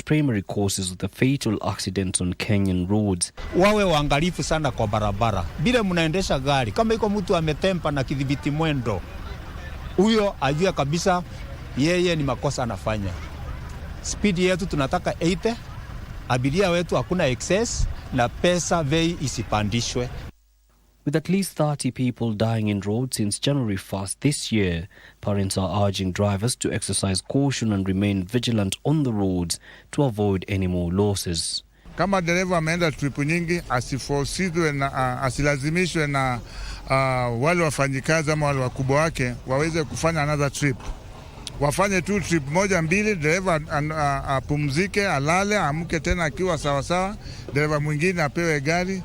primary causes of the fatal accidents on Kenyan roads. Wawe waangalifu sana kwa barabara. Bila mnaendesha gari, kama iko mtu ametempa na kidhibiti mwendo, huyo ajue kabisa yeye ni makosa anafanya. Speed yetu tunataka 80, abiria wetu hakuna excess na pesa bei isipandishwe. With at least 30 people dying in roads since January 1st this year, parents are urging drivers to exercise caution and remain vigilant on the roads to avoid any more losses. Kama dereva ameenda trip nyingi, asifosidwe na asilazimishwe na wale wafanyikazi ama wale wakubwa wake waweze kufanya another trip. Wafanye tu trip moja mbili, dereva apumzike, alale, amke tena akiwa sawa sawa, dereva mwingine apewe gari.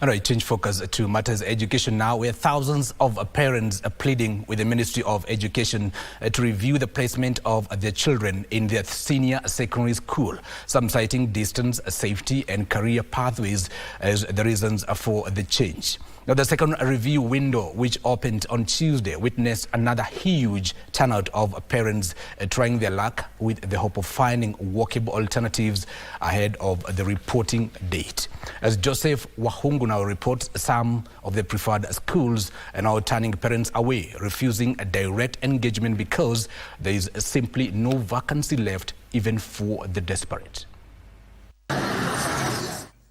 All right, change focus to matters education now, where thousands of parents are pleading with the Ministry of Education to review the placement of their children in their senior secondary school, some citing distance, safety and career pathways as the reasons for the change. Now, the second review window, which opened on Tuesday, witnessed another huge turnout of parents trying their luck with the hope of finding workable alternatives ahead of the reporting date. As Joseph Wahungu now reports, some of the preferred schools are now turning parents away, refusing a direct engagement because there is simply no vacancy left even for the desperate.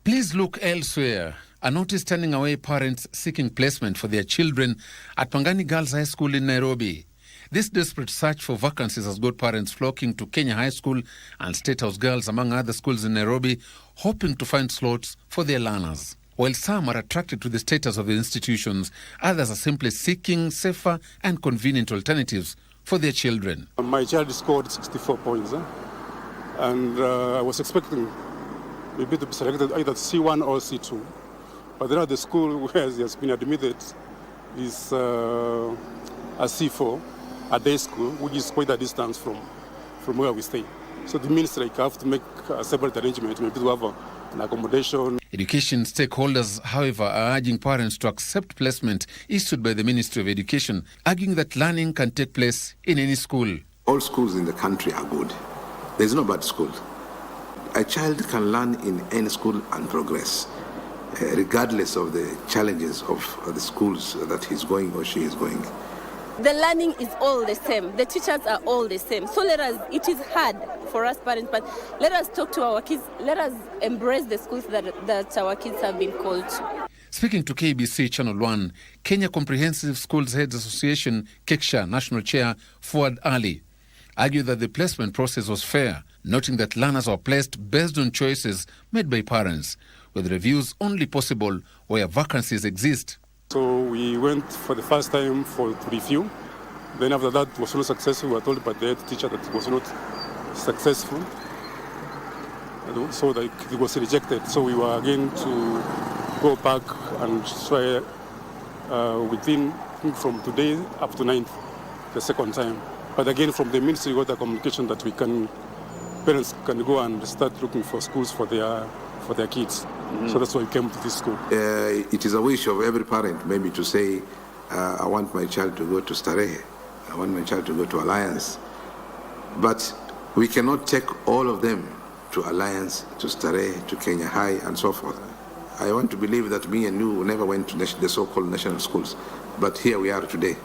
Please look elsewhere. A notice turning away parents seeking placement for their children at Pangani Girls High School in Nairobi. This desperate search for vacancies has got parents flocking to Kenya High School and State House Girls, among other schools in Nairobi, hoping to find slots for their learners. While some are attracted to the status of the institutions, others are simply seeking safer and convenient alternatives for their children. My child scored 64 points, and I was expecting maybe to be selected either C1 or C2. But then at the school where he has been admitted is a C4, a day school, which is quite a distance from where we stay. So it means like I have to make a separate arrangement, maybe to have an accommodation. Education stakeholders, however, are urging parents to accept placement issued by the Ministry of Education, arguing that learning can take place in any school. All schools in the country are good. There's no bad school. A child can learn in any school and progress, regardless of the challenges of the schools that he's going or she is going. The learning is all the same. The teachers are all the same. So it is hard for us parents, but let us talk to our kids. Let us embrace the schools that our kids have been called to. Speaking to KBC Channel 1, Kenya Comprehensive Schools Heads Association, KEKSHA National Chair Fuad Ali, argued that the placement process was fair, noting that learners were placed based on choices made by parents, with reviews only possible where vacancies exist. So we went for the first time to review. Then after that was not successful. We were told by the head teacher that it was not successful. So that it was rejected. So we were again to go back and try within from today up to 9th, the second time. But again from the ministry we got the communication that parents can go and start looking for schools for their kids. So that's why we came to this school. It is a wish of every parent maybe to say, I want my child to go to Starehe, I want my child to go to Alliance. But we cannot take all of them to Alliance, to Starehe, to Kenya High, and so forth. I want to believe that me and you never went to the so-called national schools. But here we are today,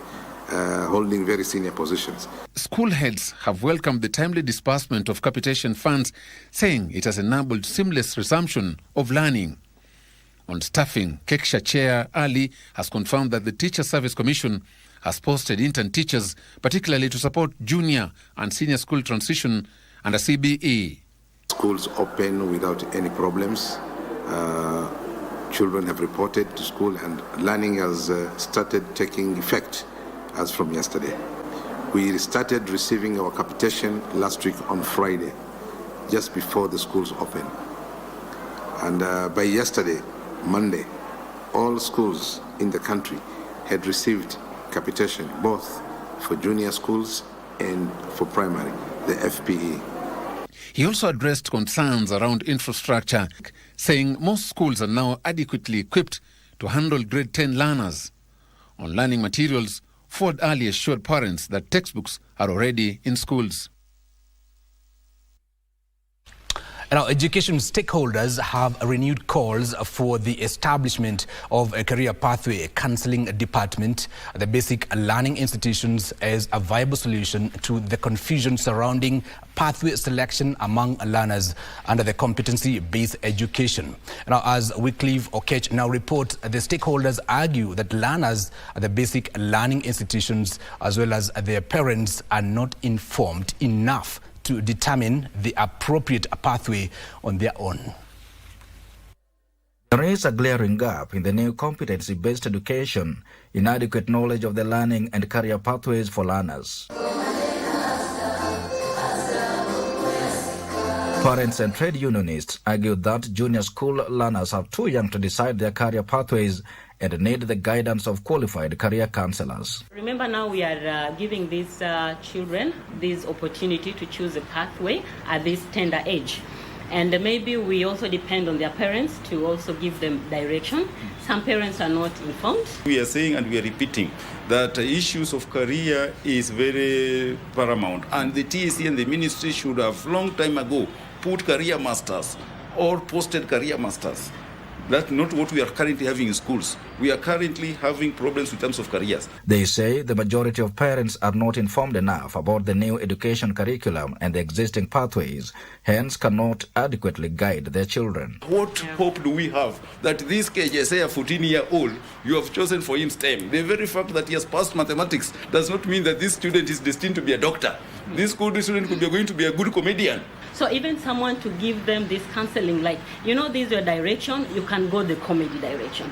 holding very senior positions. School heads have welcomed the timely disbursement of capitation funds, saying it has enabled seamless resumption of learning. On staffing, KEKSHA Chair Ali has confirmed that the Teacher Service Commission has posted intern teachers, particularly to support junior and senior school transition under CBE. Schools open without any problems. Children have reported to school and learning has started taking effect as from yesterday. We started receiving our capitation last week on Friday, just before the schools open. And by yesterday, Monday, all schools in the country had received capitation, both for junior schools and for primary, the FPE. He also addressed concerns around infrastructure, saying most schools are now adequately equipped to handle grade 10 learners. On learning materials, Ford Ali assured parents that textbooks are already in schools. Now, education stakeholders have renewed calls for the establishment of a career pathway counselling department at the basic learning institutions as a viable solution to the confusion surrounding pathway selection among learners under the competency-based education. Now, as Wycliffe Okech now reports, the stakeholders argue that learners at the basic learning institutions as well as their parents are not informed enough to determine the appropriate pathway on their own. There is a glaring gap in the new competency-based education, inadequate knowledge of the learning and career pathways for learners. Parents and trade unionists argue that junior school learners are too young to decide their career pathways and need the guidance of qualified career counselors. Remember, now we are giving these children this opportunity to choose a pathway at this tender age. And maybe we also depend on their parents to also give them direction. Some parents are not informed. We are saying and we are repeating that issues of career is very paramount. And the TSC and the ministry should have long time ago put career masters or posted career masters. That's not what we are currently having in schools. We are currently having problems in terms of careers. They say the majority of parents are not informed enough about the new education curriculum and the existing pathways, hence cannot adequately guide their children. What hope do we have that this KJSA, a 14-year-old, you have chosen for him STEM? The very fact that he has passed mathematics does not mean that this student is destined to be a doctor. This good student could be going to be a good comedian. So even someone to give them this counseling, like, this is your direction, you can go the comedy direction.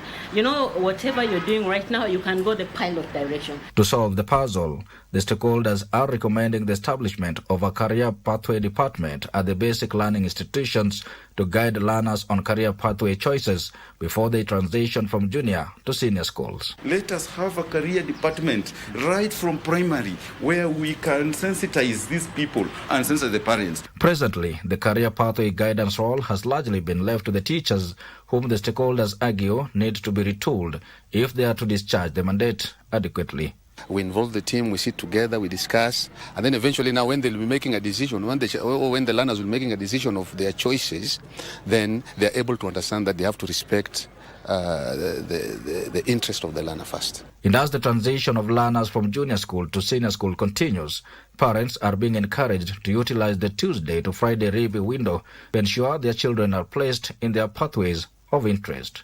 Whatever you're doing right now, you can go the pilot direction. To solve the puzzle, the stakeholders are recommending the establishment of a career pathway department at the basic learning institutions to guide learners on career pathway choices before they transition from junior to senior schools. Let us have a career department right from primary where we can sensitize these people and sensitize the parents. Presently, the career pathway guidance role has largely been left to the teachers, whom the stakeholders argue need to be retooled if they are to discharge the mandate adequately. We involve the team, we sit together, we discuss, and then eventually now when they'll be making a decision, when the learners will be making a decision of their choices, then they're able to understand that they have to respect the interest of the learner first. And as the transition of learners from junior school to senior school continues, parents are being encouraged to utilize the Tuesday to Friday review window to ensure their children are placed in their pathways of interest.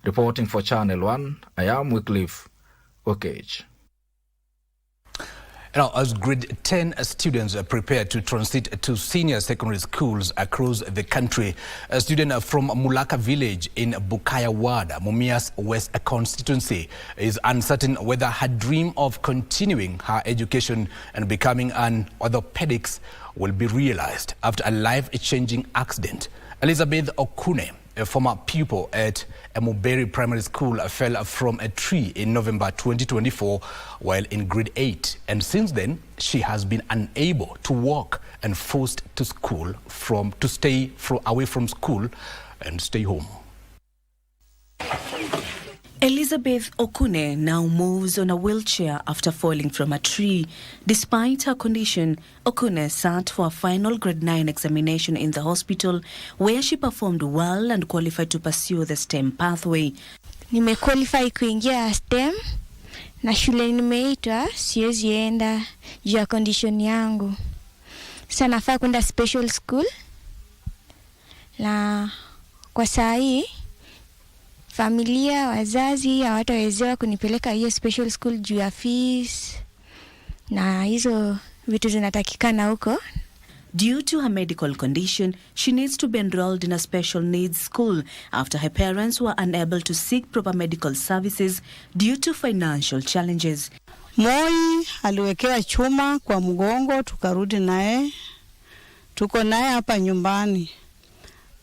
Reporting for Channel 1, I am Wycliffe Okech. Now, as grade 10 students are prepared to transit to senior secondary schools across the country, a student from Mulaka village in Bukaya Ward, Mumias West constituency, is uncertain whether her dream of continuing her education and becoming an orthopedics will be realized after a life-changing accident. Elizabeth Okune, a former pupil at Emuberi Primary School, fell from a tree in November 2024 while in grade 8. And since then, she has been unable to walk and forced to stay away from school and stay home. Elizabeth Okune now moves on a wheelchair after falling from a tree. Despite her condition, Okune sat for a final grade 9 examination in the hospital where she performed well and qualified to pursue the STEM pathway. Nimequalify kuingia STEM na shule nimeitwa siwezi enda juu ya condition yangu. Sasa nafaa kwenda special school na kwa saa hii familia, wazazi hawatawezewa kunipeleka hiyo special school juu ya fees na hizo vitu zinatakikana huko. Due to her medical condition, she needs to be enrolled in a special needs school after her parents were unable to seek proper medical services due to financial challenges. Moi aliwekewa chuma kwa mgongo, tukarudi naye. Tuko naye hapa nyumbani.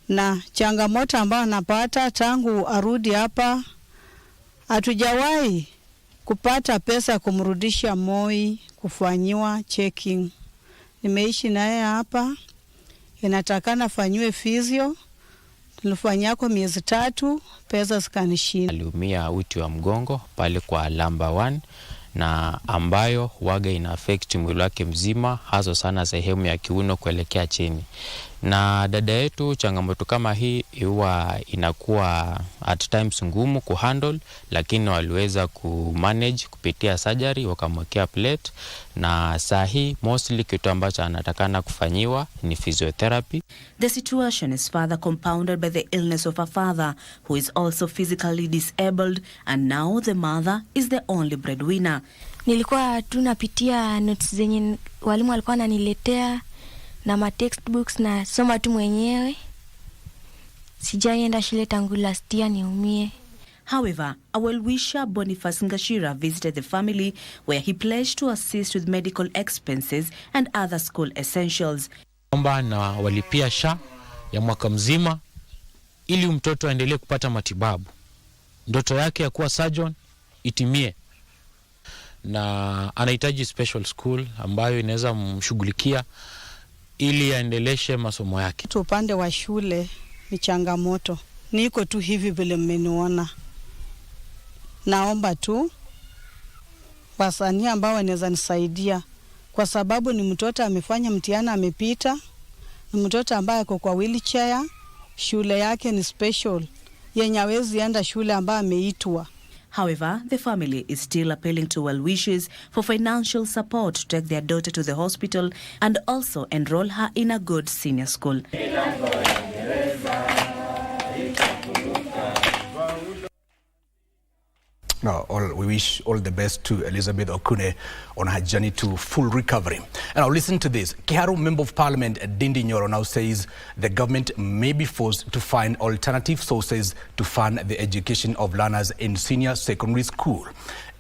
Na changamoto ambayo napata tangu arudi hapa, hatujawahi kupata pesa kumrudisha Moi kufanyiwa checking. Nimeishi naye hapa, inatakana fanyiwe physio. Tulifanyako miezi 3, pesa zikanishinda. Aliumia uti wa mgongo pale kwa lamba 1 na ambayo waga ina affect mwili wake mzima, hasa sana sehemu ya kiuno kuelekea chini. Na dada yetu, changamoto kama hii huwa inakuwa at times ngumu kuhandle, lakini waliweza kumanage kupitia surgery, wakamwekea plate, na saa hii mostly kitu ambacho anatakana kufanyiwa ni physiotherapy. The situation is further compounded by the illness of her father, who is also physically disabled, and now the mother is the only breadwinner. Nilikuwa tunapitia notes zenye walimu walikuwa wananiletea na ma textbooks na soma tu mwenyewe. Sijaenda shule tangu last year niumie. However, a well-wisher Boniface Ngashira visited the family where he pledged to assist with medical expenses and other school essentials. Omba na walipia SHA ya mwaka mzima ili mtoto aendelee kupata matibabu. Ndoto yake ya kuwa surgeon itimie. Na anahitaji special school ambayo inaweza mshughulikia ili aendeleshe masomo yake. Upande wa shule ni changamoto. Niko tu hivi vile mmeniona. Naomba tu wasanii ambao wanaweza nisaidia, kwa sababu ni mtoto amefanya mtihani amepita, ni mtoto ambaye ako kwa wheelchair, shule yake ni special, yenye hawezi enda shule ambayo ameitwa. However, the family is still appealing to well-wishers for financial support to take their daughter to the hospital and also enroll her in a good senior school. No, we wish all the best to Elizabeth Okune on her journey to full recovery. And now listen to this. Kiharu Member of Parliament Dindi Nyoro now says the government may be forced to find alternative sources to fund the education of learners in senior secondary school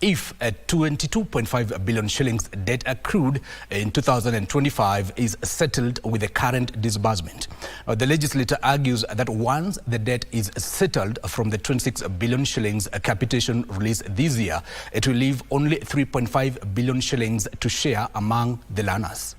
if a 22.5 billion shillings debt accrued in 2025 is settled with the current disbursement. The legislator argues that once the debt is settled from the 26 billion shillings capitation released this year, it will leave only 3.5 billion shillings to share among the learners.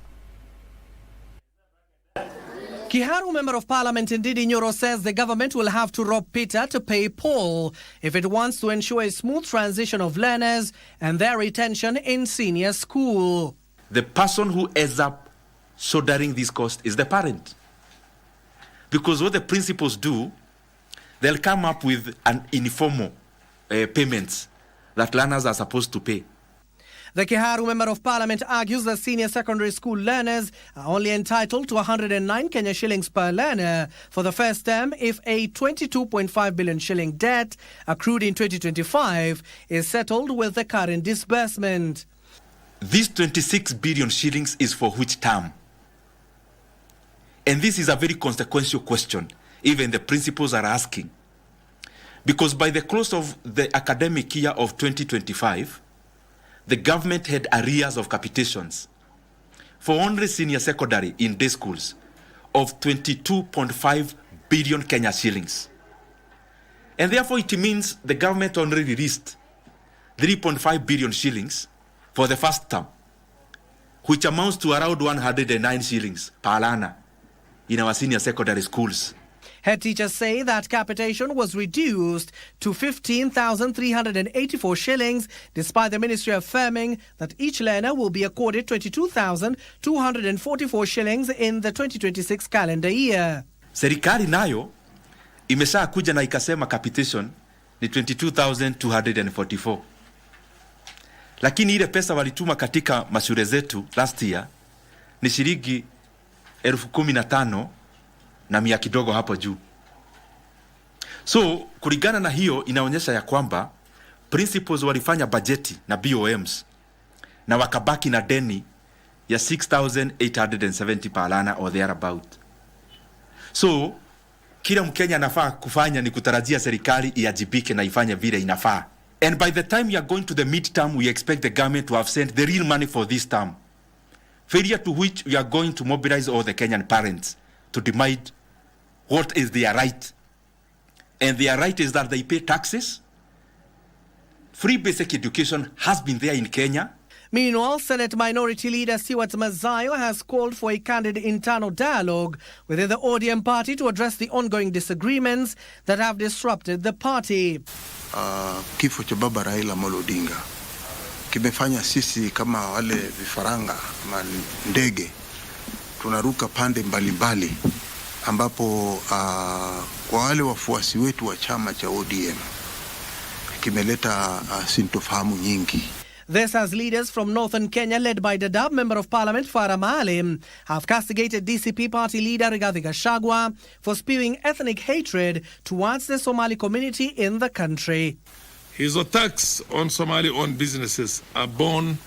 Kiharu Member of Parliament Ndidi Nyoro says the government will have to rob Peter to pay Paul if it wants to ensure a smooth transition of learners and their retention in senior school. The person who ends up shouldering this cost is the parent. Because what the principals do, they'll come up with an informal payments that learners are supposed to pay. The Kiharu Member of Parliament argues that senior secondary school learners are only entitled to 109 Kenya shillings per learner for the first term if a 22.5 billion shilling debt accrued in 2025 is settled with the current disbursement. This 26 billion shillings is for which term? And this is a very consequential question, even the principals are asking. Because by the close of the academic year of 2025, the government had arrears of capitations for only senior secondary in day schools of 22.5 billion Kenya shillings. And therefore it means the government only released 3.5 billion shillings for the first term, which amounts to around 109 shillings per learner in our senior secondary schools. Head teachers say that capitation was reduced to 15,384 shillings, despite the ministry affirming that each learner will be accorded 22,244 shillings in the 2026 calendar year. Serikali nayo imesha kuja na ikasema capitation ni 22,244. Lakini ile pesa walituma katika mashule zetu last year ni shilingi 15,000 na mia kidogo hapo juu. So kulingana na hiyo inaonyesha ya kwamba principals walifanya bajeti na BOMs na wakabaki na deni ya 6,870 per learner or thereabout. So kila Mkenya anafaa kufanya ni kutarajia serikali iajibike na ifanye vile inafaa. And by the time we are going to the midterm, we expect the government to have sent the real money for this term. Failure to which we are going to mobilize all the Kenyan parents to demand what is their right. And their right is that they pay taxes. Free basic education has been there in Kenya. Meanwhile, Senate Minority Leader Stewart Mazayo has called for a candid internal dialogue within the ODM party to address the ongoing disagreements that have disrupted the party. Kifo cha baba Raila Amolo Odinga kimefanya sisi kama wale vifaranga ama ndege tunaruka pande mbalimbali ambapo kwa wale wafuasi wetu wa chama cha ODM kimeleta sintofahamu nyingi. This as leaders from northern Kenya, led by Dadaab Member of Parliament Farah Maalim, have castigated DCP party leader Rigathi Gachagua for spewing ethnic hatred towards the Somali community in the country. His attacks on Somali-owned businesses are born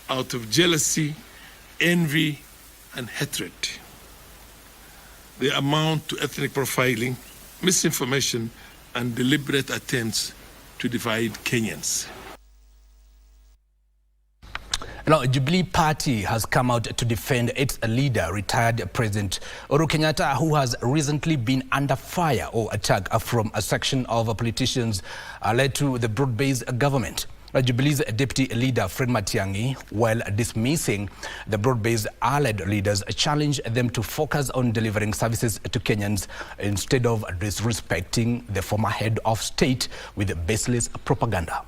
out of jealousy, envy, and hatred. They amount to ethnic profiling, misinformation, and deliberate attempts to divide Kenyans. Now, Jubilee Party has come out to defend its leader, retired President Uhuru Kenyatta, who has recently been under fire or attack from a section of politicians led to the broad-based government. Jubilee's deputy leader, Fred Matiang'i, while dismissing the broad-based allied leaders, challenged them to focus on delivering services to Kenyans instead of disrespecting the former head of state with baseless propaganda.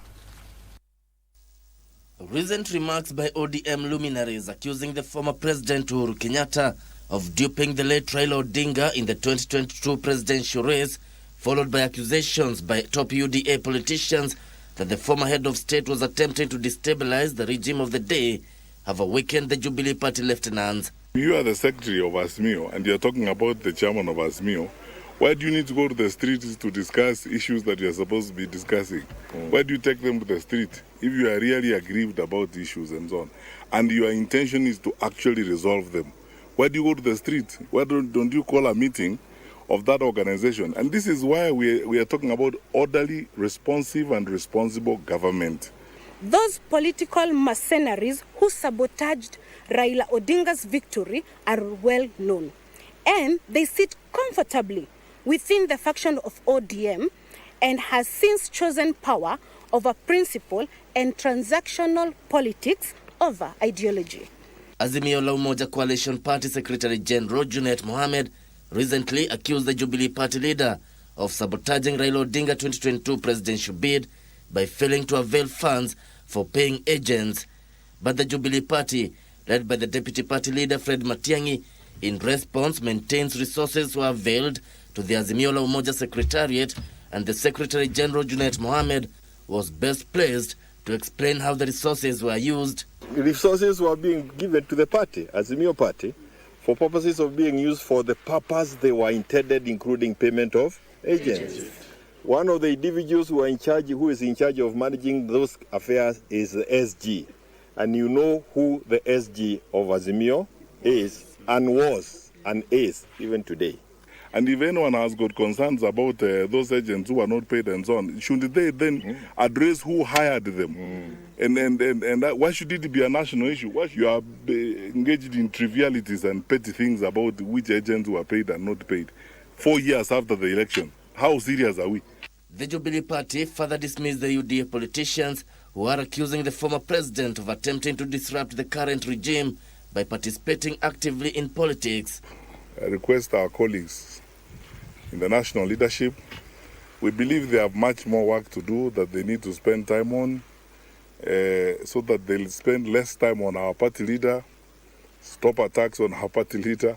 Recent remarks by ODM luminaries accusing the former President Uhuru Kenyatta of duping the late Raila Odinga in the 2022 presidential race, followed by accusations by top UDA politicians that the former head of state was attempting to destabilize the regime of the day, have awakened the Jubilee Party lieutenants. You are the secretary of ASMIO and you are talking about the chairman of ASMIO. Why do you need to go to the streets to discuss issues that you are supposed to be discussing? Why do you take them to the street if you are really aggrieved about issues and so on, and your intention is to actually resolve them? Why do you go to the street? Why don't you call a meeting of that organization? And this is why we are talking about orderly, responsive and responsible government. Those political mercenaries who sabotaged Raila Odinga's victory are well known, and they sit comfortably within the faction of ODM and has since chosen power over principle and transactional politics over ideology. Azimio la Umoja Coalition Party Secretary General Junet Mohamed recently accused the Jubilee Party leader of sabotaging Raila Odinga 2022 presidential bid by failing to avail funds for paying agents. But the Jubilee Party, led by the Deputy Party leader Fred Matiang'i, in response maintains resources were availed to the Azimio la Umoja Secretariat, and the Secretary General Junet Mohamed was best placed to explain how the resources were used. Resources were being given to the party, Azimio Party, for purposes of being used for the purpose they were intended, including payment of agents. One of the individuals who is in charge of managing those affairs is the SG. And you know who the SG of Azimio is and was and is even today. And if anyone has got concerns about those agents who are not paid and so on, shouldn't they then address who hired them? And that, why should it be a national issue? Why you are engaged in trivialities and petty things about which agents were paid and not paid 4 years after the election? How serious are we? The Jubilee Party further dismissed the UDA politicians who are accusing the former president of attempting to disrupt the current regime by participating actively in politics. I request our colleagues in the national leadership, we believe they have much more work to do that they need to spend time on, so that they'll spend less time on our party leader, stop attacks on our party leader,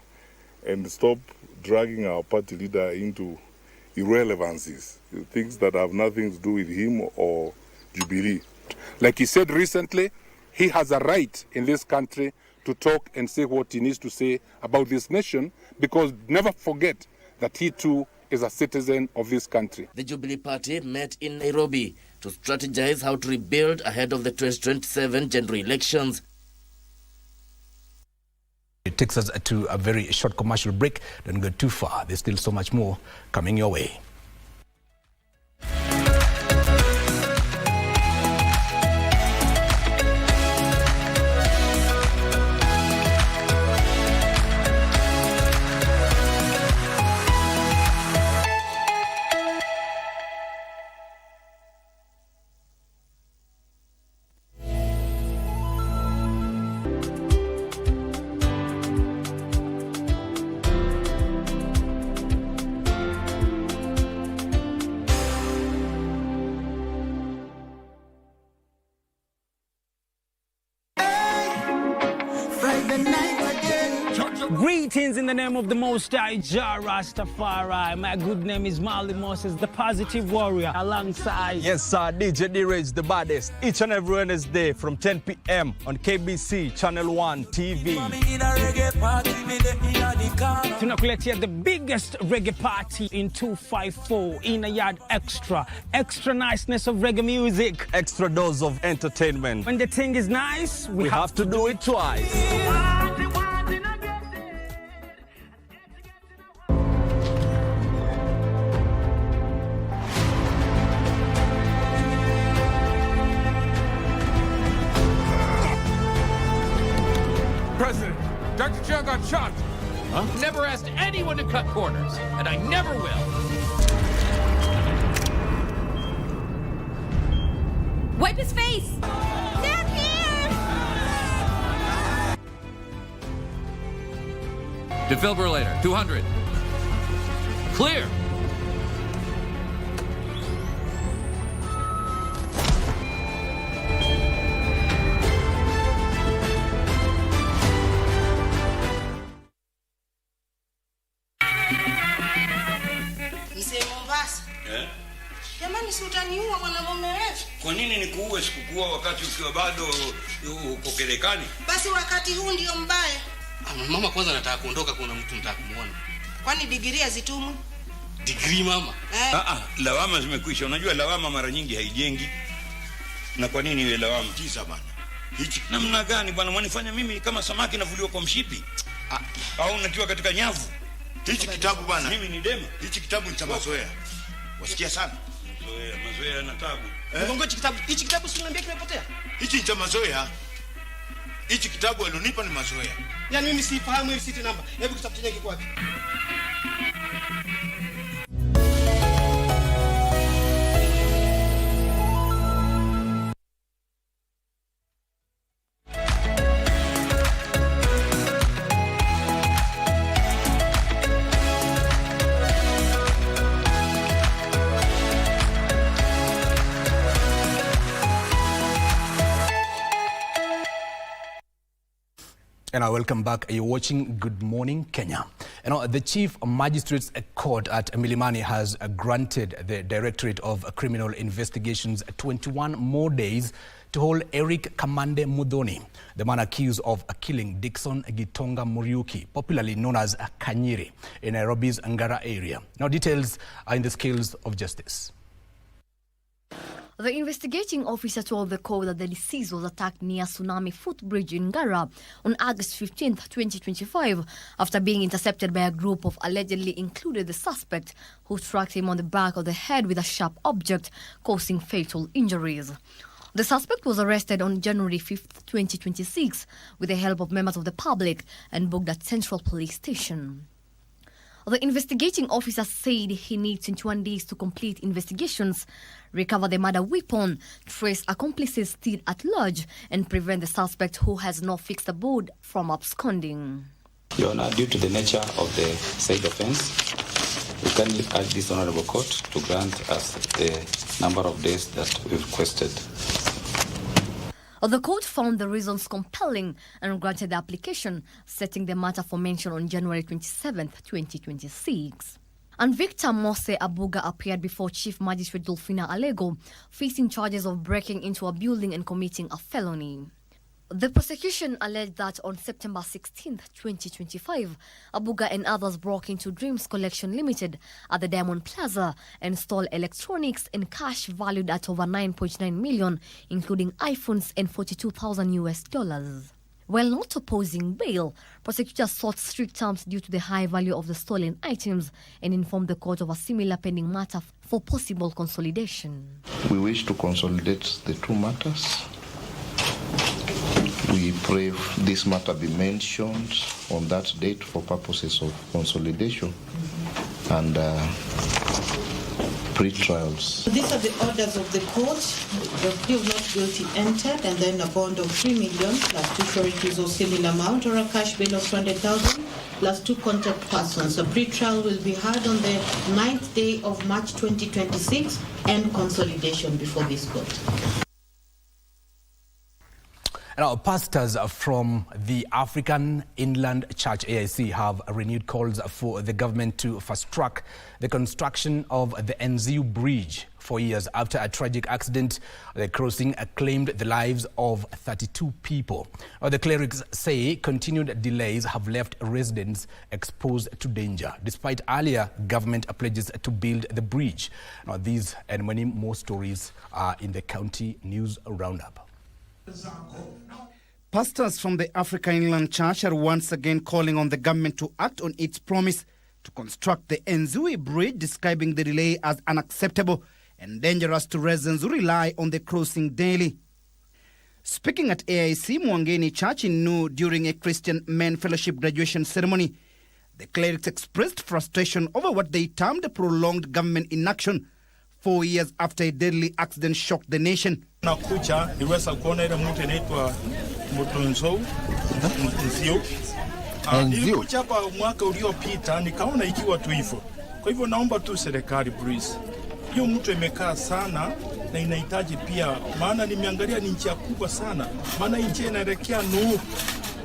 and stop dragging our party leader into irrelevancies, things that have nothing to do with him or Jubilee. Like he said recently, he has a right in this country to talk and say what he needs to say about this nation, because never forget that he too is a citizen of this country. The Jubilee Party met in Nairobi to strategize how to rebuild ahead of the 2027 general elections. It takes us to a very short commercial break. Don't go too far. There's still so much more coming your way. Greetings in the name of the Most High Jah Rastafari. My good name is Marley Moses, the positive warrior, alongside... Yes, sir, DJ D-Rage, the baddest. Each and every Wednesday from 10 p.m. on KBC Channel 1 TV. Tunakuletea the biggest reggae party in 254 in a yard extra. Extra niceness of reggae music. Extra dose of entertainment. When the thing is nice, we have to do it twice. President, Dr. Chung got shot. Huh? Never asked anyone to cut corners, and I never will. Wipe his face! They're here! Defibrillator, 200. Clear! Jamani, si utaniua mwanamume wetu. Kwa nini nikuue sikukua wakati ukiwa bado uko kerekani? Basi wakati huu ndio mbaya. Mama, kwanza nataka kuondoka, kuna mtu nataka kumuona. Kwani degree hazitumwi? Degree mama? Lawama zimekwisha. Unajua lawama mara nyingi haijengi. Na kwa nini iwe lawama? Tisa bana. Hichi namna gani bwana, mwanifanya mimi kama samaki navuliwa kwa mshipi? Au natiwa katika nyavu? Hichi kitabu bana. Mimi ni dema. Hichi kitabu ni cha mazoea. Wasikia sana? Mazoea na tabu. Mungu, hichi kitabu si niambia kimepotea? Hichi ni cha mazoea. Hichi kitabu alionipa ni mazoea. Yaani mimi sifahamu hiyo city number. Hebu kitabu chenyewe kiko wapi? And welcome back. You're watching Good Morning Kenya. The Chief Magistrate's Court at Milimani has granted the Directorate of Criminal Investigations 21 more days to hold Eric Kamande Mudhoni, the man accused of killing Dickson Gitonga Muriuki, popularly known as Kanyiri, in Nairobi's Ngara area. Now, details are in the scales of justice. The investigating officer told the court that the deceased was attacked near Tsunami Footbridge in Ngara on August 15, 2025, after being intercepted by a group of allegedly included the suspect, who struck him on the back of the head with a sharp object, causing fatal injuries. The suspect was arrested on January 5, 2026, with the help of members of the public and booked at Central Police Station. The investigating officer said he needs 21 days to complete investigations, recover the murder weapon, trace accomplices still at large, and prevent the suspect, who has no fixed abode, from absconding. Your Honor, due to the nature of the said offence, we kindly urge this Honourable Court to grant us the number of days that we've requested. The court found the reasons compelling and granted the application, setting the matter for mention on January 27, 2026. And Victor Mose Abuga appeared before Chief Magistrate Dolphina Alego, facing charges of breaking into a building and committing a felony. The prosecution alleged that on September 16, 2025, Abuga and others broke into Dreams Collection Limited at the Diamond Plaza and stole electronics and cash valued at over 9.9 million, including iPhones and $42,000. While not opposing bail, prosecutors sought strict terms due to the high value of the stolen items and informed the court of a similar pending matter for possible consolidation. We wish to consolidate the two matters. We pray this matter be mentioned on that date for purposes of consolidation and pre-trials. These are the orders of the court. The plea of not guilty entered, and then a bond of 3 million plus 2 sureties of similar amount, or a cash bail of 200,000 plus 2 contact persons. A pre-trial will be held on the 9th day of March 2026 and consolidation before this court. Now, pastors from the African Inland Church AIC have renewed calls for the government to fast-track the construction of the Nziu Bridge 4 years after a tragic accident. The crossing claimed the lives of 32 people. The clerics say continued delays have left residents exposed to danger, despite earlier government pledges to build the bridge. Now, these and many more stories are in the County News Roundup. Pastors from the African Inland Church are once again calling on the government to act on its promise to construct the Nziu Bridge, describing the delay as unacceptable and dangerous to residents who rely on the crossing daily. Speaking at AIC Mwangeni Church in Nu during a Christian Men Fellowship graduation ceremony, the clerics expressed frustration over what they termed prolonged government inaction 4 years after a deadly accident shocked the nation. Nakucha iliweza kuona ile mtu inaitwa Nziu. Nilikuja hapa mwaka uliopita nikaona ikiwa tu hivyo. Kwa hivyo naomba tu serikali please. Hiyo mtu imekaa sana na inahitaji pia, maana nimeangalia ni nchi kubwa sana. Maana nchi inaelekea Nu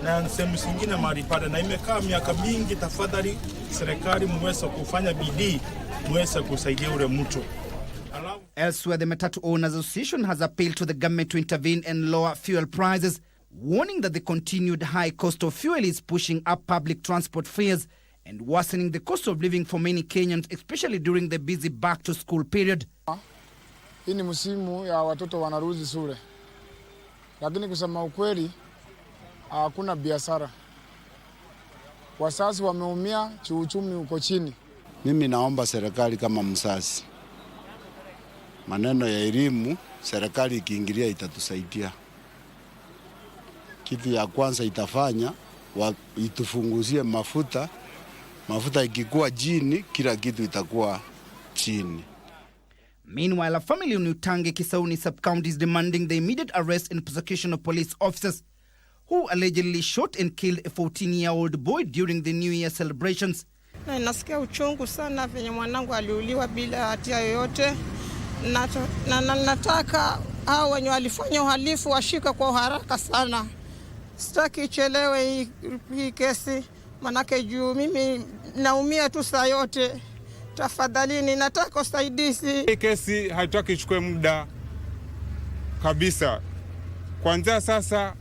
na sehemu zingine mahali pale na imekaa miaka mingi. Tafadhali serikali muweze kufanya bidii, muweze kusaidia ule mtu. Elsewhere, the Matatu Owners Association has appealed to the government to intervene and lower fuel prices, warning that the continued high cost of fuel is pushing up public transport fares and worsening the cost of living for many Kenyans, especially during the busy back-to-school period. Hii ni msimu ya watoto wanarudi shule, lakini kusema ukweli hakuna biashara. Wazazi wameumia, uchumi uko chini. Mimi naomba serikali kama mzazi, maneno ya elimu, serikali ikiingilia itatusaidia. Kitu ya kwanza itafanya itufunguzie mafuta. Mafuta ikikuwa chini, kila kitu itakuwa chini. Meanwhile, a family in Utange, Kisauni sub-county is demanding the immediate arrest and prosecution of police officers who allegedly shot and killed a 14-year-old boy during the New Year celebrations. Na nasikia uchungu sana venye mwanangu aliuliwa bila hatia yoyote. Na nataka hao wenye walifanya uhalifu washika kwa haraka sana. Sitaki ichelewe hii kesi, manake juu mimi naumia tu saa yote. Tafadhalini nataka usaidizi. Hii kesi haitaki ichukue muda kabisa. Kuanzia sasa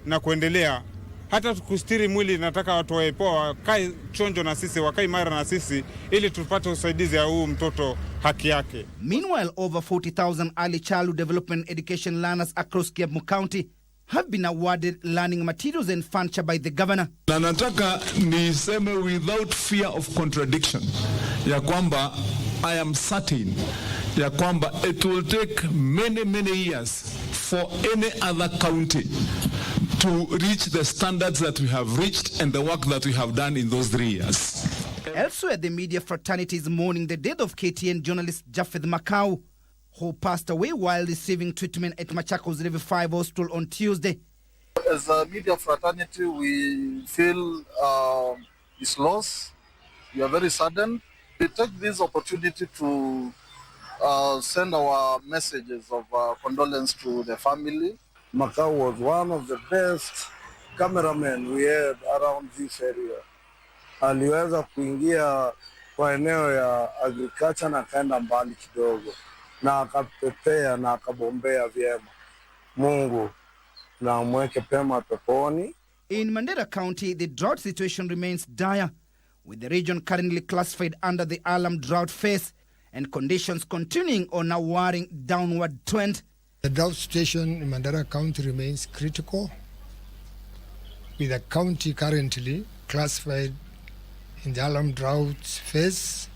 na kuendelea, hata tukustiri mwili, nataka watu waepoa, wakae chonjo na sisi, wakae imara na sisi, ili tupate usaidizi ya huu mtoto haki yake. Meanwhile, over 40,000 early childhood development education learners across Kiambu County have been awarded learning materials and furniture by the governor. Na nataka niseme without fear of contradiction ya kwamba I am certain ya kwamba it will take many years for any other county to reach the standards that we have reached and the work that we have done in those 3 years. Elsewhere, the media fraternity is mourning the death of KTN journalist Japheth Makau, who passed away while receiving treatment at Machakos Level 5 Hospital on Tuesday. As a media fraternity, we feel his loss. We are very saddened. We take this opportunity to send our messages of condolence to the family. Makau was one of the best cameramen we had around this area. Aliweza kuingia kwa eneo ya agriculture na kaenda mbali kidogo, na akapepea na akabombea vyema. Mungu na mweke pema peponi. In Mandera County, the drought situation remains dire, with the region currently classified under the alarm drought phase and conditions continuing on a worrying downward trend. The drought situation in Mandera County remains critical, with the county currently classified in the alarm drought phase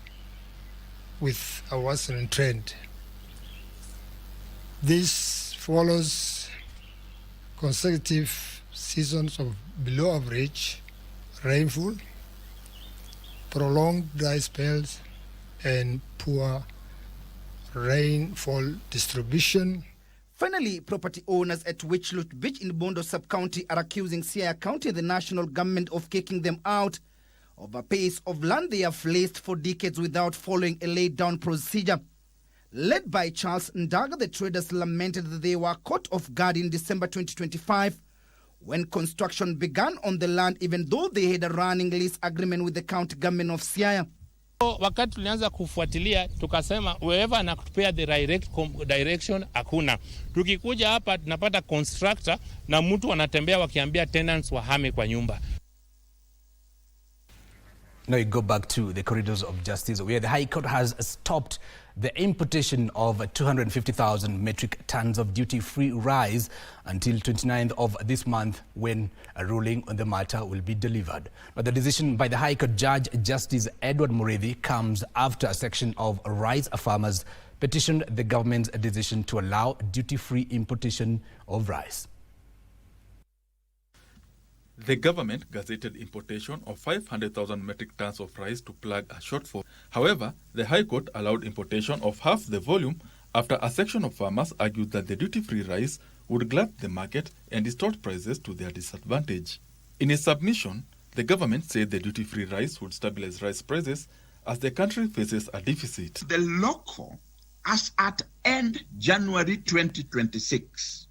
with a worsening trend. This follows consecutive seasons of below average rainfall, prolonged dry spells, and poor rainfall distribution. Finally, property owners at Witchlut Beach in Bondo Sub-County are accusing Siaya County and the national government of kicking them out of a piece of land they have leased for decades without following a laid-down procedure. Led by Charles Ndaga, the traders lamented that they were caught off guard in December 2025 when construction began on the land, even though they had a running lease agreement with the county government of Siaya. Wakati tulianza kufuatilia tukasema whoever anakupea the direction hakuna. Tukikuja hapa tunapata constructor na mtu anatembea wakiambia tenants wahame kwa nyumba. Now you go back to the corridors of justice, where the High Court has stopped the importation of 250,000 metric tons of duty-free rice until 29th of this month, when a ruling on the matter will be delivered. But the decision by the High Court Judge Justice Edward Murithi comes after a section of rice farmers petitioned the government's decision to allow duty-free importation of rice. The government gazetted importation of 500,000 metric tons of rice to plug a shortfall. However, the High Court allowed importation of half the volume after a section of farmers argued that the duty-free rice would glut the market and distort prices to their disadvantage. In its submission, the government said the duty-free rice would stabilize rice prices as the country faces a deficit. The local, as at end January 2026,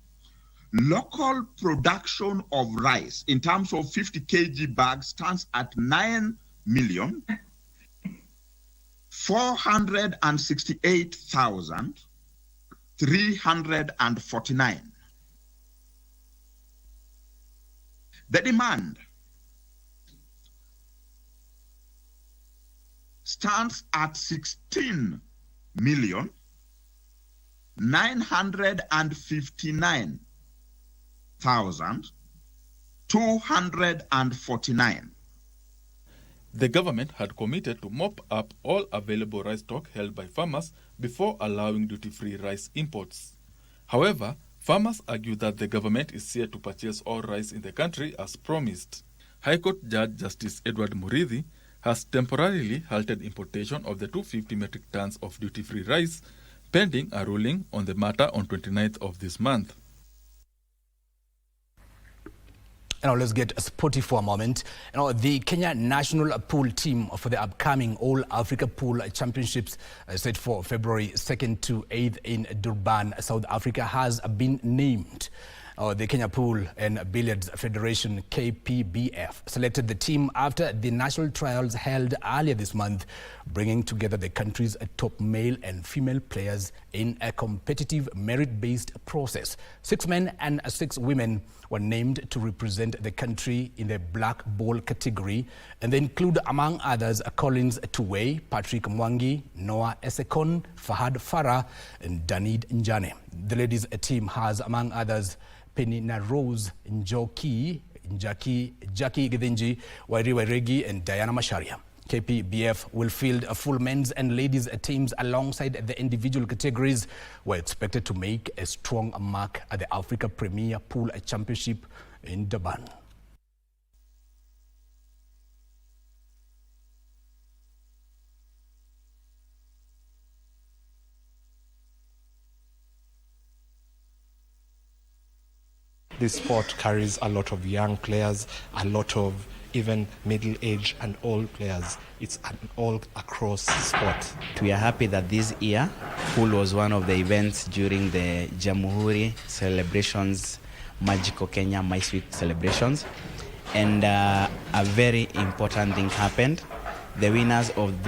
local production of rice in terms of 50 kg bags stands at 9,468,349. The demand stands at 16,959,249. The government had committed to mop up all available rice stock held by farmers before allowing duty-free rice imports. However, farmers argue that the government is here to purchase all rice in the country as promised. High Court Judge Justice Edward Murithi has temporarily halted importation of the 250 metric tons of duty-free rice, pending a ruling on the matter on 29th of this month. Now let's get sporty for a moment. The Kenya national pool team for the upcoming All Africa Pool Championships set for February 2nd to 8th in Durban, South Africa, has been named. The Kenya Pool and Billiards Federation, KPBF, selected the team after the national trials held earlier this month, bringing together the country's top male and female players in a competitive merit-based process. 6 men and 6 women were named to represent the country in the black ball category, and they include, among others, Collins Tuwei, Patrick Mwangi, Noah Esekon, Fahad Farah, and Danid Njane. The ladies' team has, among others, Penina Rose Njoki, Jackie Githinji, Wairi Wairegi, and Diana Masharia. KPBF will field a full men's and ladies' teams alongside the individual categories, were expected to make a strong mark at the Africa Premier Pool Championship in Durban. This sport carries a lot of young players, a lot of even middle age and old players. It's an all across sport. We are happy that this year pool was one of the events during the Jamhuri celebrations, Magical Kenya My Sweet celebrations, and a very important thing happened. The winners of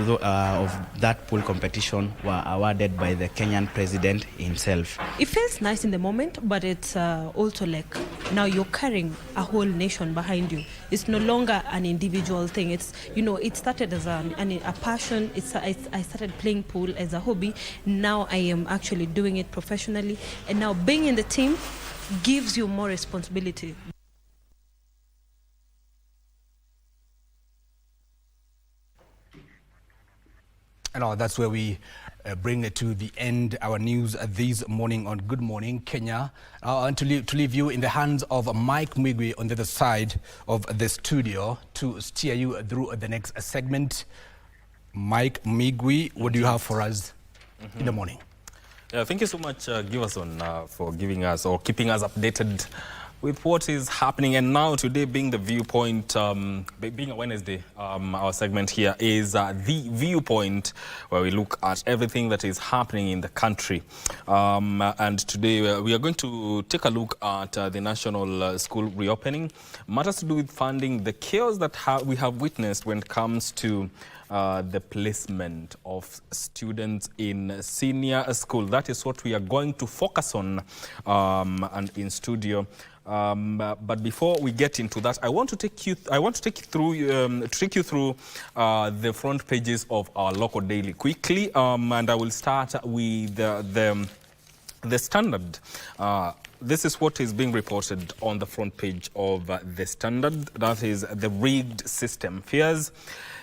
that pool competition were awarded by the Kenyan president himself. It feels nice in the moment, but it's also like now you're carrying a whole nation behind you. It's no longer an individual thing. It's, it started as a passion. I started playing pool as a hobby. Now I am actually doing it professionally. And now being in the team gives you more responsibility. And that's where we bring it to the end our news this morning on Good Morning Kenya. I want to leave you in the hands of Mike Migwi on the other side of the studio to steer you through the next segment. Mike Migwi, what do you have for us in the morning? Yeah, thank you so much, Giverson, for giving us or keeping us updated with what is happening. And now today being the viewpoint, being a Wednesday, our segment here is the viewpoint, where we look at everything that is happening in the country. And today we are going to take a look at the national school reopening, matters to do with funding, the chaos that we have witnessed when it comes to the placement of students in senior school. That is what we are going to focus on, and in studio. But before we get into that, I want to take you through the front pages of our local daily quickly, and I will start with the Standard. This is what is being reported on the front page of the Standard. That is the rigged system fears.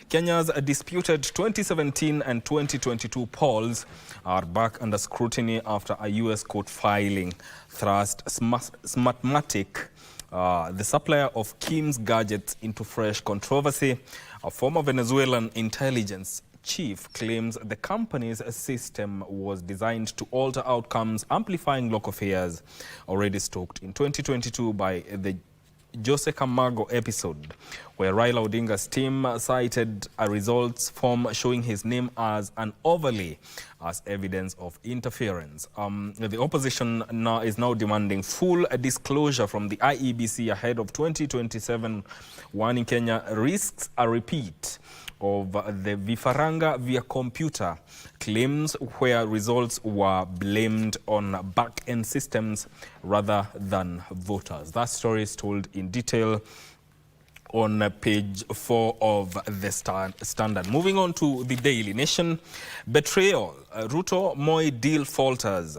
Kenya's disputed 2017 and 2022 polls are back under scrutiny after a U.S. court filing thrust Smartmatic, the supplier of Kim's gadgets, into fresh controversy. A former Venezuelan intelligence chief claims the company's system was designed to alter outcomes, amplifying local fears already stoked in 2022 by the Jose Camargo episode, where Raila Odinga's team cited a results form showing his name as an overlay as evidence of interference. The opposition is now demanding full disclosure from the IEBC ahead of 2027, warning Kenya risks a repeat of the Vifaranga via computer claims, where results were blamed on back-end systems rather than voters. That story is told in detail on page 4 of the Standard. Moving on to the Daily Nation. Betrayal. Ruto-Moi deal falters.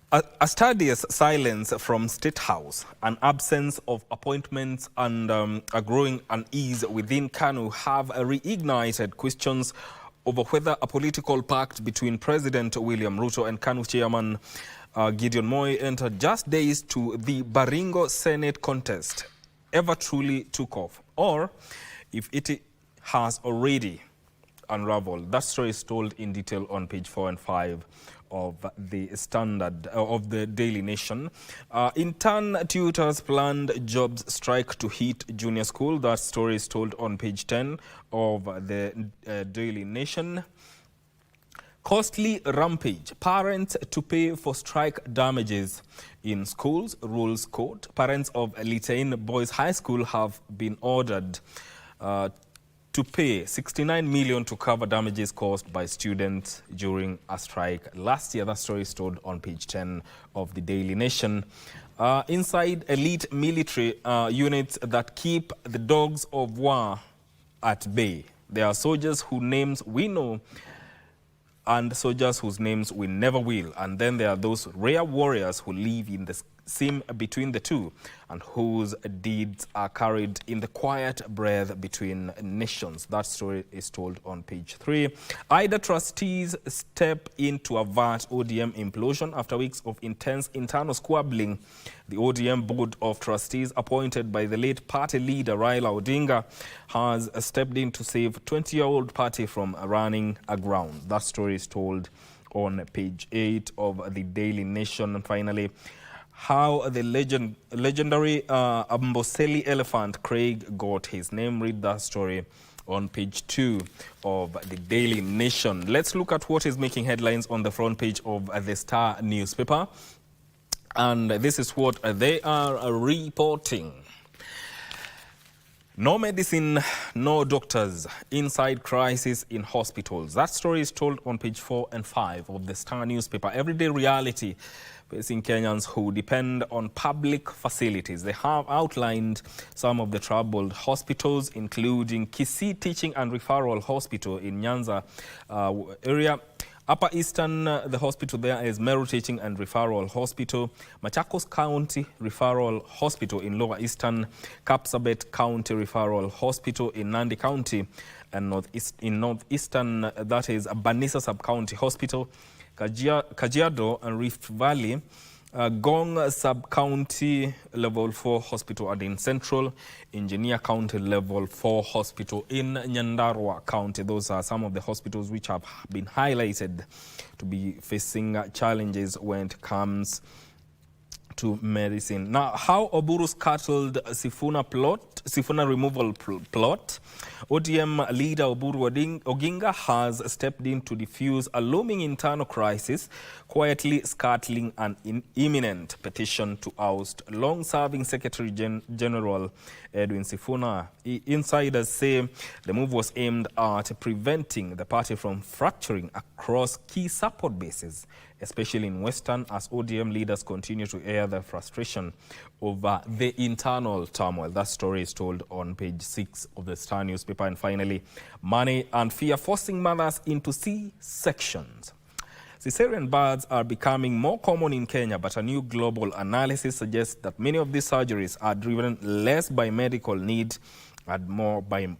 A studious silence from State House, an absence of appointments, and a growing unease within KANU have reignited questions over whether a political pact between President William Ruto and KANU chairman Gideon Moi entered just days to the Baringo Senate contest ever truly took off, or if it has already unraveled. That story is told in detail on page 4 and 5 of the Standard, of the Daily Nation. Intern tutors planned jobs strike to hit junior school. That story is told on page 10 of the Daily Nation. Costly rampage. Parents to pay for strike damages in schools, rules court. Parents of Litein Boys High School have been ordered to pay 69 million to cover damages caused by students during a strike last year. That story is told on page 10 of the Daily Nation. Inside elite military units that keep the dogs of war at bay. There are soldiers whose names we know and soldiers whose names we never will. And then there are those rare warriors who live in the seam between the two and whose deeds are carried in the quiet breath between nations. That story is told on page 3. IDA trustees step in to avert ODM implosion after weeks of intense internal squabbling. The ODM Board of Trustees, appointed by the late party leader Raila Odinga, has stepped in to save 20-year-old party from running aground. That story is told on page 8 of the Daily Nation. And finally, how the legendary Amboseli elephant Craig got his name. Read that story on page 2 of the Daily Nation. Let's look at what is making headlines on the front page of the Star newspaper. And this is what they are reporting. No medicine, no doctors, inside crisis in hospitals. That story is told on page 4 and 5 of the Star newspaper. Everyday reality facing Kenyans who depend on public facilities. They have outlined some of the troubled hospitals, including Kisii Teaching and Referral Hospital in Nyanza area. Upper Eastern, the hospital there is Meru Teaching and Referral Hospital. Machakos County Referral Hospital in Lower Eastern. Kapsabet County Referral Hospital in Nandi County. And Northeastern, that is Banisa Sub-County Hospital. Kajiado and Rift Valley, Gong Sub-County Level 4 Hospital and in Central, Engineer County Level 4 Hospital in Nyandarua County. Those are some of the hospitals which have been highlighted to be facing challenges when it comes to medicine. Now, how Oburu scuttled Sifuna removal plot. ODM leader Oburu Oginga has stepped in to defuse a looming internal crisis, quietly scuttling an imminent petition to oust long-serving Secretary General Edwin Sifuna. Insiders say the move was aimed at preventing the party from fracturing across key support bases, especially in Western, as ODM leaders continue to air their frustration over the internal turmoil. That story is told on page 6 of the Star newspaper. And finally, money and fear forcing mothers into C-sections. Cesarean births are becoming more common in Kenya, but a new global analysis suggests that many of these surgeries are driven less by medical need and more by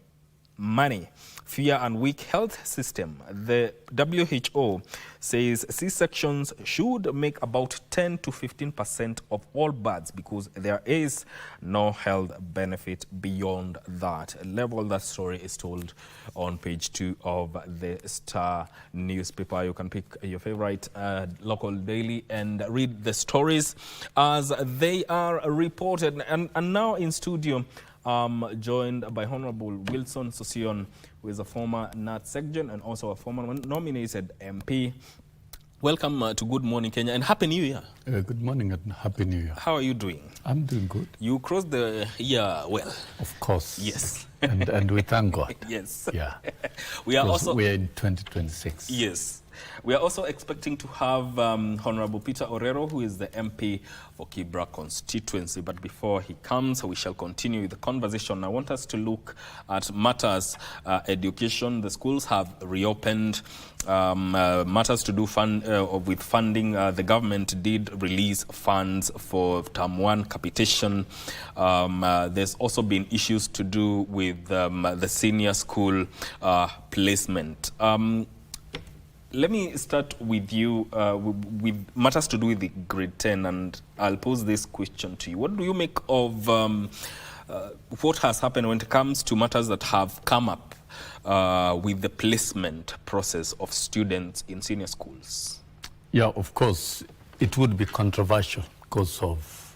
money, fear and weak health system. The WHO says C-sections should make about 10 to 15% of all births because there is no health benefit beyond that level. That story is told on page 2 of the Star newspaper. You can pick your favorite local daily and read the stories as they are reported. And now in studio, joined by Honorable Wilson Sosion, who is a former NAT Secretary and also a former nominated MP. Welcome to Good Morning Kenya and Happy New Year. Good morning and Happy New Year. How are you doing? I'm doing good. You crossed the year well. Of course. Yes. and we thank God. Yes. Yeah. We are in 2026. Yes. We are also expecting to have Honorable Peter Orero, who is the MP for Kibra constituency. But before he comes, we shall continue with the conversation. I want us to look at matters education. The schools have reopened. Matters to do with funding. The government did release funds for Term 1 capitation. There's also been issues to do with the senior school placement. Let me start with you with matters to do with the grade 10, and I'll pose this question to you. What do you make of what has happened when it comes to matters that have come up with the placement process of students in senior schools? Yeah, of course, it would be controversial because of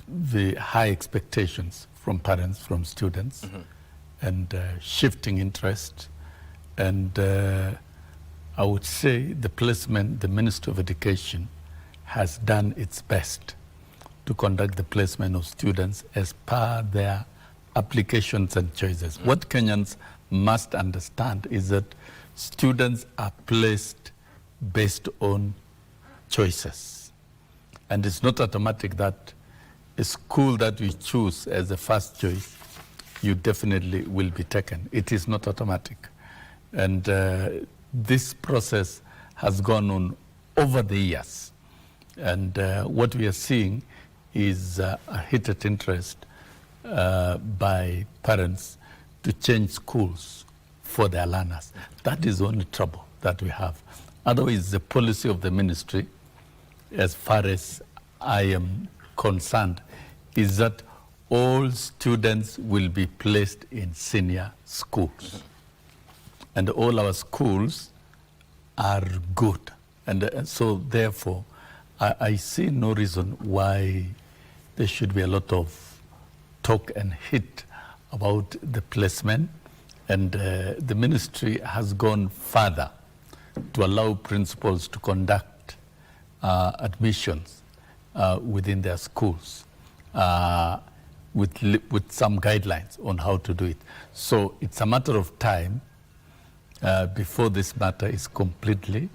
the high expectations from parents, from students, and shifting interest. And I would say the placement, the Ministry of Education has done its best to conduct the placement of students as per their applications and choices. What Kenyans must understand is that students are placed based on choices. And it's not automatic that a school that you choose as the first choice, you definitely will be taken. It is not automatic. And this process has gone on over the years. And what we are seeing is a heated interest by parents to change schools for their learners. That is the only trouble that we have. Otherwise, the policy of the ministry, as far as I am concerned, is that all students will be placed in senior schools. And all our schools are good. And so therefore, I see no reason why there should be a lot of talk and hit about the placement. And the ministry has gone further to allow principals to conduct admissions within their schools with some guidelines on how to do it. So it's a matter of time before this matter is completely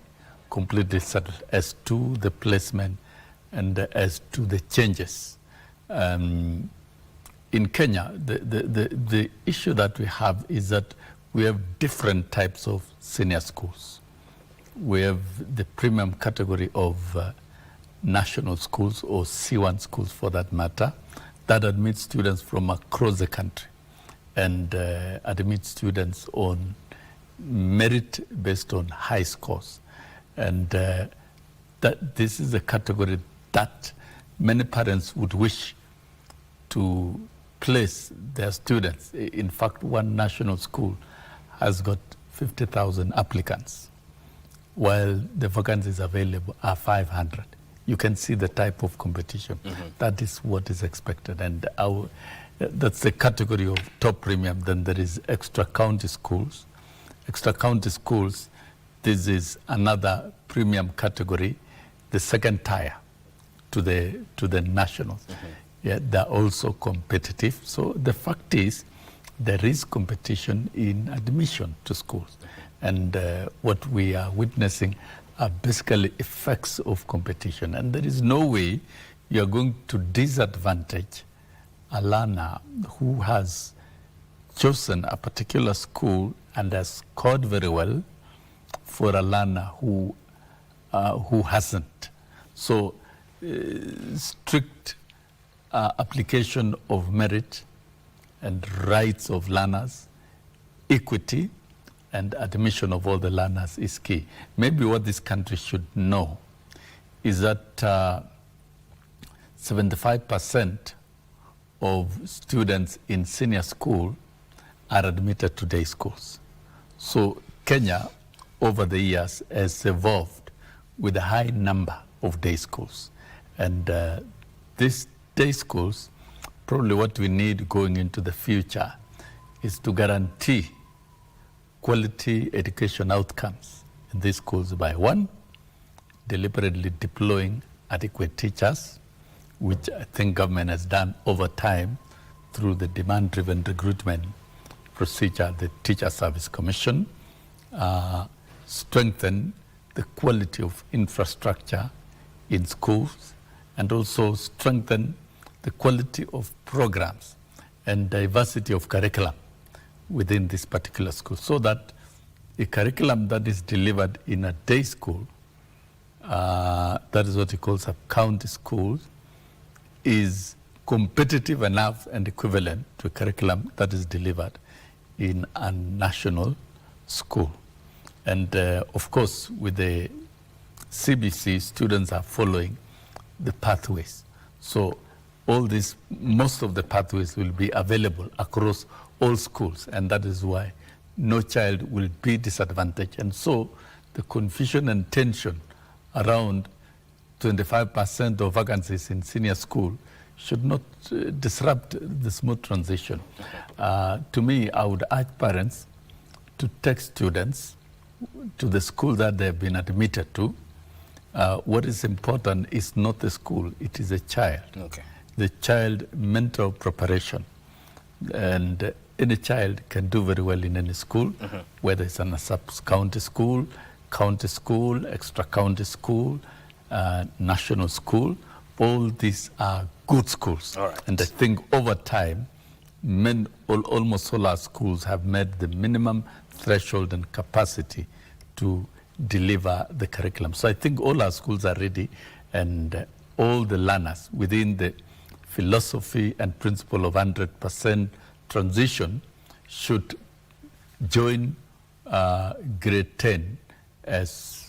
settled as to the placement and as to the changes. In Kenya, the issue that we have is that we have different types of senior schools. We have the premium category of national schools, or C1 schools for that matter, that admit students from across the country and admit students on merit based on high scores. And that this is a category that many parents would wish to place their students. In fact, one national school has got 50,000 applicants, while the vacancies available are 500. you can see the type of competition. That is what is expected. And that's the category of top premium. Then there is extra county schools. Extra county schools, this is another premium category, the second tier to the nationals. Yeah, they're also competitive. So the fact is, there is competition in admission to schools. And what we are witnessing are basically effects of competition. And there is no way you're going to disadvantage a learner who has chosen a particular school and has scored very well for a learner who hasn't. So strict application of merit and rights of learners, equity, and admission of all the learners is key. Maybe what this country should know is that 75% of students in senior school are admitted to day schools. So Kenya, over the years, has evolved with a high number of day schools. And these day schools, probably what we need going into the future is to guarantee quality education outcomes in these schools by one, deliberately deploying adequate teachers, which I think government has done over time through the demand-driven recruitment procedure, the Teacher Service Commission, strengthen the quality of infrastructure in schools, and also strengthen the quality of programs and diversity of curriculum within this particular school, so that a curriculum that is delivered in a day school, that is what he calls a county schools, is competitive enough and equivalent to a curriculum that is delivered in a national school. And of course, with the CBC, students are following the pathways. So all this, most of the pathways will be available across all schools, and that is why no child will be disadvantaged. And so the confusion and tension around 25% of vacancies in senior school should not disrupt the smooth transition. To me, I would urge parents to take students to the school that they've been admitted to. What is important is not the school, it is a child. Okay. The child mental preparation. And any child can do very well in any school, whether it's in a sub-county school, extra county school, national school. All these are good schools. All right. And I think over time, almost all our schools have met the minimum threshold and capacity to deliver the curriculum. So I think all our schools are ready, and all the learners within the philosophy and principle of 100% transition should join grade 10 as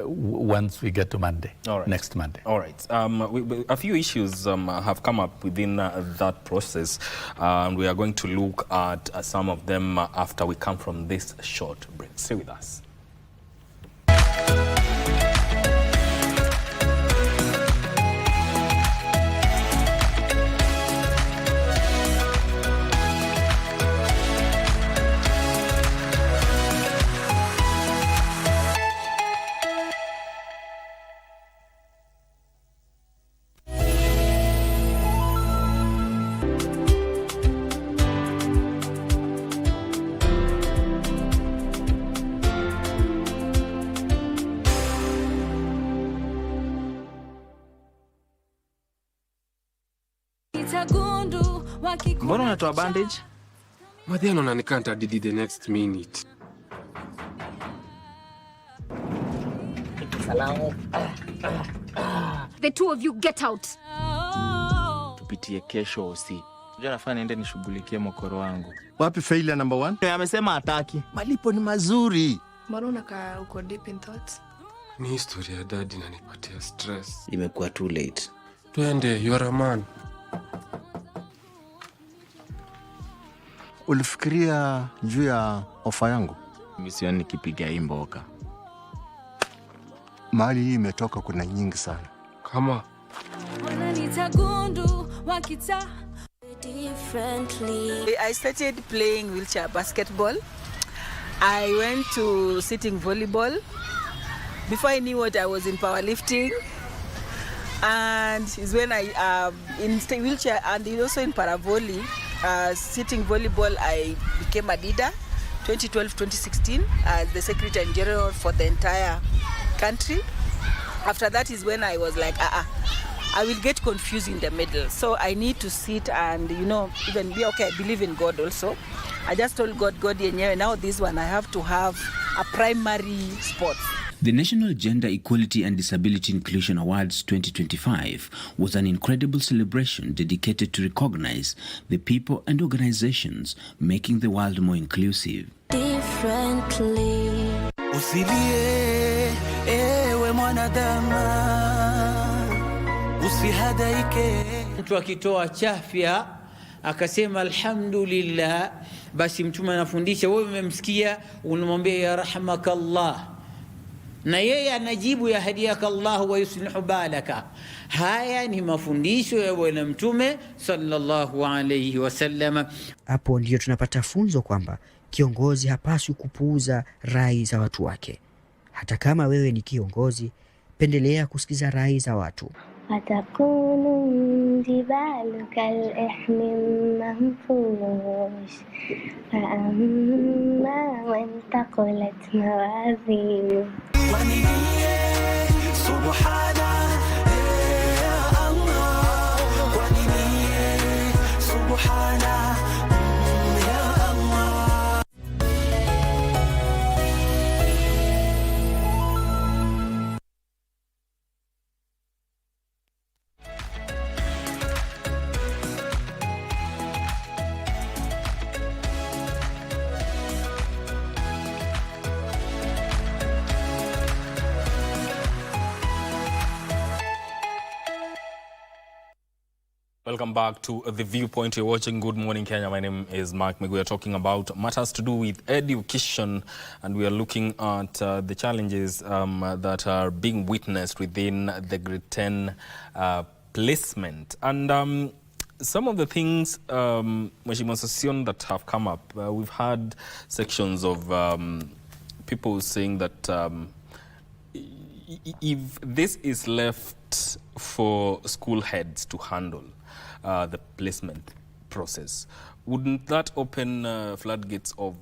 once we get to Monday, next Monday. All right. A few issues have come up within that process, and we are going to look at some of them after we come from this short break. Stay with us. Mbona unatoa bandage? Madhiano ananikanta didi the next minute. The two of you get out. Tupitie kesho usi. Unajua nafaa niende nishughulikie mokoro wangu. Wapi failure number 1? Amesema hataki. Malipo ni mazuri. Mbona unakaa uko deep in thoughts? Ni historia ya daddy inanipatia stress. Imekuwa too late. Twende, you are a man. Ulifikiria juu ya ofa yangu? Mimi sioni nikipiga hii mboka. mahali hii imetoka kuna nyingi sana. Kama I started playing wheelchair basketball. I went to sitting volleyball. Before I knew what, I was in powerlifting. And is when I in wheelchair and also in paravolley, sitting volleyball, I became a leader 2012-2016 as the Secretary General for the entire country. After that is when I was like, I will get confused in the middle. So I need to sit and, even be okay. I believe in God also. I just told God, now this one, I have to have a primary sport. The National Gender Equality and Disability Inclusion Awards 2025 was an incredible celebration dedicated to recognize the people and organizations making the world more inclusive. Differently. Usilie, ewe mwanadama, usihadaike. Mtu akitoa chafya akasema alhamdulillah, basi mtume anafundisha, wewe umemsikia, unamwambia ya rahmakallah, na yeye anajibu ya hadiyaka Allah wa yuslihu balaka. Haya ni mafundisho ya Bwana Mtume sallallahu alayhi wasallam. Hapo ndio tunapata funzo kwamba kiongozi hapaswi kupuuza rai za watu wake. Hata kama wewe ni kiongozi, pendelea kusikiza rai za watu. فتكون جبال كالإحم المنفوش فأما من ثقلت موازينه سبحان يا الله سبحان يا الله. Welcome back to The Viewpoint. You're watching Good Morning Kenya. My name is Mark Miguel. We are talking about matters to do with education, and we are looking at the challenges that are being witnessed within the grade 10 placement. And some of the things, Mheshimiwa Session, that have come up, we've had sections of people saying that if this is left for school heads to handle, the placement process, wouldn't that open floodgates of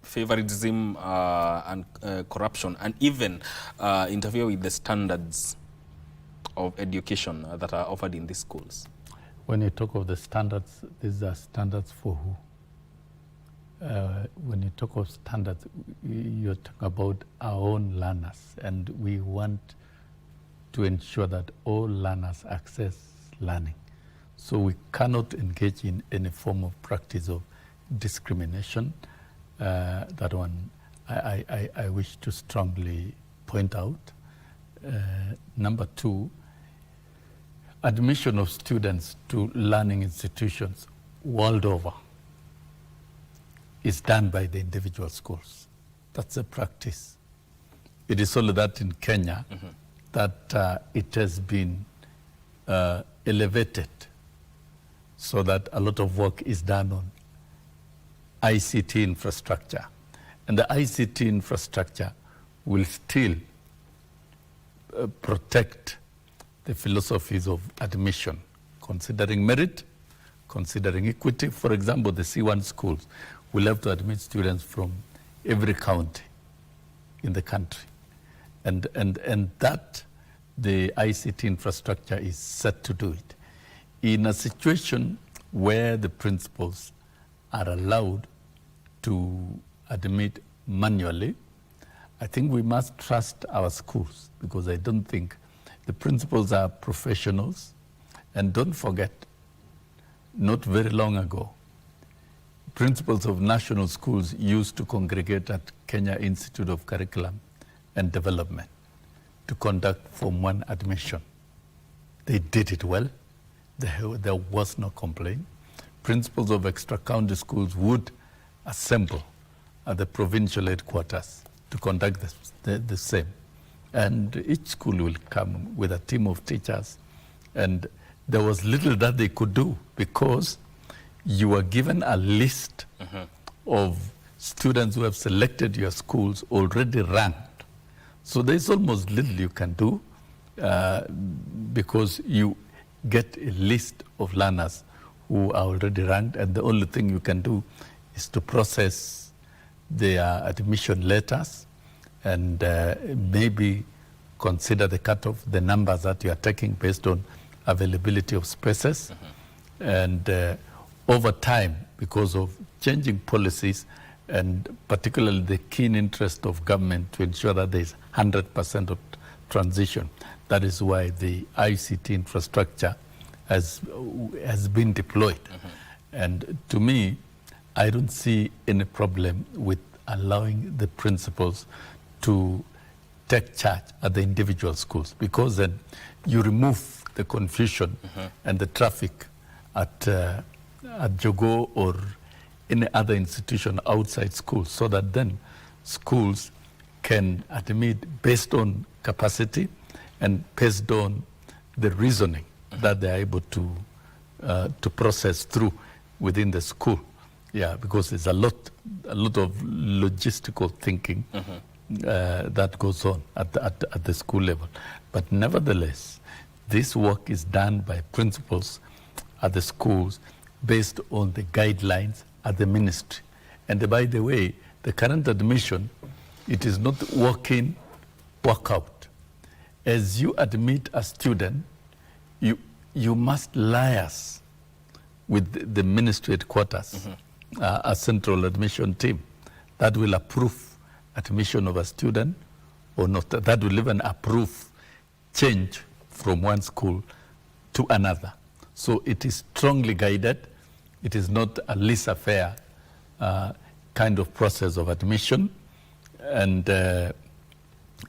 favoritism and corruption, and even interfere with the standards of education that are offered in these schools? When you talk of the standards, these are standards for who? When you talk of standards, you're talking about our own learners, and we want to ensure that all learners access learning. So we cannot engage in any form of practice of discrimination. That one I wish to strongly point out. Number two, admission of students to learning institutions world over is done by the individual schools. That's a practice. It is only that in Kenya that it has been elevated so that a lot of work is done on ICT infrastructure. And the ICT infrastructure will still protect the philosophies of admission, considering merit, considering equity. For example, the C1 schools will have to admit students from every county in the country. And that the ICT infrastructure is set to do it. In a situation where the principals are allowed to admit manually, I think we must trust our schools, because I don't think the principals are professionals. And don't forget, not very long ago, principals of national schools used to congregate at Kenya Institute of Curriculum and Development to conduct Form 1 admission. They did it well. There was no complaint. Principals of extra-county schools would assemble at the provincial headquarters to conduct the same. and each school will come with a team of teachers, and there was little that they could do because you were given a list of students who have selected your schools already ranked. So there's almost little you can do because you get a list of learners who are already ranked, and the only thing you can do is to process their admission letters and maybe consider the cutoff, the numbers that you are taking based on availability of spaces. And over time, because of changing policies and particularly the keen interest of government to ensure that there is 100% of transition, that is why the ICT infrastructure has been deployed. And to me, I don't see any problem with allowing the principals to take charge at the individual schools, because then you remove the confusion and the traffic at Jogo or any other institution outside schools, so that then schools can admit based on capacity and based on the reasoning that they are able to process through within the school. Yeah, because there's a lot of logistical thinking that goes on at the school level. But nevertheless, this work is done by principals at the schools based on the guidelines at the ministry. And by the way, the current admission, it is not walk-in, walk-out. As you admit a student, you must liaise with the ministry headquarters, a central admission team that will approve admission of a student or not. That will even approve change from one school to another. So it is strongly guided. It is not a laissez-faire kind of process of admission. And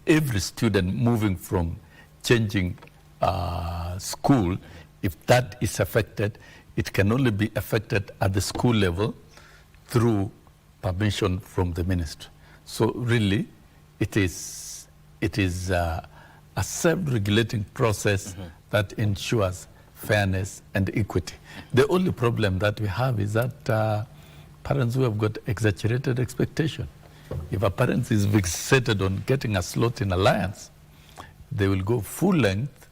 every student moving from changing school, if that is affected, it can only be affected at the school level through permission from the ministry. So really, it is a self-regulating process that ensures fairness and equity. The only problem that we have is that parents who have got exaggerated expectation. If a parent is fixated on getting a slot in Alliance, they will go full length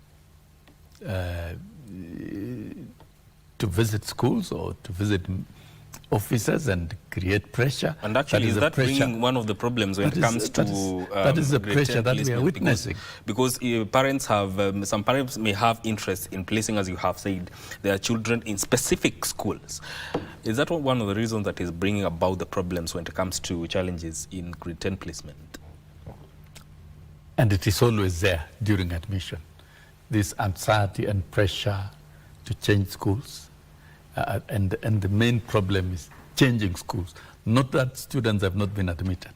to visit schools or to visit officers and create pressure. And actually, is that bringing one of the problems when it comes to that is the pressure that we are witnessing? Because parents have, some parents may have interest in placing, as you have said, their children in specific schools. Is that one of the reasons that is bringing about the problems when it comes to challenges in grade 10 placement? And it is always there during admission. This anxiety and pressure to change schools. And the main problem is changing schools. Not that students have not been admitted.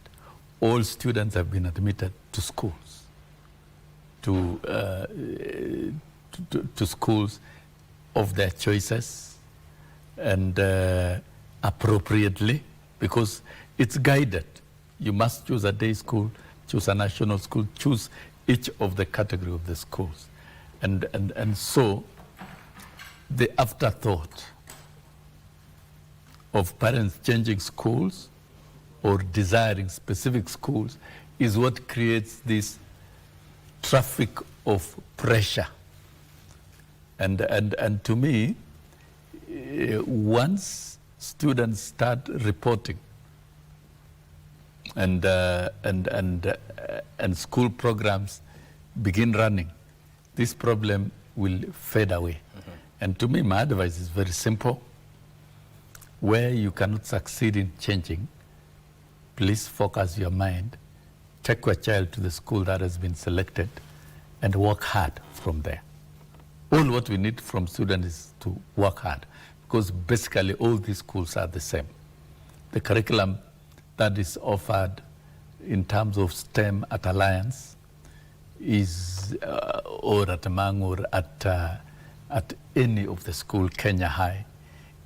All students have been admitted to schools, to schools of their choices and appropriately, because it's guided. You must choose a day school, choose a national school, choose each of the category of the schools. And so the afterthought of parents changing schools or desiring specific schools is what creates this traffic of pressure. And to me, once students start reporting and school programs begin running, this problem will fade away. And to me, my advice is very simple. Where you cannot succeed in changing, please focus your mind, take your child to the school that has been selected, and work hard from there. All what we need from students is to work hard, because basically all these schools are the same. The curriculum that is offered in terms of STEM at Alliance is, or at Mang, or at any of the school, Kenya High,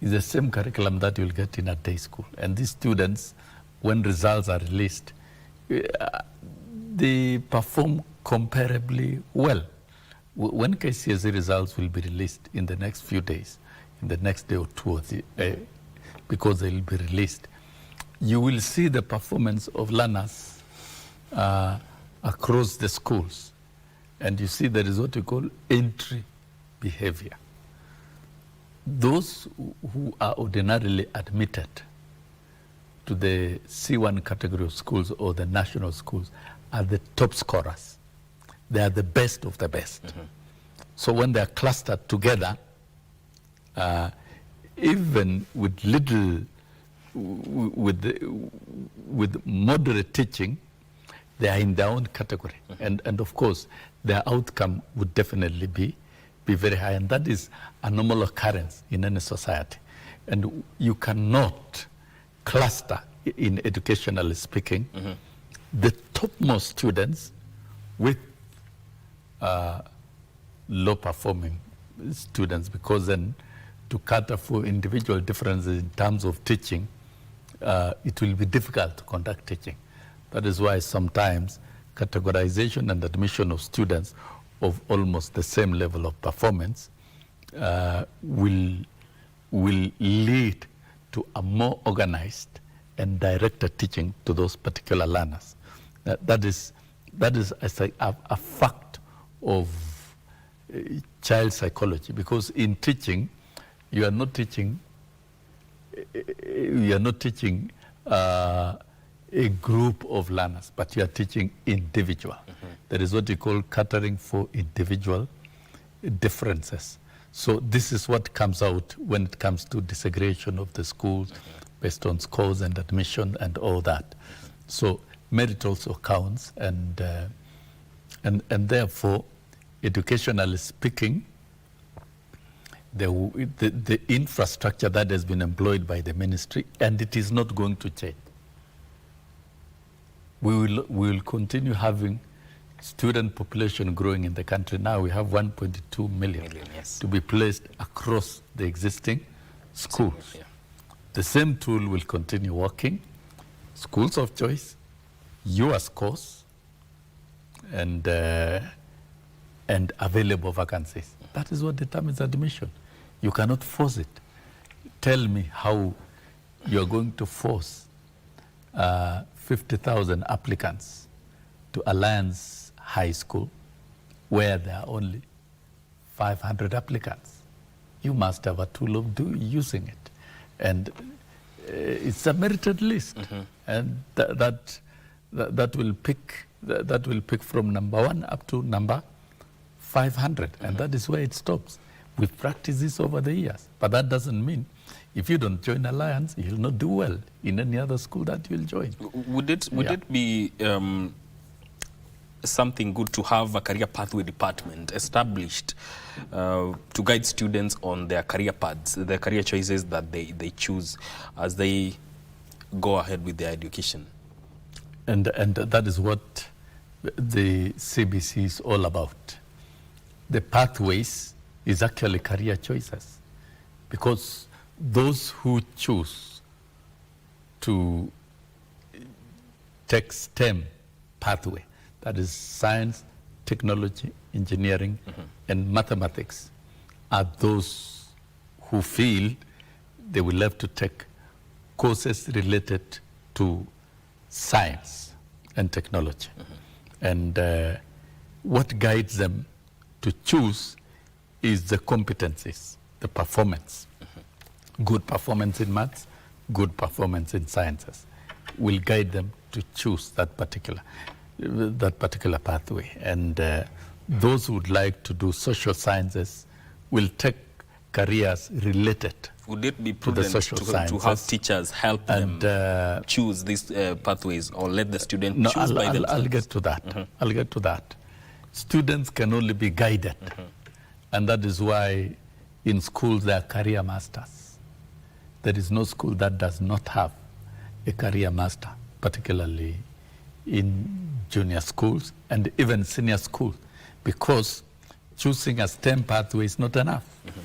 is the same curriculum that you'll get in a day school. And these students, when results are released, they perform comparably well. When KCSE results will be released in the next few days, in the next day or two, because they will be released, you will see the performance of learners across the schools. And you see there is what we call entry behavior. Those who are ordinarily admitted to the C1 category of schools or the national schools are the top scorers. They are the best of the best. Mm-hmm. So when they are clustered together, even with little, with moderate teaching, they are in their own category. Mm-hmm. And of course, their outcome would definitely be very high. And that is a normal occurrence in any society. And you cannot cluster, in educationally speaking, mm-hmm. the topmost students with low-performing students, because then to cater for individual differences in terms of teaching, it will be difficult to conduct teaching. That is why sometimes categorization and admission of students of almost the same level of performance will lead to a more organized and directed teaching to those particular learners. That is a fact of child psychology, because in teaching, you are not teaching a group of learners, but you are teaching individual. Mm-hmm. That is what we call catering for individual differences. So this is what comes out when it comes to desegregation of the schools, mm-hmm. based on scores and admission and all that. So merit also counts, and therefore, educationally speaking, the infrastructure that has been employed by the ministry, and it is not going to change. We will continue having student population growing in the country. Now we have 1.2 million yes. to be placed across the existing schools. Yeah. The same tool will continue working. Schools of choice, your scores, and available vacancies. That is what determines admission. You cannot force it. Tell me how you're going to force 50,000 applicants to Alliance High School where there are only 500 applicants. You must have a tool of using it. And it's a merited list. Mm-hmm. And that will pick from number 1 up to number 500. Mm-hmm. And that is where it stops. We've practiced this over the years. But that doesn't mean if you don't join Alliance, you'll not do well in any other school that you'll join. Would it be something good to have a career pathway department established to guide students on their career paths, their career choices that they choose as they go ahead with their education? And that is what the CBC is all about. The pathways is actually career choices, because those who choose to take STEM pathway, that is science, technology, engineering, mm-hmm. and mathematics, are those who feel they will have to take courses related to science and technology. Mm-hmm. And what guides them to choose is the competencies, the performance. Mm-hmm. Good performance in maths, good performance in sciences will guide them to choose that particular pathway. And those who would like to do social sciences will take careers related. Would it be prudent to have teachers help them choose these pathways, or let the student choose by themselves? I'll get to that. Mm-hmm. I'll get to that. Students can only be guided. Mm-hmm. And that is why in schools there are career masters. There is no school that does not have a career master, particularly in junior schools and even senior schools, because choosing a STEM pathway is not enough. Mm-hmm.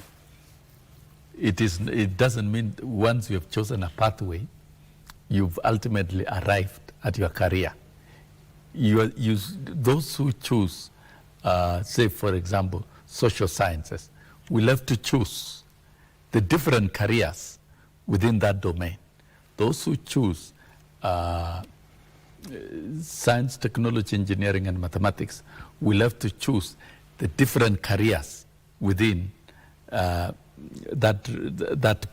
It doesn't mean once you have chosen a pathway, you've ultimately arrived at your career. those who choose, say, for example, social sciences, will have to choose the different careers within that domain. Those who choose science, technology, engineering, and mathematics will have to choose the different careers within that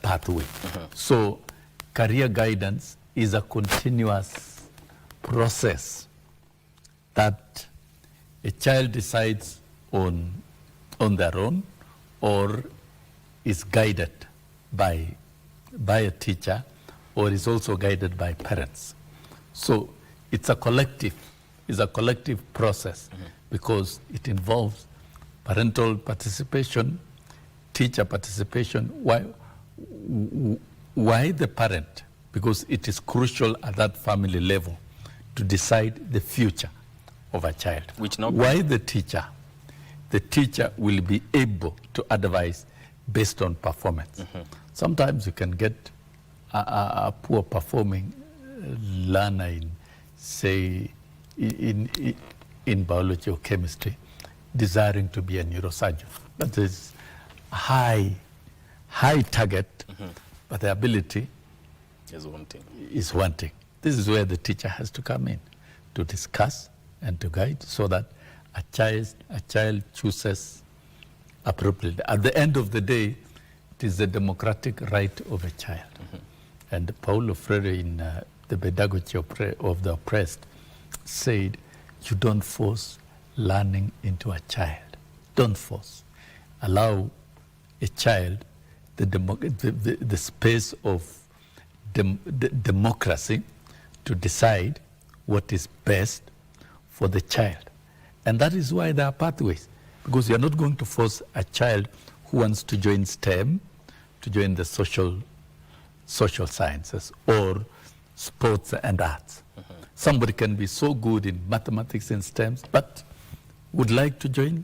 pathway. So career guidance is a continuous process that a child decides on their own or is guided by a teacher or is also guided by parents. So it's a collective process because it involves parental participation, teacher participation. Why the parent? Because it is crucial at that family level to decide the future of a child. Why the teacher? The teacher will be able to advise based on performance. Sometimes you can get a poor performing learner in, say, in biology or chemistry, desiring to be a neurosurgeon. That is a high target, but the ability is wanting. This is where the teacher has to come in to discuss and to guide so that a child chooses appropriately. At the end of the day, it is the democratic right of a child. And Paulo Freire in The Pedagogy of the Oppressed said, you don't force learning into a child. Don't force. Allow a child the space of democracy to decide what is best for the child. And that is why there are pathways, because you're not going to force a child who wants to join STEM to join the social sciences or sports and arts. Somebody can be so good in mathematics and STEM, but would like to join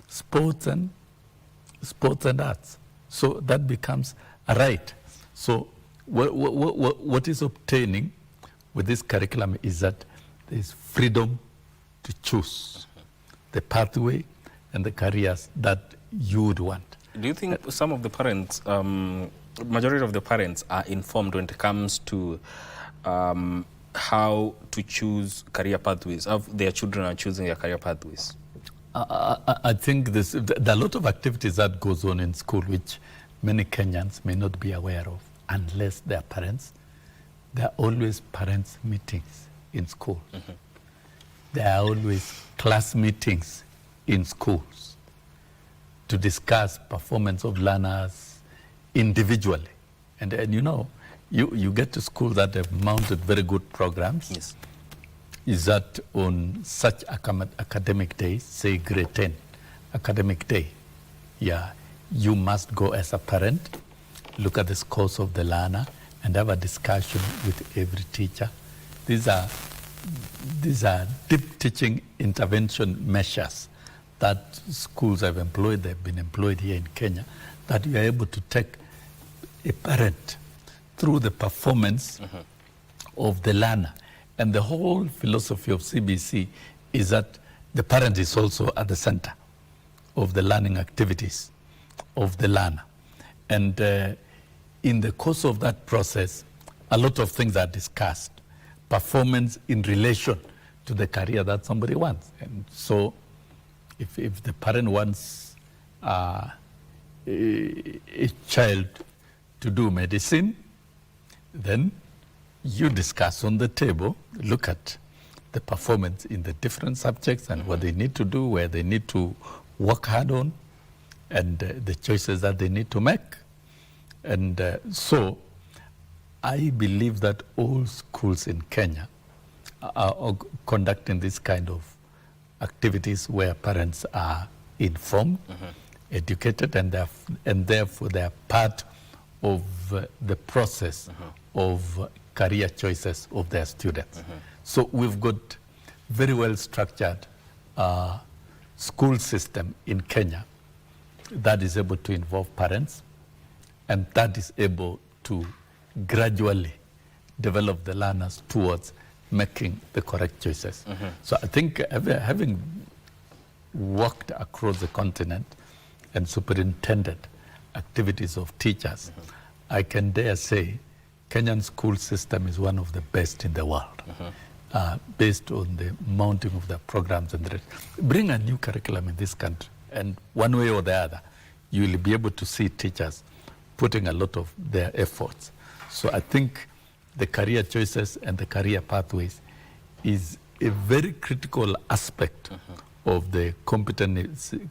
sports and arts. So that becomes a right. So what is obtaining with this curriculum is that there is freedom to choose the pathway and the careers that you would want. Do you think some of the parents, majority of the parents are informed when it comes to how to choose career pathways, how their children are choosing their career pathways? I think there are a lot of activities that goes on in school which many Kenyans may not be aware of unless they are parents. There are always parents' meetings in school. There are always class meetings in schools to discuss performance of learners individually. And you know, you get to school that have mounted very good programs. Yes. Is that on such academic days, say grade 10 academic day, yeah, you must go as a parent, look at the scores of the learner, and have a discussion with every teacher. These are deep teaching intervention measures that schools have employed, they've been employed here in Kenya, that you are able to take a parent through the performance of the learner. And the whole philosophy of CBC is that the parent is also at the center of the learning activities of the learner. And in the course of that process, a lot of things are discussed. Performance in relation to the career that somebody wants. And so if the parent wants a child to do medicine, then you discuss on the table, look at the performance in the different subjects and what they need to do, where they need to work hard on, and the choices that they need to make. And so I believe that all schools in Kenya are conducting this kind of activities where parents are informed, educated, and therefore they are part of the process of career choices of their students. So we've got very well structured school system in Kenya that is able to involve parents and that is able to gradually develop the learners towards making the correct choices. So I think having worked across the continent and superintended activities of teachers, I can dare say Kenyan school system is one of the best in the world, based on the mounting of the programs and the rest. Bring a new curriculum in this country, and one way or the other, you will be able to see teachers putting a lot of their efforts. So I think the career choices and the career pathways is a very critical aspect of the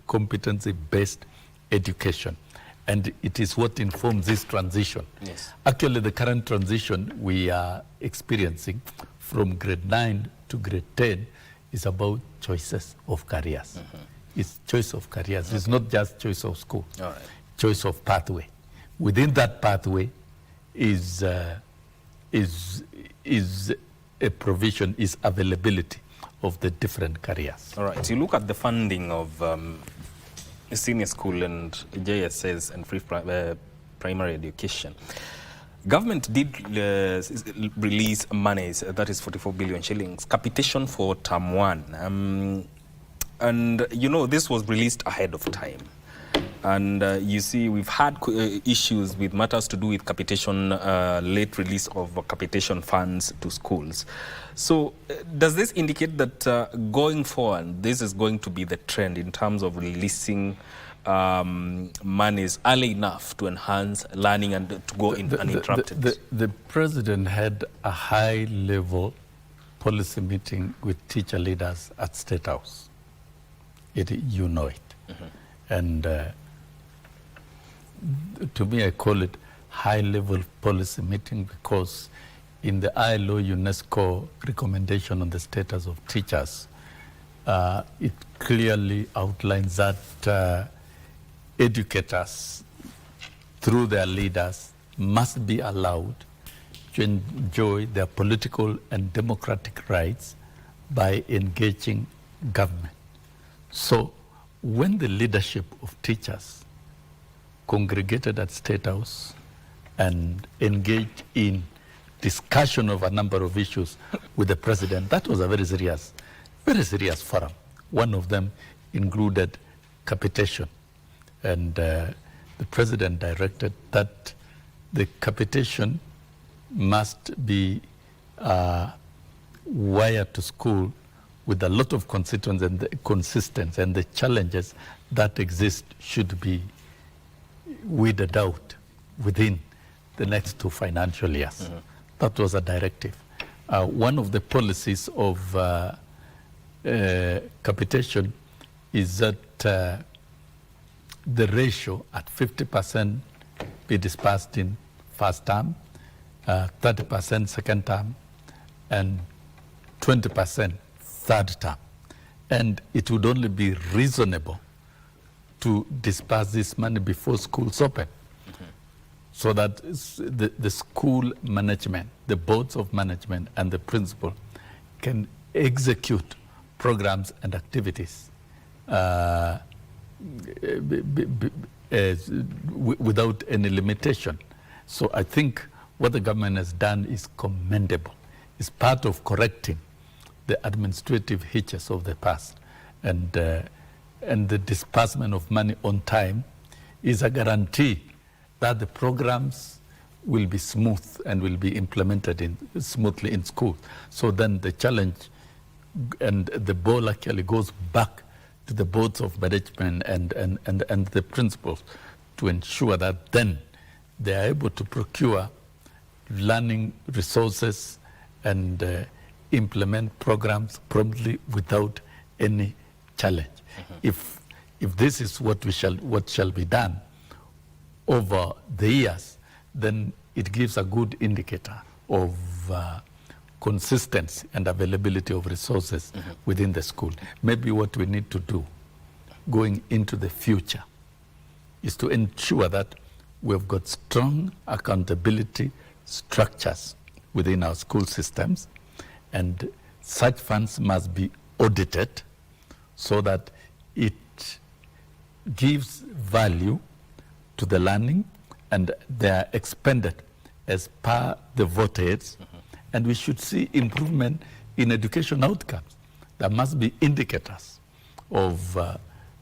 competency-based education. And it is what informs this transition. Yes. Actually, the current transition we are experiencing from grade 9 to grade 10 is about choices of careers. It's choice of careers. It's not just choice of school. All right. Choice of pathway. Within that pathway is a provision, is availability of the different careers. All right. So you look at the funding of senior school and JSS and free primary education. Government did release monies, that is 44 billion shillings, capitation for term 1. And, you know, this was released ahead of time. And you see, we've had issues with matters to do with capitation, late release of capitation funds to schools. So does this indicate that going forward, this is going to be the trend in terms of releasing monies early enough to enhance learning and to go uninterrupted? The president had a high-level policy meeting with teacher leaders at State House. You know it. And to me, I call it high-level policy meeting because in the ILO UNESCO recommendation on the status of teachers, it clearly outlines that educators, through their leaders, must be allowed to enjoy their political and democratic rights by engaging government. So when the leadership of teachers congregated at State House and engaged in discussion of a number of issues with the president, that was a very serious forum. One of them included capitation. And the president directed that the capitation must be wired to school with a lot of constituents, and the consistency and the challenges that exist should be weeded out within the next 2 financial years. That was a directive. One of the policies of capitation is that the ratio at 50% be dispersed in first term, 30% second term, and 20% third term. And it would only be reasonable to disperse this money before schools open, so that the school management, the boards of management, and the principal can execute programs and activities without any limitation. So I think what the government has done is commendable. It's part of correcting the administrative hitches of the past. And the disbursement of money on time is a guarantee that the programs will be smooth and will be implemented smoothly in schools. So then the challenge and the ball actually goes back to the boards of management and the principals to ensure that then they are able to procure learning resources and implement programs promptly without any challenge. If this is what shall be done over the years, then it gives a good indicator of consistency and availability of resources within the school. Maybe what we need to do going into the future is to ensure that we've got strong accountability structures within our school systems, and such funds must be audited so that it gives value to the learning and they are expended as per the vote aids and we should see improvement in education outcomes. There must be indicators of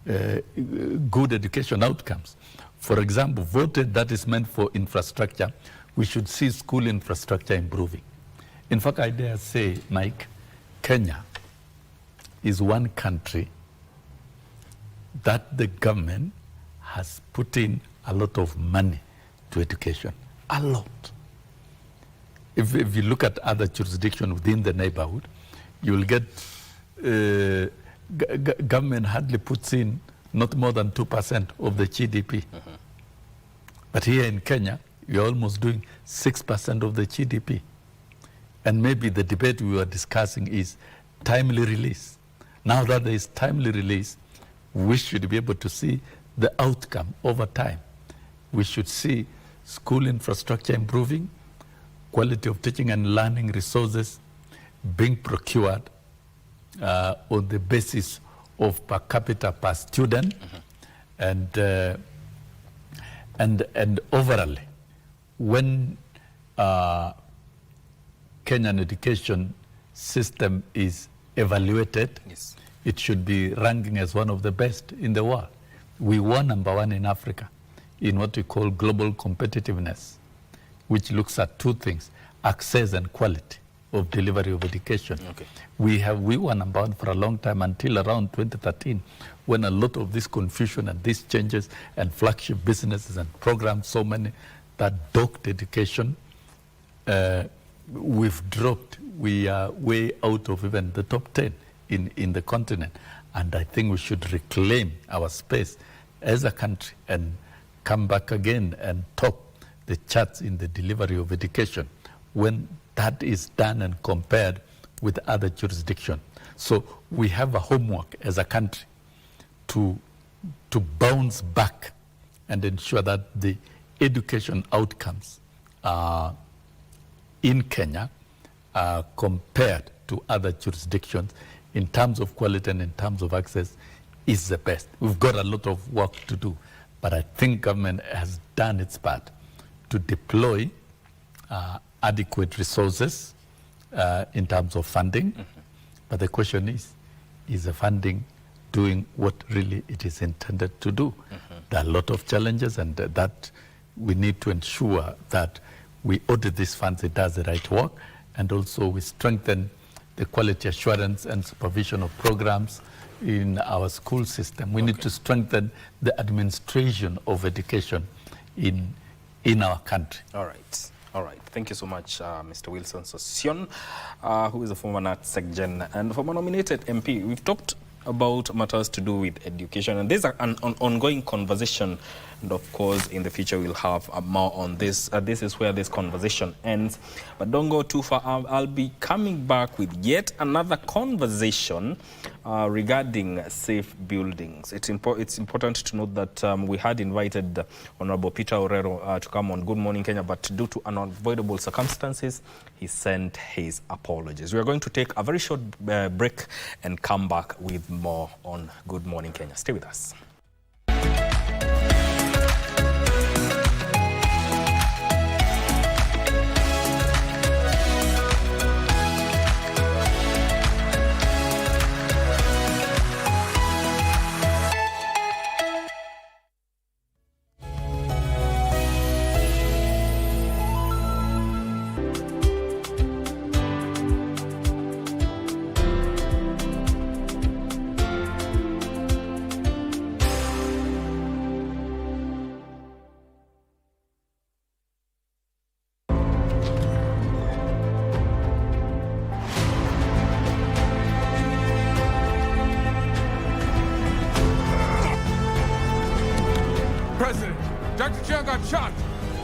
good education outcomes. For example, voted that is meant for infrastructure, we should see school infrastructure improving. In fact, I dare say, Mike, Kenya is one country that the government has put in a lot of money to education. A lot. If you look at other jurisdictions within the neighborhood, you will get government hardly puts in not more than 2% of the GDP. But here in Kenya, you're almost doing 6% of the GDP. And maybe the debate we were discussing is timely release. Now that there is timely release, we should be able to see the outcome over time. We should see school infrastructure improving, quality of teaching and learning resources being procured on the basis of per capita per student, and overall, when Kenyan education system is evaluated, yes, it should be ranking as one of the best in the world. We were #1 in Africa in what we call global competitiveness, which looks at two things: access and quality of delivery of education. Okay. We were #1 for a long time until around 2013, when a lot of this confusion and these changes and flagship businesses and programs, so many that docked education, we've dropped. We are way out of even the top 10 in the continent. And I think we should reclaim our space as a country and come back again and top the charts in the delivery of education when that is done and compared with other jurisdictions. So we have a homework as a country to bounce back and ensure that the education outcomes in Kenya compared to other jurisdictions in terms of quality and in terms of access is the best. We've got a lot of work to do, but I think government has done its part to deploy adequate resources in terms of funding. But the question is the funding doing what really it is intended to do? There are a lot of challenges, and that we need to ensure that we audit these funds, it does the right work, and also we strengthen the quality assurance and supervision of programs in our school system. We need to strengthen the administration of education in our country. All right. All right. Thank you so much, Mr. Wilson Sosion, who is a former NAT-SecGen and former nominated MP. We've talked about matters to do with education, and there's an ongoing conversation, and of course in the future we'll have more on this. This is where this conversation ends, but don't go too far. I'll be coming back with yet another conversation regarding safe buildings. It's important to note that we had invited Honorable Peter Orero to come on Good Morning Kenya, but due to unavoidable circumstances, he sent his apologies. We are going to take a very short break and come back with more on Good Morning Kenya. Stay with us. Shot.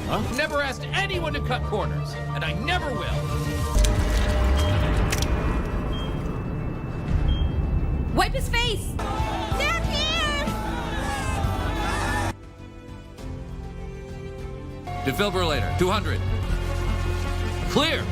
Huh? Never asked anyone to cut corners, and I never will. Wipe his face! They're here! Defibrillator, 200. Clear!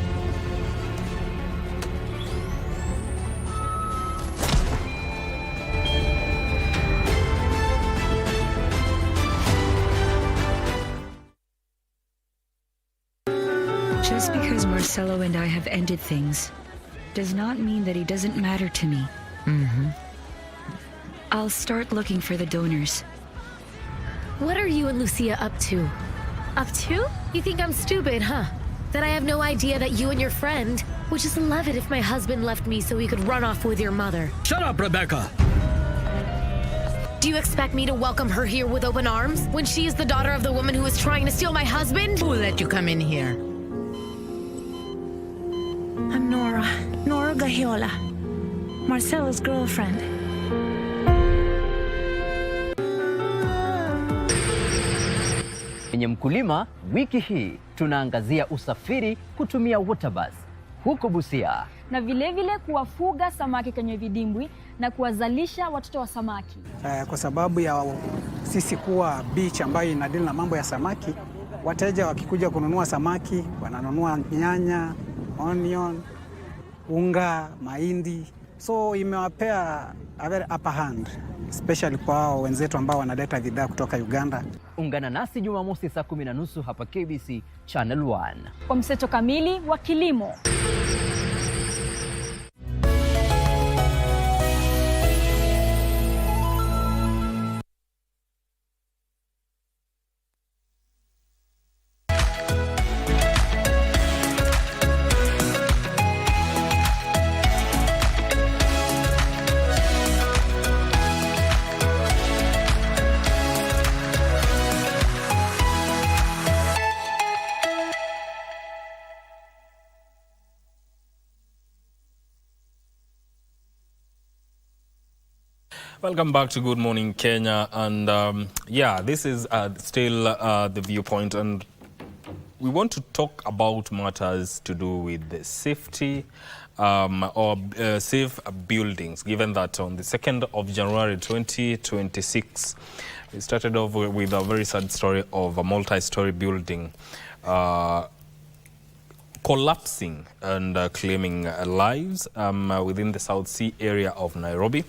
Just because because Marcelo and I have ended things does not mean that he doesn't matter to me. I'll start looking for the donors. What are you and Lucia up to? Up to? You think I'm stupid, huh? That I have no idea that you and your friend would just love it if my husband left me so he could run off with your mother. Shut up, Rebecca! Do you expect me to welcome her here with open arms when she is the daughter of the woman who is trying to steal my husband? Who let you come in here? I'm Nora Gahiola, Marcelo's girlfriend. Kwenye Mkulima, wiki hii tunaangazia usafiri kutumia waterbus huko Busia. Na vilevile kuwafuga samaki kwenye vidimbwi na kuwazalisha watoto wa samaki. Kwa sababu ya sisi kuwa beach ambayo inadili na mambo ya samaki, wateja wakikuja kununua samaki, wananunua nyanya, onion, unga, mahindi. So imewapea a very upper hand, especially kwa wenzetu ambao wanaleta bidhaa kutoka Uganda. Ungana nasi Jumamosi saa 10:30 hapa KBC Channel 1. Kwa mseto kamili wa kilimo. Welcome back to Good Morning Kenya, and yeah, this is still the Viewpoint, and we want to talk about matters to do with the safety or safe buildings, given that on the 2nd of January 2026, we started off with a very sad story of a multi-story building collapsing and claiming lives within the South Sea area of Nairobi.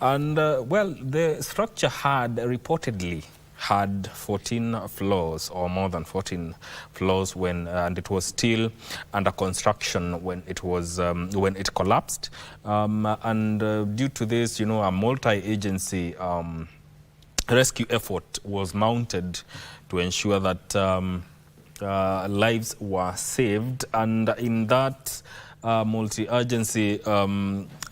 And well, the structure had reportedly had 14 floors or more than 14 floors when and it was still under construction when it was when it collapsed. And due to this, you know, a multi-agency rescue effort was mounted to ensure that lives were saved, and in that multi-agency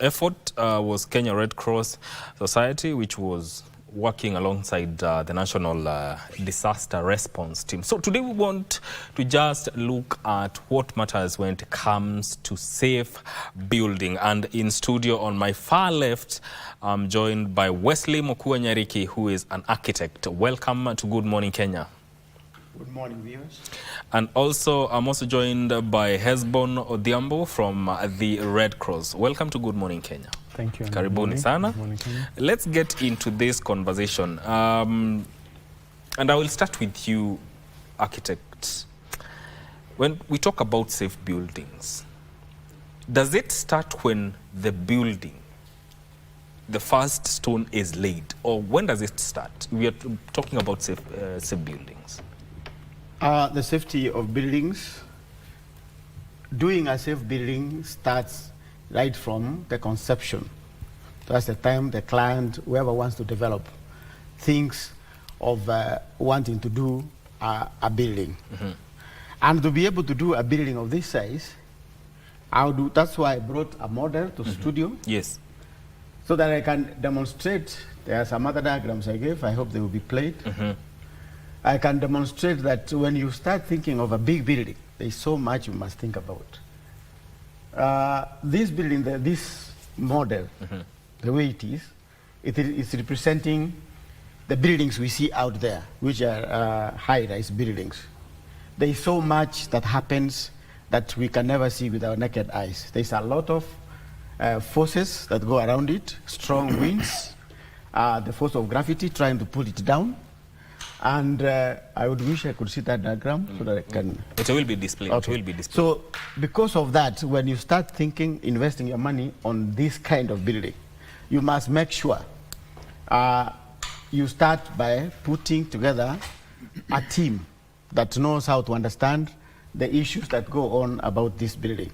effort was Kenya Red Cross Society, which was working alongside the National Disaster Response Team. So today we want to just look at what matters when it comes to safe building. And in studio on my far left, I'm joined by Wesley Mokua Nyariki, who is an architect. Welcome to Good Morning Kenya. Good morning, viewers. And also, I'm also joined by Hesbon Odhiambo from the Red Cross. Welcome to Good Morning Kenya. Thank you. Karibuni sana. Good morning, Kenya. Let's get into this conversation. And I will start with you, architect. When we talk about safe buildings, does it start when the building, the first stone is laid, or when does it start? We are talking about safe buildings. The safety of buildings, doing a safe building starts right from the conception. That's the time the client, whoever wants to develop, thinks of wanting to do a building. Mm-hmm. And to be able to do a building of this size, that's why I brought a model to studio. Yes. So that I can demonstrate. There are some other diagrams I gave. I hope they will be played. Mm-hmm. I can demonstrate that when you start thinking of a big building, there's so much you must think about. This building, this model, mm-hmm. the way it is representing the buildings we see out there, which are high-rise buildings. There is so much that happens that we can never see with our naked eyes. There's a lot of forces that go around it, strong winds, the force of gravity trying to pull it down. And I would wish I could see that diagram so that I can... It will be displayed. Okay. It will be displayed. So because of that, when you start thinking, investing your money on this kind of building, you must make sure you start by putting together a team that knows how to understand the issues that go on about this building.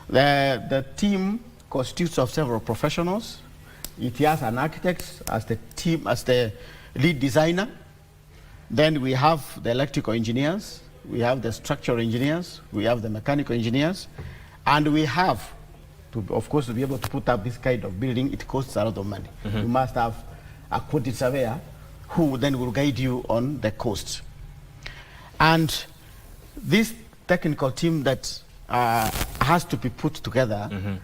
The team constitutes of several professionals. It has an architect as the lead designer. Then we have the electrical engineers, we have the structural engineers, we have the mechanical engineers, and we have, of course, to be able to put up this kind of building, it costs a lot of money. You must have a quantity surveyor who then will guide you on the cost. And this technical team that has to be put together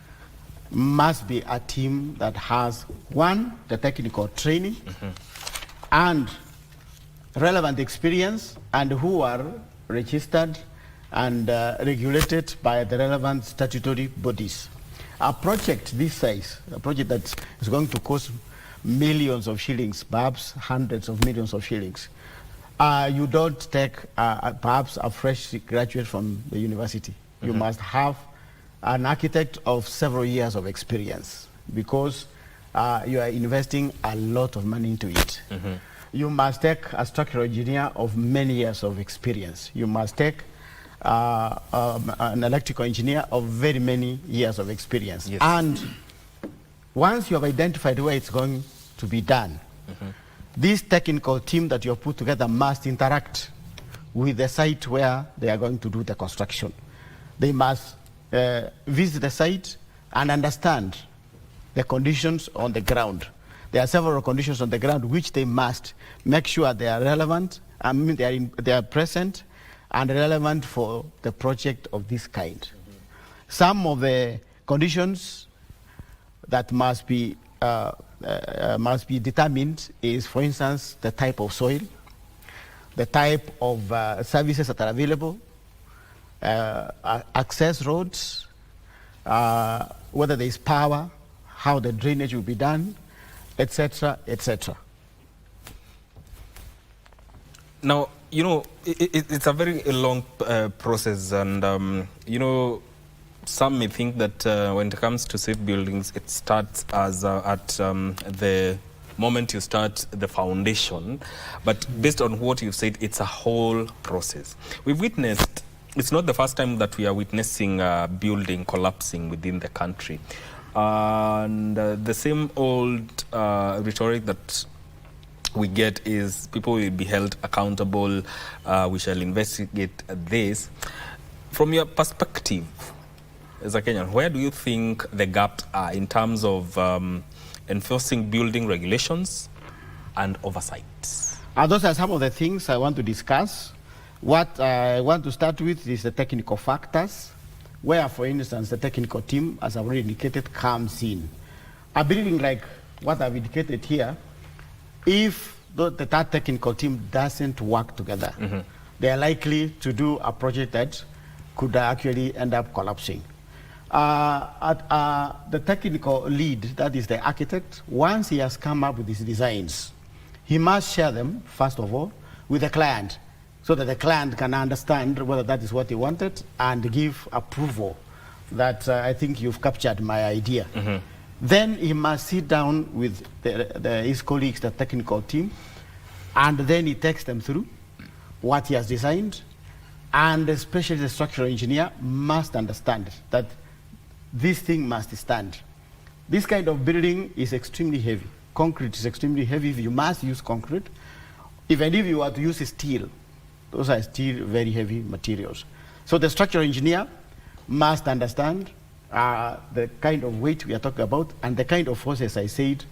must be a team that has, one, the technical training and relevant experience, and who are registered and regulated by the relevant statutory bodies. A project this size, a project that is going to cost millions of shillings, perhaps hundreds of millions of shillings, you don't take perhaps a fresh graduate from the university. You must have an architect of several years of experience, because you are investing a lot of money into it. You must take a structural engineer of many years of experience. You must take an electrical engineer of very many years of experience. Yes. And once you have identified where it's going to be done, this technical team that you have put together must interact with the site where they are going to do the construction. They must visit the site and understand the conditions on the ground. There are several conditions on the ground which they must make sure they are relevant, I mean they are present and relevant for the project of this kind. Some of the conditions that must be determined is, for instance, the type of soil, the type of services that are available, access roads, whether there is power, how the drainage will be done, etc., etc. Now, you know, it's a very long process, and you know, some may think that when it comes to safe buildings, it starts as at the moment you start the foundation, but based on what you've said, it's a whole process. We've witnessed, it's not the first time that we are witnessing a building collapsing within the country. And the same old rhetoric that we get is people will be held accountable, we shall investigate this. From your perspective as a Kenyan, where do you think the gaps are in terms of enforcing building regulations and oversight? Those are some of the things I want to discuss. What I want to start with is the technical factors, where, for instance, the technical team, as I've already indicated, comes in. A building like what I've indicated here, if that technical team doesn't work together, they are likely to do a project that could actually end up collapsing. The technical lead, that is the architect, once he has come up with his designs, he must share them, first of all, with the client, so that the client can understand whether that is what he wanted and give approval that I think you've captured my idea. Then he must sit down with his colleagues, the technical team, and then he takes them through what he has designed, and especially the structural engineer must understand that this thing must stand. This kind of building is extremely heavy. Concrete is extremely heavy. You must use concrete. Even if you are to use steel, those are still very heavy materials. So the structural engineer must understand the kind of weight we are talking about and the kind of forces I said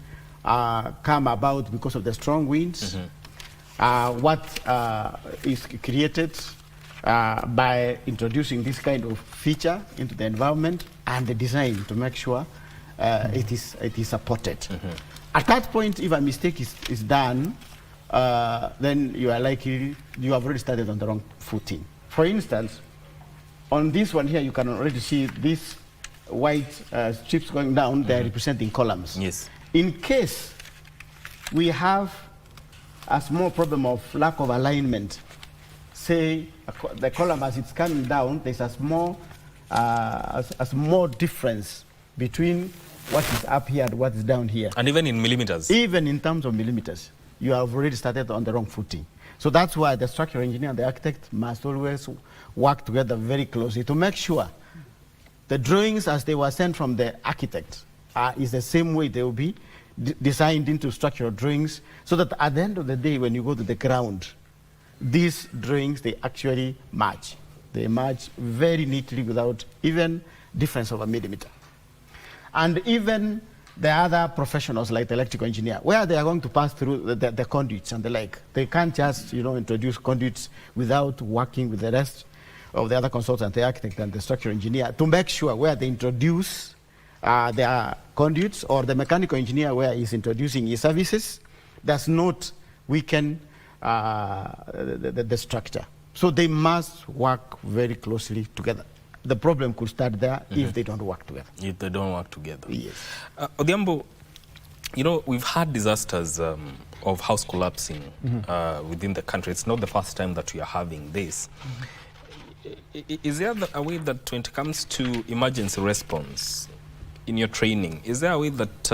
come about because of the strong winds, what is created by introducing this kind of feature into the environment, and the design to make sure it is supported. At that point, if a mistake is done, then you are likely, you have already started on the wrong footing. For instance, on this one here, you can already see these white strips going down, they're representing columns. Yes. In case we have a small problem of lack of alignment, say the column as it's coming down, there's a small difference between what is up here and what is down here. And even in millimeters? Even in terms of millimeters, you have already started on the wrong footing. So that's why the structural engineer and the architect must always work together very closely to make sure the drawings as they were sent from the architect is the same way they will be designed into structural drawings, so that at the end of the day, when you go to the ground, these drawings, they actually match. They match very neatly without even difference of a millimeter. And even the other professionals like the electrical engineer, where they are going to pass through the conduits and the like, they can't just introduce conduits without working with the rest of the other consultants, the architect and the structural engineer, to make sure where they introduce their conduits, or the mechanical engineer where he's introducing his services, does not weaken the structure. So they must work very closely together. The problem could start there if they don't work together. If they don't work together. Yes. Odhiambo, we've had disasters of house collapsing within the country. It's not the first time that we are having this. Is there a way that when it comes to emergency response in your training, is there a way that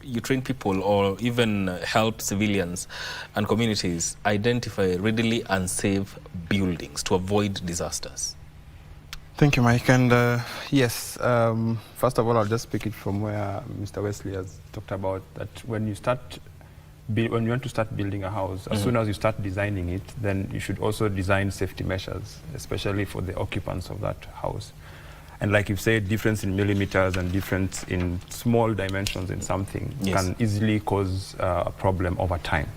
you train people or even help civilians and communities identify readily unsafe buildings to avoid disasters? Thank you, Mike. And yes, first of all, I'll just pick it from where Mr. Wesley has talked about that when you want to start building a house, as soon as you start designing it, then you should also design safety measures, especially for the occupants of that house. And like you've said, difference in millimeters and difference in small dimensions in something can easily cause a problem over time.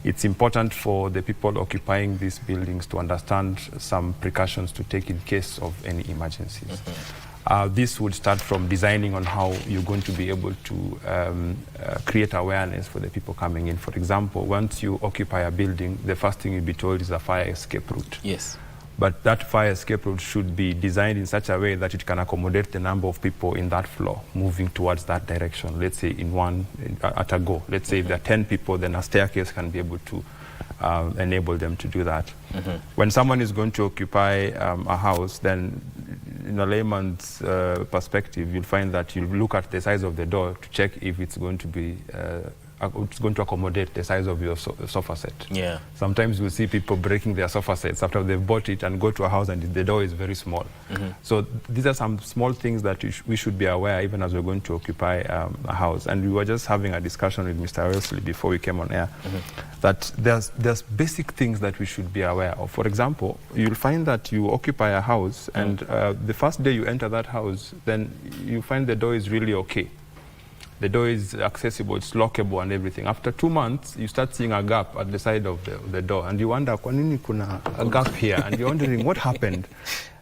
It's important for the people occupying these buildings to understand some precautions to take in case of any emergencies. This would start from designing on how you're going to be able to create awareness for the people coming in. For example, once you occupy a building, the first thing you'll be told is a fire escape route. Yes. But that fire escape route should be designed in such a way that it can accommodate the number of people in that floor moving towards that direction, let's say at a go. Let's say if there are 10 people, then a staircase can be able to enable them to do that. When someone is going to occupy a house, then in a layman's perspective, you'll find that you'll look at the size of the door to check if it's going to be it's going to accommodate the size of your sofa set. Yeah. Sometimes we see people breaking their sofa sets after they've bought it and go to a house and the door is very small. So these are some small things that we should be aware even as we're going to occupy a house. And we were just having a discussion with Mr. Wesley before we came on air that there's basic things that we should be aware of. For example, you'll find that you occupy a house and the first day you enter that house, then you find the door is really okay. The door is accessible, it's lockable and everything. After 2 months, you start seeing a gap at the side of the door and you wonder, kwa nini kuna a gap here? And you're wondering what happened.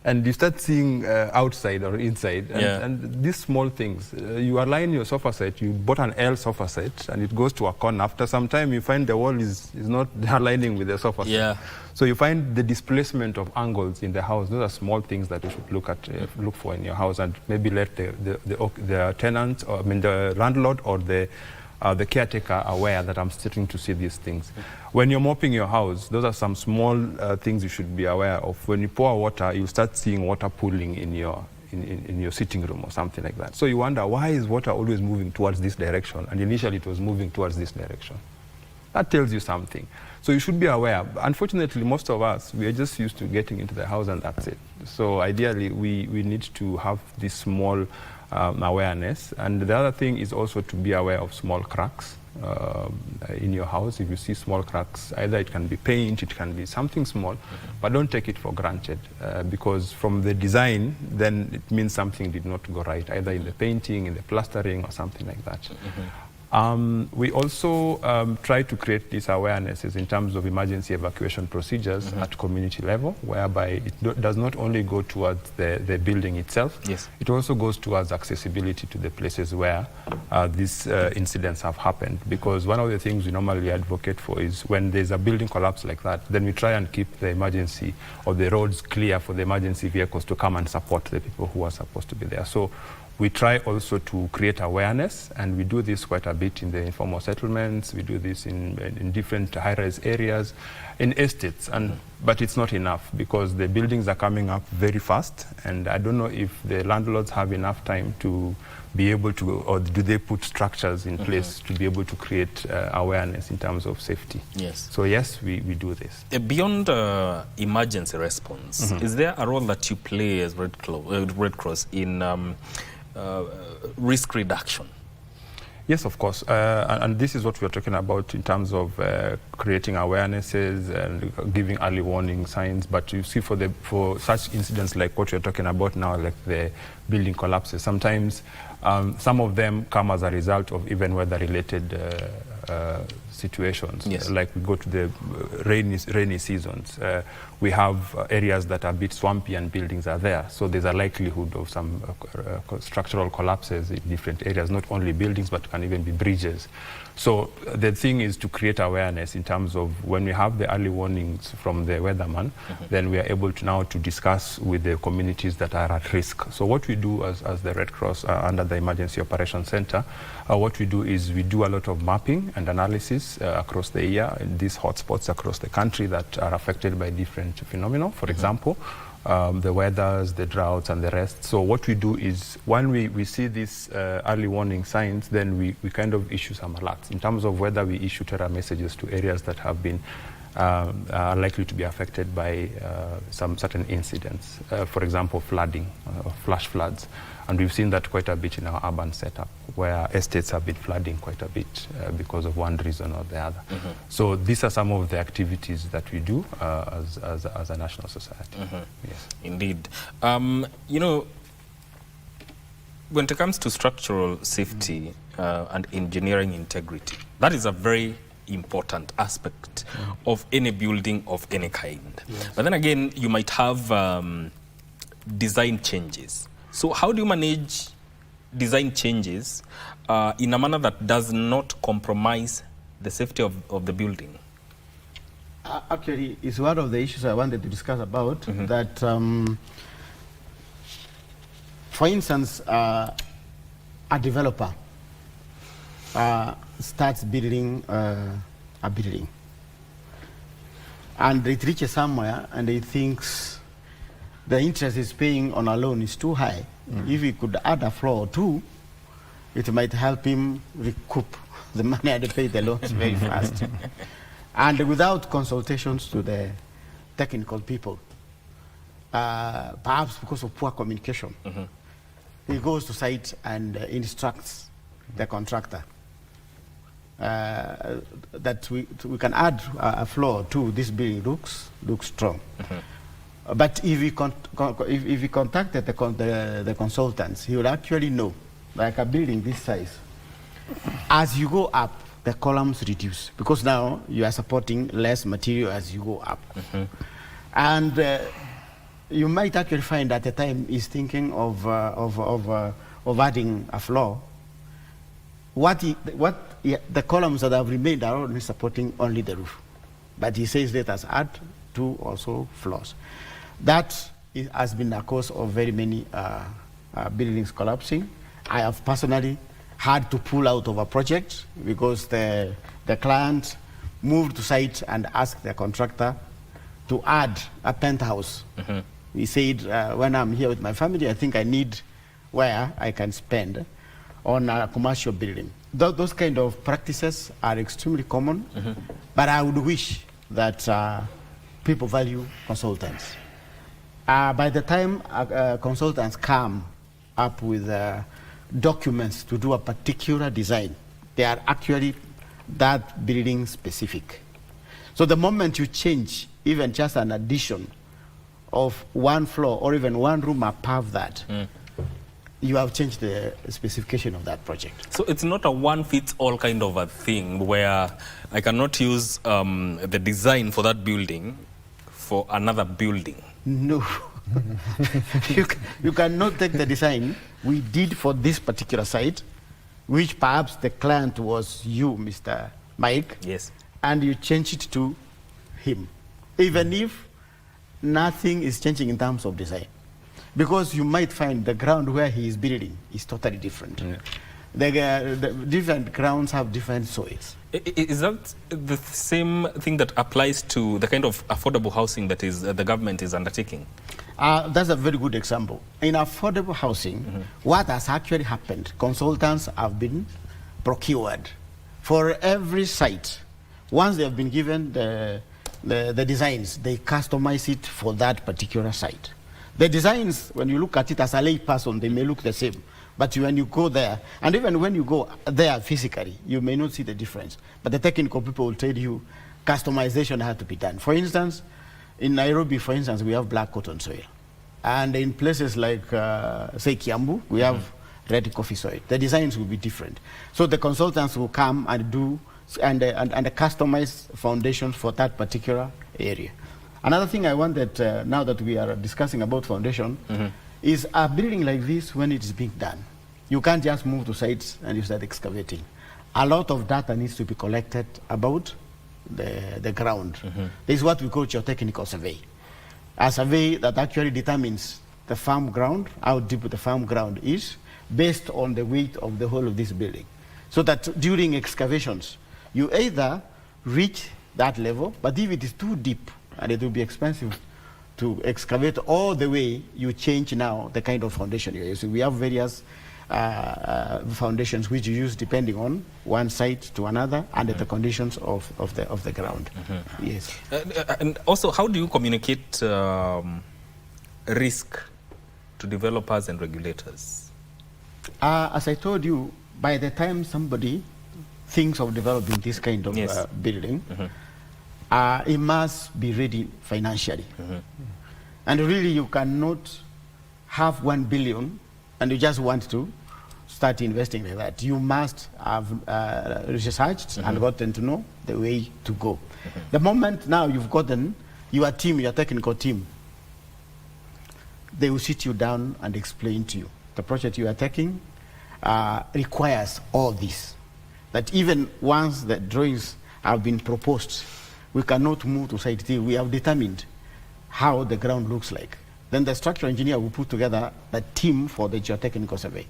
And you start seeing outside or inside. And these small things, you align your sofa set, you bought an L sofa set and it goes to a corner. After some time, you find the wall is not aligning with the sofa set. So you find the displacement of angles in the house. Those are small things that you should look for in your house, and maybe let the tenant, or the landlord or the caretaker aware that I'm starting to see these things. When you're mopping your house, those are some small things you should be aware of. When you pour water, you'll start seeing water pooling in your sitting room or something like that. So you wonder, why is water always moving towards this direction? And initially it was moving towards this direction. That tells you something. So you should be aware. Unfortunately, most of us, we are just used to getting into the house and that's it. So ideally, we need to have this small awareness. And the other thing is also to be aware of small cracks in your house. If you see small cracks, either it can be paint, it can be something small, but don't take it for granted because from the design, then it means something did not go right, either in the painting, in the plastering, or something like that. We also try to create these awarenesses in terms of emergency evacuation procedures at community level, whereby it does not only go towards the building itself, it also goes towards accessibility to the places where these incidents have happened. Because one of the things we normally advocate for is when there's a building collapse like that, then we try and keep the emergency or the roads clear for the emergency vehicles to come and support the people who are supposed to be there. So we try also to create awareness, and we do this quite a bit in the informal settlements. We do this in different high-rise areas, in estates. And But it's not enough because the buildings are coming up very fast, and I don't know if the landlords have enough time to be able to, or do they put structures in place to be able to create awareness in terms of safety. Yes. So yes, we do this. Beyond emergency response, is there a role that you play as Red Cross in risk reduction? Yes, of course. And this is what we're talking about in terms of creating awarenesses and giving early warning signs. But you see, for such incidents like what you're talking about now, like the building collapses, sometimes some of them come as a result of even weather-related situations. Yes. Like we go to the rainy seasons. We have areas that are a bit swampy and buildings are there. So there's a likelihood of some structural collapses in different areas, not only buildings, but can even be bridges. So the thing is to create awareness in terms of when we have the early warnings from the weatherman, then we are able to now to discuss with the communities that are at risk. So what we do as the Red Cross under the Emergency Operations Center, what we do is we do a lot of mapping and analysis across the year in these hotspots across the country that are affected by different phenomena. For example, the weathers, the droughts, and the rest. So what we do is when we see these early warning signs, then we kind of issue some alerts in terms of whether we issue terror messages to areas that have been are likely to be affected by some certain incidents. For example, flooding, flash floods. And we've seen that quite a bit in our urban setup, where estates have been flooding quite a bit because of one reason or the other. So these are some of the activities that we do as a national society. Yes. Indeed. You know, when it comes to structural safety and engineering integrity, that is a very important aspect of any building of any kind. Yes. But then again, you might have design changes. So how do you manage design changes in a manner that does not compromise the safety of the building? Actually, it's one of the issues I wanted to discuss about, that, for instance, a developer starts building a building, and it reaches somewhere and he thinks the interest he's paying on a loan is too high. If he could add a floor or two, it might help him recoup the money and pay the loans very fast. And without consultations to the technical people, perhaps because of poor communication, he goes to site and instructs the contractor that we can add a floor to this building, looks strong. But if he contacted the consultants, he would actually know, like a building this size, as you go up, the columns reduce, because now you are supporting less material as you go up. And you might actually find at the time he's thinking of adding a floor. The columns that have remained are only supporting only the roof. But he says, let us add 2 also floors. That has been a cause of very many buildings collapsing. I have personally had to pull out of a project because the client moved to site and asked the contractor to add a penthouse. He said, when I'm here with my family, I think I need where I can spend on a commercial building. Those kind of practices are extremely common, but I would wish that people value consultants. By the time consultants come up with documents to do a particular design, they are actually that building specific. So the moment you change even just an addition of 1 floor or even 1 room above that, you have changed the specification of that project. So it's not a one-fits-all kind of a thing where I cannot use the design for that building for another building. No. You cannot take the design we did for this particular site, which perhaps the client was you, Mr. Mike. Yes. And you change it to him, even if nothing is changing in terms of design. Because you might find the ground where he is building is totally different. The different grounds have different soils. Is that the same thing that applies to the kind of affordable housing that is the government is undertaking? That's a very good example. In affordable housing, what has actually happened, consultants have been procured for every site. Once they have been given the designs, they customize it for that particular site. The designs, when you look at it as a lay person, they may look the same. But when you go there, and even when you go there physically, you may not see the difference. But the technical people will tell you customization has to be done. For instance, in Nairobi, for instance, we have black cotton soil. And in places like, say, Kiambu, we have red coffee soil. The designs will be different. So the consultants will come and do and customize foundations for that particular area. Another thing I wanted, now that we are discussing about foundation, is a building like this, when it is being done, you can't just move to sites and you start excavating. A lot of data needs to be collected about the ground. This is what we call geotechnical survey. A survey that actually determines the farm ground, how deep the farm ground is, based on the weight of the whole of this building. So that during excavations, you either reach that level, but if it is too deep, and it will be expensive to excavate all the way, you change now the kind of foundation you're using. We have various foundations which you use depending on one site to another and the conditions of the ground. Yes. And also, how do you communicate risk to developers and regulators? As I told you, by the time somebody thinks of developing this kind of building, it must be ready financially. And really, you cannot have 1 billion and you just want to start investing like that. You must have researched and gotten to know the way to go. The moment now you've gotten your team, your technical team, they will sit you down and explain to you. The project you are taking requires all this. That even once the drawings have been proposed, we cannot move to site till we have determined how the ground looks like. Then the structural engineer will put together the team for the geotechnical survey.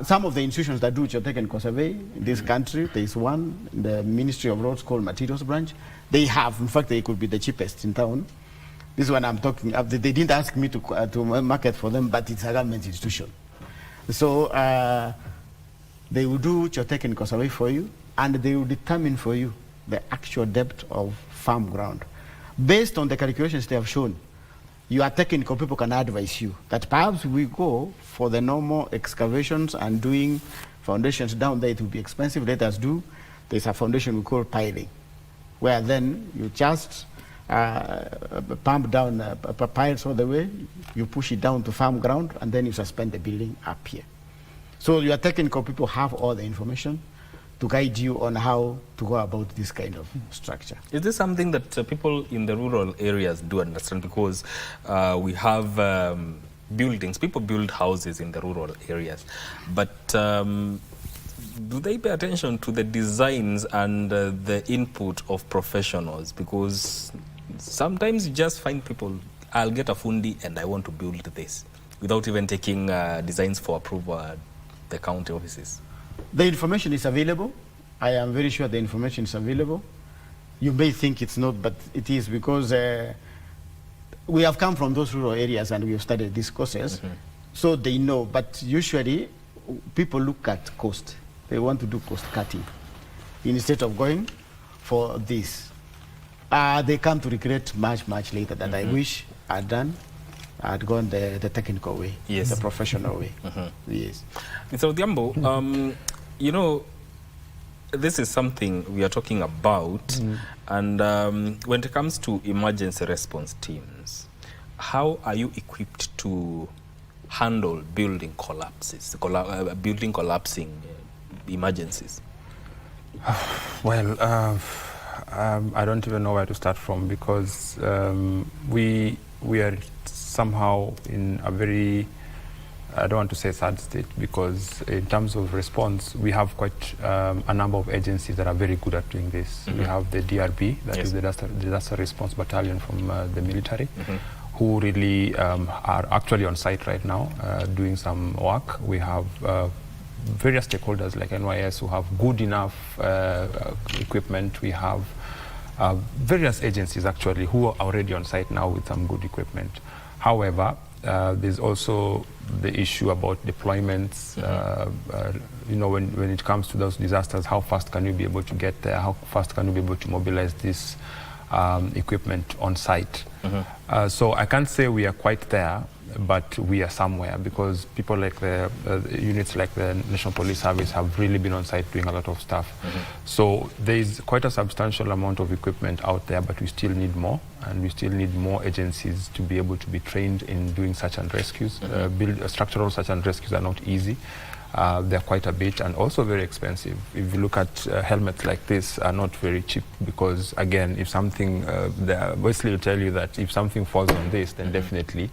Some of the institutions that do geotechnical survey in this country, there is one, the Ministry of Roads called Materials Branch. They have, in fact, they could be the cheapest in town. This one I'm talking about, they didn't ask me to market for them, but it's a government institution. So they will do geotechnical survey for you, and they will determine for you the actual depth of farm ground. Based on the calculations they have shown, your technical people can advise you that perhaps we go for the normal excavations and doing foundations down there. It will be expensive. Let us do, there's a foundation we call piling, where then you just pump down piles all the way, you push it down to farm ground, and then you suspend the building up here. So your technical people have all the information to guide you on how to go about this kind of structure. Is this something that people in the rural areas do understand? Because we have buildings, people build houses in the rural areas, but do they pay attention to the designs and the input of professionals? Because sometimes you just find people, I'll get a fundi and I want to build this, without even taking designs for approval at the county offices. The information is available. I am very sure the information is available. You may think it's not, but it is, because we have come from those rural areas and we have studied these courses, so they know. But usually, people look at cost. They want to do cost cutting instead of going for this. They come to regret much, much later that I wish I'd gone the technical way, the professional way. Yes. Mr. Odhiambo, you know, this is something we are talking about, and when it comes to emergency response teams, how are you equipped to handle building collapses, building collapsing emergencies? Well, I don't even know where to start from, because we are somehow in a very, I don't want to say sad state, because in terms of response, we have quite a number of agencies that are very good at doing this. We have the DRB, that is the Disaster Response Battalion from the military, who really are actually on site right now doing some work. We have various stakeholders like NYS who have good enough equipment. We have various agencies actually who are already on site now with some good equipment. However, there's also the issue about deployments. You know, when it comes to those disasters, how fast can you be able to get there? How fast can you be able to mobilize this equipment on site? So I can't say we are quite there, but we are somewhere, because people like the units like the National Police Service have really been on site doing a lot of stuff. So there is quite a substantial amount of equipment out there, but we still need more, and we still need more agencies to be able to be trained in doing search and rescues. Structural search and rescues are not easy. They're quite a bit and also very expensive. If you look at helmets like this, are not very cheap, because again, if something, Wesley will tell you that if something falls on this, then definitely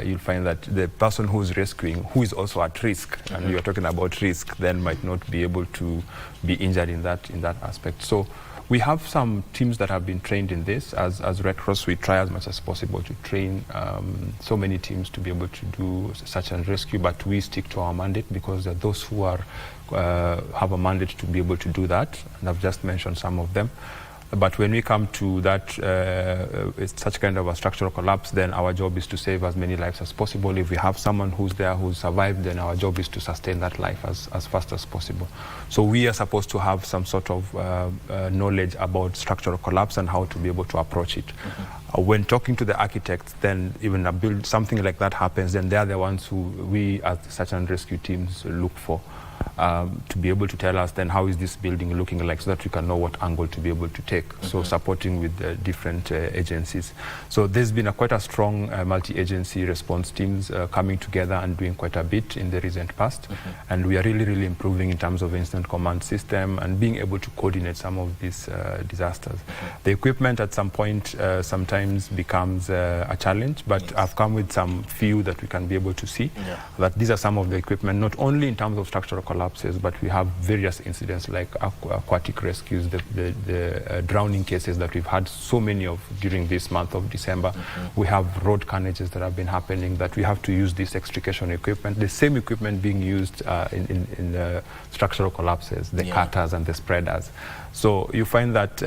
you'll find that the person who's rescuing, who is also at risk, and you're talking about risk, then might not be able to be injured in that aspect. So we have some teams that have been trained in this. As Red Cross, we try as much as possible to train so many teams to be able to do search and rescue, but we stick to our mandate, because there are those who are have a mandate to be able to do that, and I've just mentioned some of them. But when we come to that, such kind of a structural collapse, then our job is to save as many lives as possible. If we have someone who's there who's survived, then our job is to sustain that life as fast as possible. So we are supposed to have some sort of knowledge about structural collapse and how to be able to approach it. When talking to the architects, then even something like that happens, then they're the ones who we as search and rescue teams look for. To be able to tell us then how is this building looking like, so that we can know what angle to be able to take. So supporting with different agencies. So there's been quite a strong multi-agency response teams coming together and doing quite a bit in the recent past. And we are really improving in terms of incident command system and being able to coordinate some of these disasters. The equipment at some point sometimes becomes a challenge, but I've come with some few that we can be able to see that these are some of the equipment, not only in terms of structural collapses, but we have various incidents like aquatic rescues, the drowning cases that we've had so many of during this month of December. We have road carnages that have been happening, that we have to use this extrication equipment, the same equipment being used in structural collapses, the cutters and the spreaders. So you find that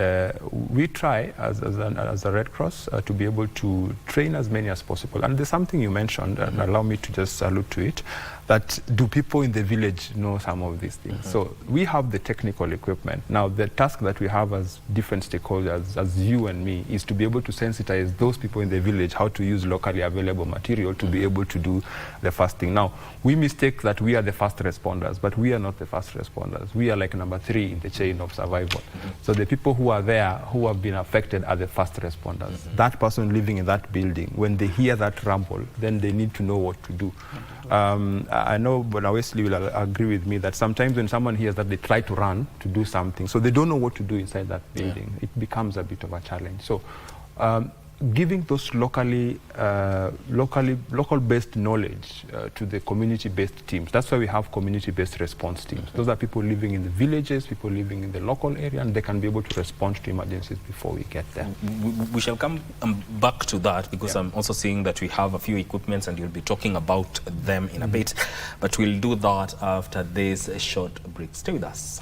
we try as a Red Cross to be able to train as many as possible. And there's something you mentioned, and allow me to just allude to it, that do people in the village know some of these things? So we have the technical equipment. Now the task that we have as different stakeholders, as you and me, is to be able to sensitize those people in the village how to use locally available material to be able to do the first thing. Now, we mistake that we are the first responders, but we are not the first responders. We are like number 3 in the chain of survival. So the people who are there, who have been affected, are the first responders. That person living in that building, when they hear that rumble, then they need to know what to do. I know Bwana Wesley will agree with me that sometimes when someone hears that, they try to run to do something, so they don't know what to do inside that building. It becomes a bit of a challenge. So giving those local-based knowledge to the community-based teams. That's why we have community-based response teams. Those are people living in the villages, people living in the local area, and they can be able to respond to emergencies before we get there. We shall come back to that, because I'm also seeing that we have a few equipments and you'll be talking about them in a bit. But we'll do that after this short break. Stay with us.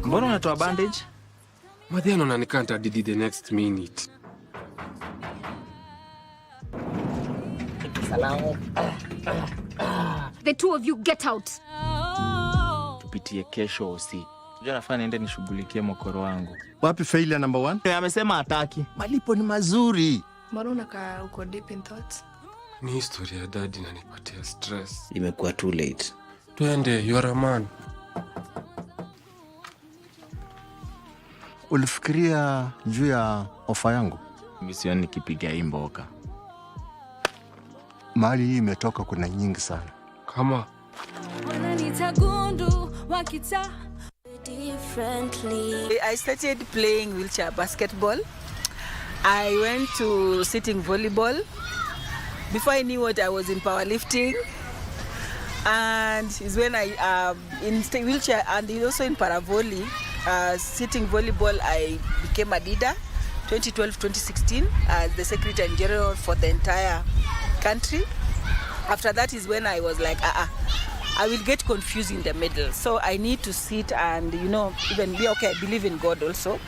Mbona unatoa bandage? Madhiano ananikanta didi the next minute. The two of you get out. Tupitie kesho usi. Unajua nafaa niende nishughulikie mokoro wangu. Wapi failure number 1? Amesema hataki. Malipo ni mazuri. Mbona unakaa uko deep in thoughts? Ni historia ya daddy inanipatia stress. Imekuwa too late. Twende, you are a man. Ulifikiria juu ya ofa yangu? Mimi sioni nikipiga hii mboka. Mahali hii imetoka kuna nyingi sana. Kama I started playing wheelchair basketball. I went to sitting volleyball. Before I knew what, I was in powerlifting. And is when I in wheelchair and also in paravolley, sitting volleyball, I became a leader 2012-2016 as the Secretary General for the entire country. After that is when I was like, I will get confused in the middle. So I need to sit and, even be okay. I believe in God also.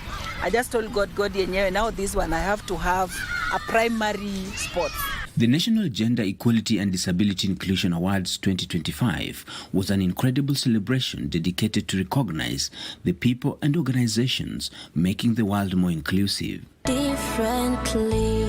I just told God, now this one, I have to have a primary sport. The National Gender Equality and Disability Inclusion Awards 2025 was an incredible celebration dedicated to recognize the people and organizations making the world more inclusive. Differently.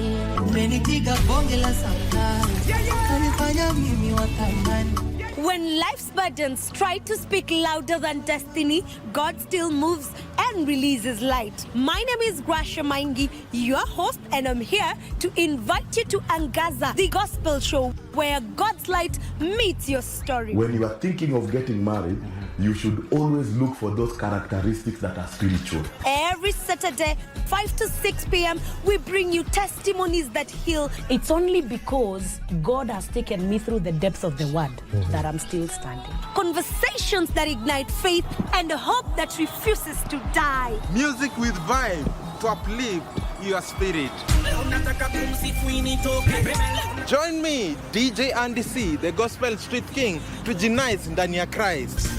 When life's burdens try to speak louder than destiny, God still moves and releases light. My name is Grasha Maingi, your host, and I'm here to invite you to Angaza, the gospel show where God's light meets your story. When you are thinking of getting married, you should always look for those characteristics that are spiritual. Every Saturday, 5 to 6 p.m., we bring you testimonies that heal. It's only because God has taken me through the depths of the word that I'm still standing. Conversations that ignite faith and hope that refuses to die. Music with vibe to uplift your spirit. Join me, DJ Andy C, the Gospel Street King, to unite ndani ya Christ.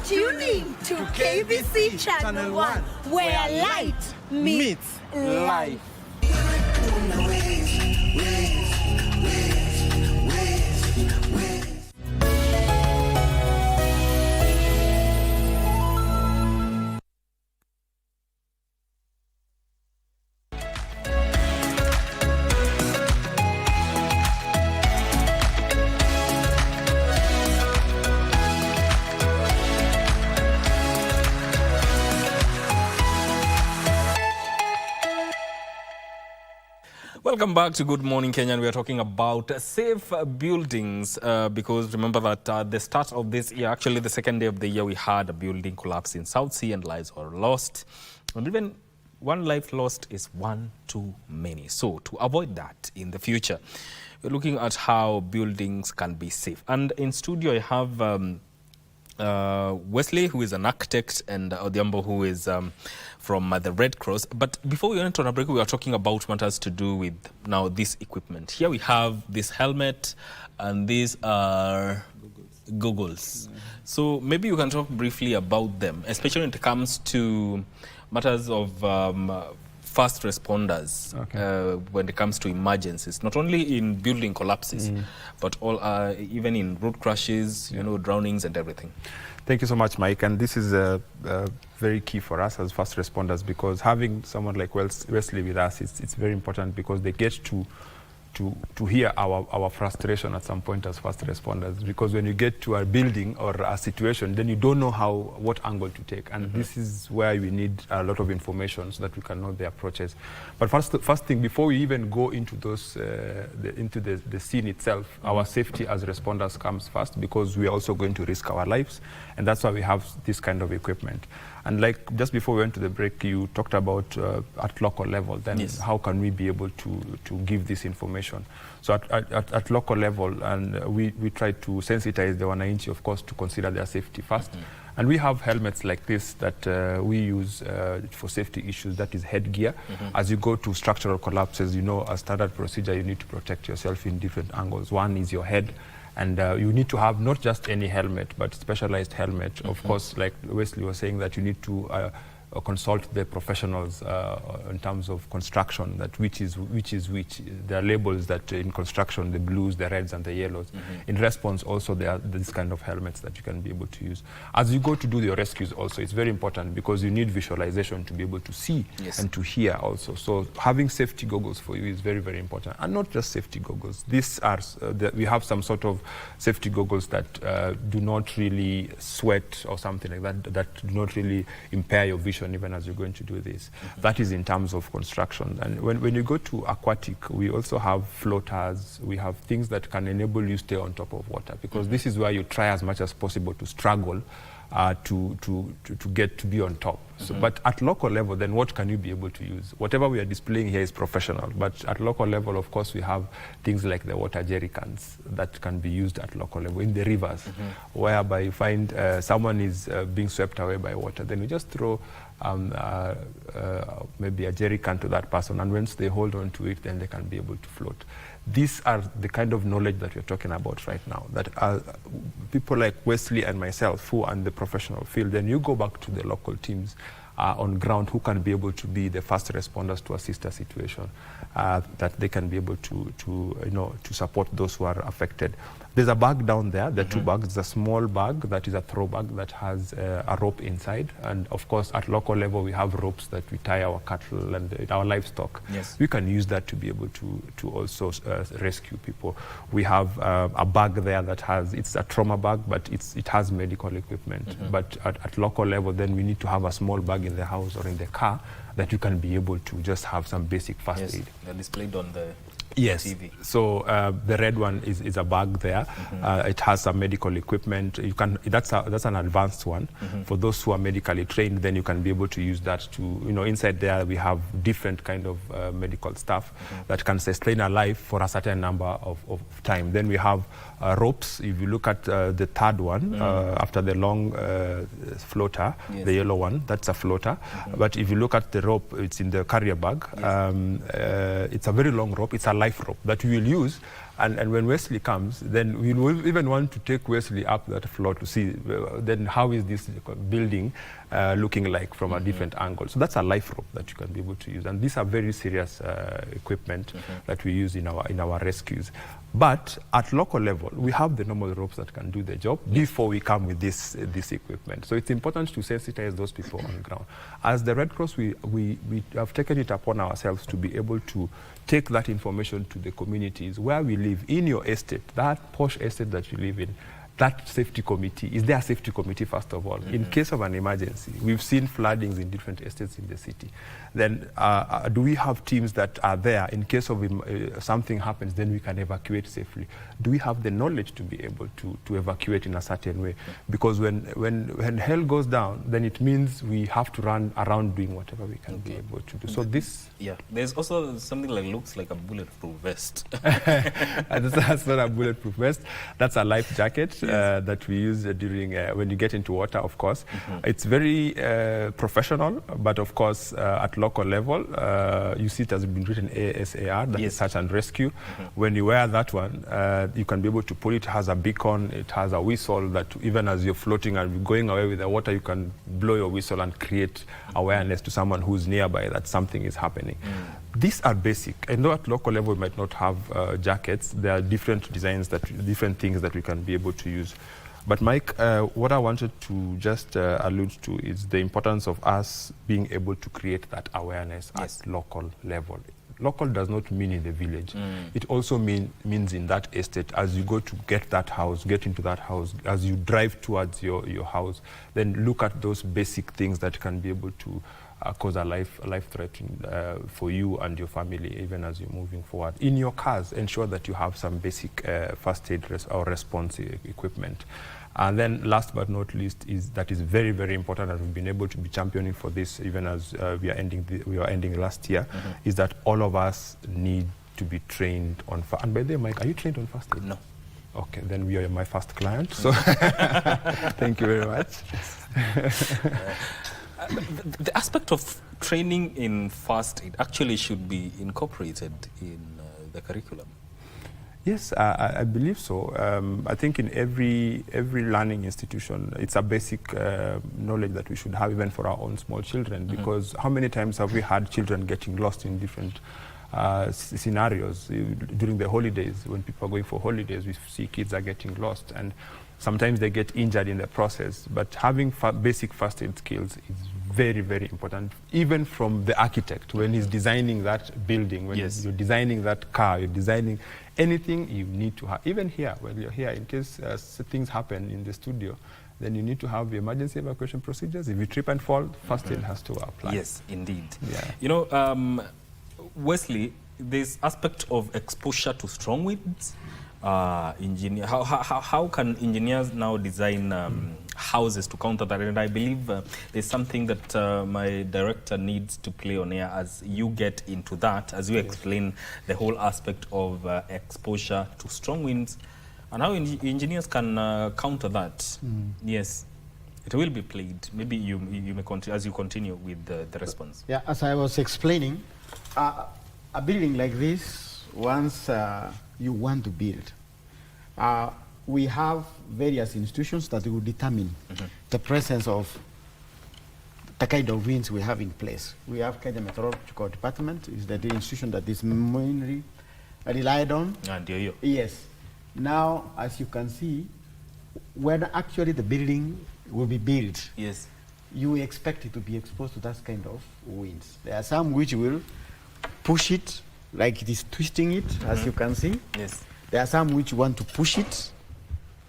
Tune in to KBC Channel 1, where light meets life. Welcome back to Good Morning Kenya. We are talking about safe buildings because remember that at the start of this year, actually the second day of the year, we had a building collapse in South Sea and lives were lost. And even one life lost is one too many. So to avoid that in the future, we're looking at how buildings can be safe. And in studio, I have Wesley, who is an architect, and Odhiambo, who is from the Red Cross. But before we went on a break, we were talking about matters to do with now this equipment. Here we have this helmet, and these are goggles. So maybe you can talk briefly about them, especially when it comes to matters of first responders, when it comes to emergencies, not only in building collapses, but all even in road crashes, drownings and everything. Thank you so much, Mike. And this is very key for us as first responders, because having someone like Wesley with us, it's very important, because they get to hear our frustration at some point as first responders, because when you get to a building or a situation, then you don't know what angle to take, and this is where we need a lot of information so that we can know the approaches. But first thing, before we even go into those into the scene itself, our safety as responders comes first, because we are also going to risk our lives, and that's why we have this kind of equipment. And like just before we went to the break, you talked about at local level, then how can we be able to give this information? So at local level, and we try to sensitize the wananchi, of course, to consider their safety first. And we have helmets like this that we use for safety issues, that is headgear. As you go to structural collapses, a standard procedure, you need to protect yourself in different angles. One is your head. And you need to have not just any helmet, but specialized helmet. Of course, like Wesley was saying, that you need to consult the professionals in terms of construction, that which is which. There are labels that in construction, the blues, the reds, and the yellows. In response, also, there are this kind of helmets that you can be able to use. As you go to do your rescues also, it's very important, because you need visualization to be able to see and to hear also. So having safety goggles for you is very, very important. And not just safety goggles. These are, we have some sort of safety goggles that do not really sweat or something like that, that do not really impair your vision situation even as you're going to do this. That is in terms of construction. And when you go to aquatic, we also have floaters. We have things that can enable you stay on top of water, because this is where you try as much as possible to struggle to get to be on top. So, but at local level, then what can you be able to use? Whatever we are displaying here is professional, but at local level, of course, we have things like the water jerry cans that can be used at local level in the rivers, whereby you find someone is being swept away by water. Then we just throw maybe a jerry can to that person, and once they hold on to it, then they can be able to float. These are the kind of knowledge that we're talking about right now, that people like Wesley and myself who are in the professional field, then you go back to the local teams on ground who can be able to be the first responders to assist a situation, that they can be able to support those who are affected. There's a bag down there, the two bags. There's a small bag that is a throw bag that has a rope inside. And of course, at local level, we have ropes that we tie our cattle and our livestock. Yes. We can use that to be able to also rescue people. We have a bag there that it's a trauma bag, but it has medical equipment. But at local level, then we need to have a small bag in the house or in the car that you can be able to just have some basic first aid. They're displayed on the TV. So the red one is a bag there. It has some medical equipment. That's an advanced one. For those who are medically trained, then you can be able to use that to, inside there we have different kind of medical stuff that can sustain a life for a certain number of time. Then we have ropes. If you look at the third one, after the long floater, the yellow one, that's a floater. But if you look at the rope, it's in the carrier bag. It's a very long rope. It's a life rope that we will use, and when Wesley comes, then we will even want to take Wesley up that floor to see then how is this building looking like from a different angle. So that's a life rope that you can be able to use, and these are very serious equipment that we use in our rescues. But at local level, we have the normal ropes that can do the job before we come with this equipment. So it's important to sensitize those people on the ground. As the Red Cross, we have taken it upon ourselves to be able to take that information to the communities where we live, in your estate, that posh estate that you live in. That safety committee, is there a safety committee first of all? In case of an emergency, we've seen floodings in different estates in the city. Then do we have teams that are there in case of something happens, then we can evacuate safely? Do we have the knowledge to be able to evacuate in a certain way? Because when hell goes down, then it means we have to run around doing whatever we can be able to do. So this... Yeah, there's also something that looks like a bulletproof vest. That's not a bulletproof vest. That's a life jacket that we use during when you get into water, of course. It's very professional, but of course at local level, you see it has been written ASAR, that is search and rescue. When you wear that one, you can be able to pull it. It has a beacon, it has a whistle that even as you're floating and going away with the water, you can blow your whistle and create awareness to someone who's nearby that something is happening. These are basic. I know at local level we might not have jackets. There are different designs, different things that we can be able to use. But Mike, what I wanted to just allude to is the importance of us being able to create that awareness at local level. Local does not mean in the village. It also means in that estate. As you go to get into that house, as you drive towards your house, then look at those basic things that can be able to cause a life threat for you and your family, even as you're moving forward. In your cars, ensure that you have some basic first aid or response equipment. And then last but not least is very, very important, and we've been able to be championing for this even as we are ending last year, is that all of us need to be trained on and by the way, Mike, are you trained on first aid? No. Okay, then we are my first client, so thank you very much. The aspect of training in first aid actually should be incorporated in the curriculum. Yes, I believe so. I think in every learning institution, it's a basic knowledge that we should have even for our own small children, because how many times have we had children getting lost in different scenarios during the holidays? When people are going for holidays, we see kids are getting lost, and sometimes they get injured in the process. But having basic first aid skills is very, very important, even from the architect when he's designing that building, when you're designing that car, you're designing anything, you need to have. Even here, when you're here, in case things happen in the studio, then you need to have emergency evacuation procedures. If you trip and fall, first aid has to apply. Yes, indeed. Yeah. You know, Wesley, this aspect of exposure to strong winds, how can engineers now design houses to counter that? And I believe there's something that my director needs to play on here as you get into that, as you explain the whole aspect of exposure to strong winds and how engineers can counter that. Yes, it will be played. Maybe you may continue as you continue with the response. Yeah, as I was explaining, a building like this, once you want to build, we have various institutions that will determine the presence of the kind of winds we have in place. We have Kenya Meteorological Department, is the institution that is mainly relied on. Yes. Now, as you can see, when actually the building will be built, yes, you expect it to be exposed to that kind of winds. There are some which will push it, like it is twisting it, as you can see. Yes. There are some which want to push it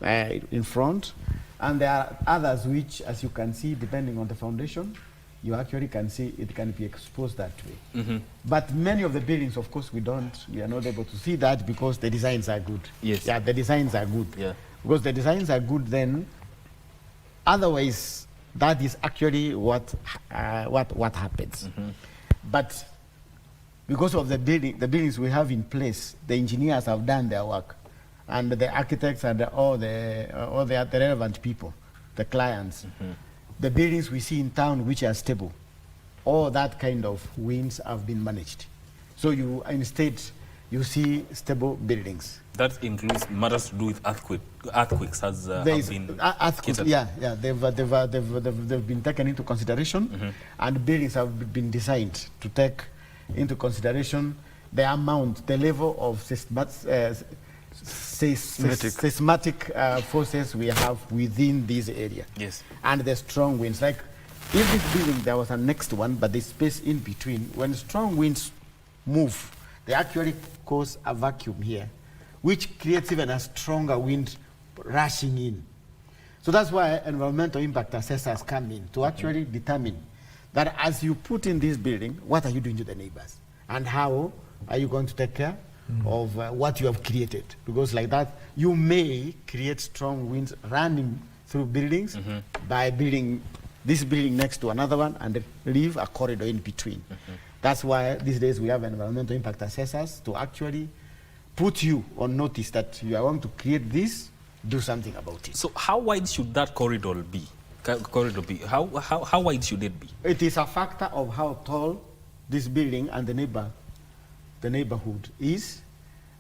in front, and there are others which, as you can see, depending on the foundation, you actually can see it can be exposed that way. But many of the buildings, of course, we are not able to see that because the designs are good. Yes. Yeah, the designs are good. Yeah. Because the designs are good, then otherwise that is actually what happens. But because of the buildings we have in place, the engineers have done their work, and the architects and all the relevant people, the clients. The buildings we see in town which are stable, all that kind of winds have been managed. So you instead you see stable buildings. That includes matters to do with earthquakes has have been earthquakes. Yeah, they've been taken into consideration, and buildings have been designed to take into consideration the amount, the level of seismic forces we have within this area. Yes. And the strong winds. Like if this building, there was a next one, but the space in between, when strong winds move, they actually cause a vacuum here, which creates even a stronger wind rushing in. So that's why environmental impact assessors come in to actually determine that as you put in this building, what are you doing to the neighbors? And how are you going to take care of what you have created? Because like that, you may create strong winds running through buildings by building this building next to another one and leave a corridor in between. That's why these days we have environmental impact assessors to actually put you on notice that you are going to create this, do something about it. So how wide should that corridor be? How wide should it be? It is a factor of how tall this building and the neighborhood is,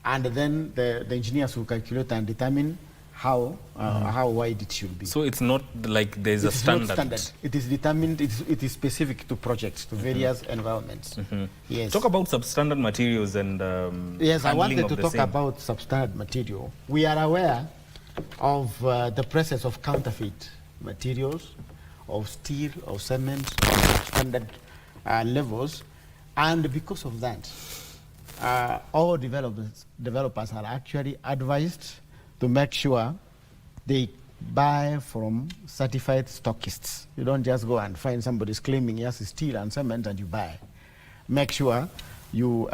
and then the engineers will calculate and determine how wide it should be. So it's not like there's a standard. Not standard. It is determined. It is specific to projects, to various environments. Yes. Talk about substandard materials and yes, I wanted to talk same. about substandard material. We are aware of the presence of counterfeit materials, of steel, of cement, of standard levels, and because of that, all developers are actually advised to make sure they buy from certified stockists. You don't just go and find somebody's claiming yes, steel and cement and you buy. Make sure you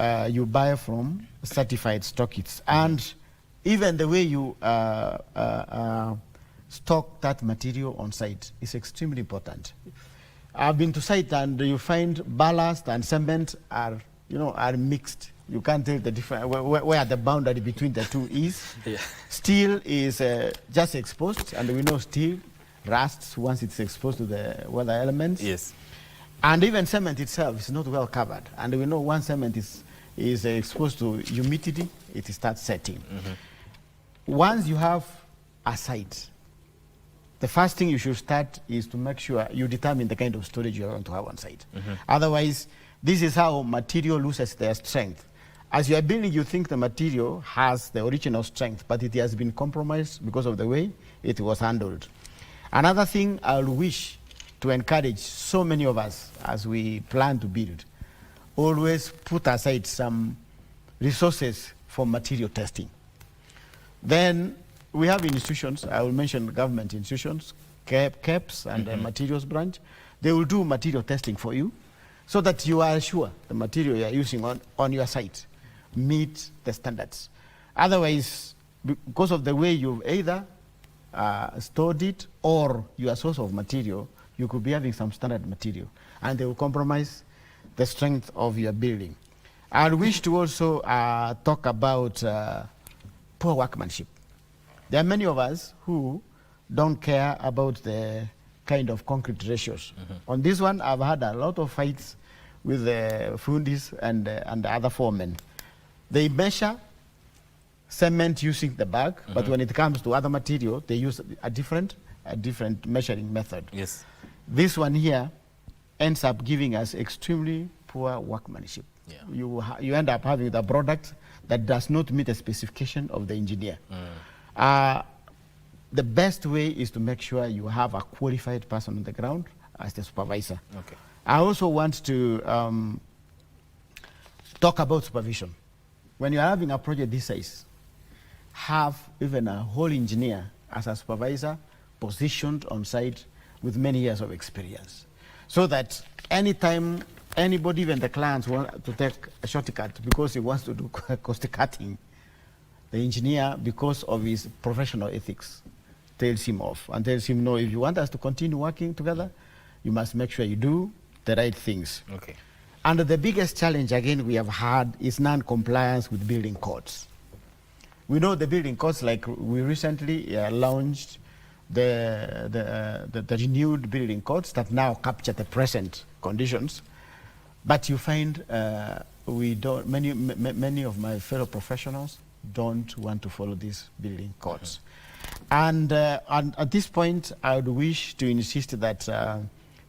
buy from certified stockists. And even the way you stock that material on site is extremely important. I've been to site and you find ballast and cement are mixed. You can't tell the difference where the boundary between the two is. Yeah. Steel is just exposed, and we know steel rusts once it's exposed to the weather elements. Yes. And even cement itself is not well covered, and we know once cement is exposed to humidity, it starts setting. Once you have a site, the first thing you should start is to make sure you determine the kind of storage you're going to have on site. Otherwise, this is how material loses their strength. As you are building, you think the material has the original strength, but it has been compromised because of the way it was handled. Another thing I would wish to encourage so many of us as we plan to build, always put aside some resources for material testing. Then we have institutions, I will mention government institutions, KEPS and the materials branch. They will do material testing for you so that you are sure the material you are using on your site meet the standards. Otherwise, because of the way you've either stored it or your source of material, you could be having some standard material, and they will compromise the strength of your building. I wish to also talk about poor workmanship. There are many of us who don't care about the kind of concrete ratios. On this one, I've had a lot of fights with the fundis and the other foremen. They measure cement using the bag, but when it comes to other material, they use a different measuring method. Yes. This one here ends up giving us extremely poor workmanship. Yeah. You end up having the product that does not meet the specification of the engineer. The best way is to make sure you have a qualified person on the ground as the supervisor. Okay. I also want to talk about supervision. When you're having a project this size, have even a whole engineer as a supervisor positioned on site with many years of experience, so that anytime anybody, even the clients, want to take a shortcut because he wants to do cost cutting, the engineer, because of his professional ethics, tells him off and tells him, no, if you want us to continue working together, you must make sure you do the right things. Okay. And the biggest challenge, again, we have had is non-compliance with building codes. We know the building codes, like we recently launched the renewed building codes that now capture the present conditions. But you find many of my fellow professionals don't want to follow these building codes. And at this point, I would wish to insist that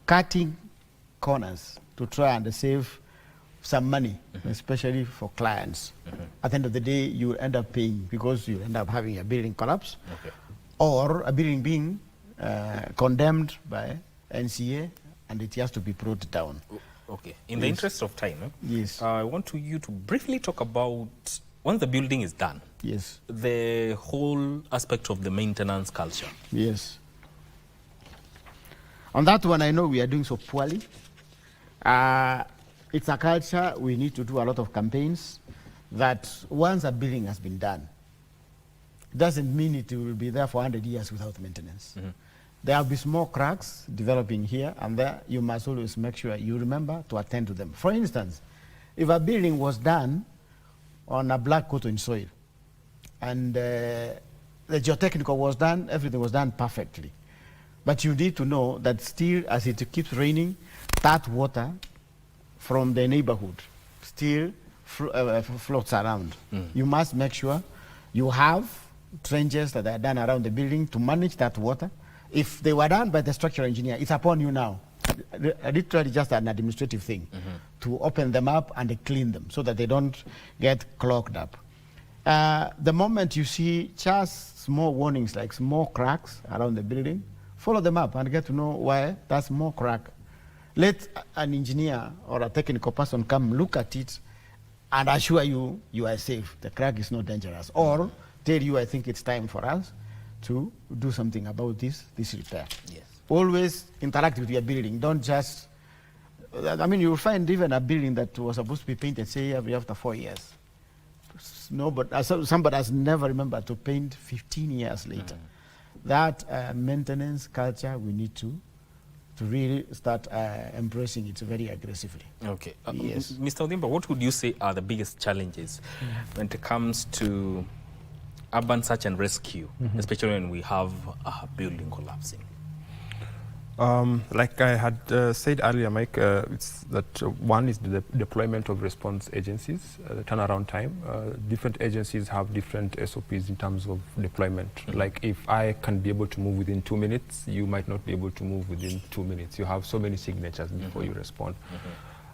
cutting corners to try and save some money, especially for clients. At the end of the day, you end up paying because you end up having a building collapse or a building being condemned by NCA and it has to be brought down. Okay. In the interest of time, yes, I want you to briefly talk about, once the building is done, yes, the whole aspect of the maintenance culture. Yes. On that one, I know we are doing so poorly. It's a culture, we need to do a lot of campaigns that once a building has been done, doesn't mean it will be there for 100 years without maintenance. There will be small cracks developing here and there. You must always make sure you remember to attend to them. For instance, if a building was done on a black cotton soil and the geotechnical was done, everything was done perfectly. But you need to know that still, as it keeps raining, that water from the neighborhood still floats around. You must make sure you have trenches that are done around the building to manage that water. If they were done by the structural engineer, it's upon you now, literally just an administrative thing, to open them up and clean them so that they don't get clogged up. The moment you see just small warnings like small cracks around the building, follow them up and get to know why that small crack. Let an engineer or a technical person come look at it and assure you you are safe. The crack is not dangerous. Or tell you, I think it's time for us to do something about this repair. Yes. Always interact with your building. Don't just, I mean, you'll find even a building that was supposed to be painted, say, after 4 years. Somebody has never remembered to paint 15 years later. That maintenance culture, we need to really start embracing it very aggressively. Okay. Yes. Mr. Odimba, what would you say are the biggest challenges when it comes to urban search and rescue, especially when we have a building collapsing? Like I had said earlier, Mike, it's that one is the deployment of response agencies, the turnaround time. Different agencies have different SOPs in terms of deployment. Like if I can be able to move within 2 minutes, you might not be able to move within 2 minutes. You have so many signatures before you respond.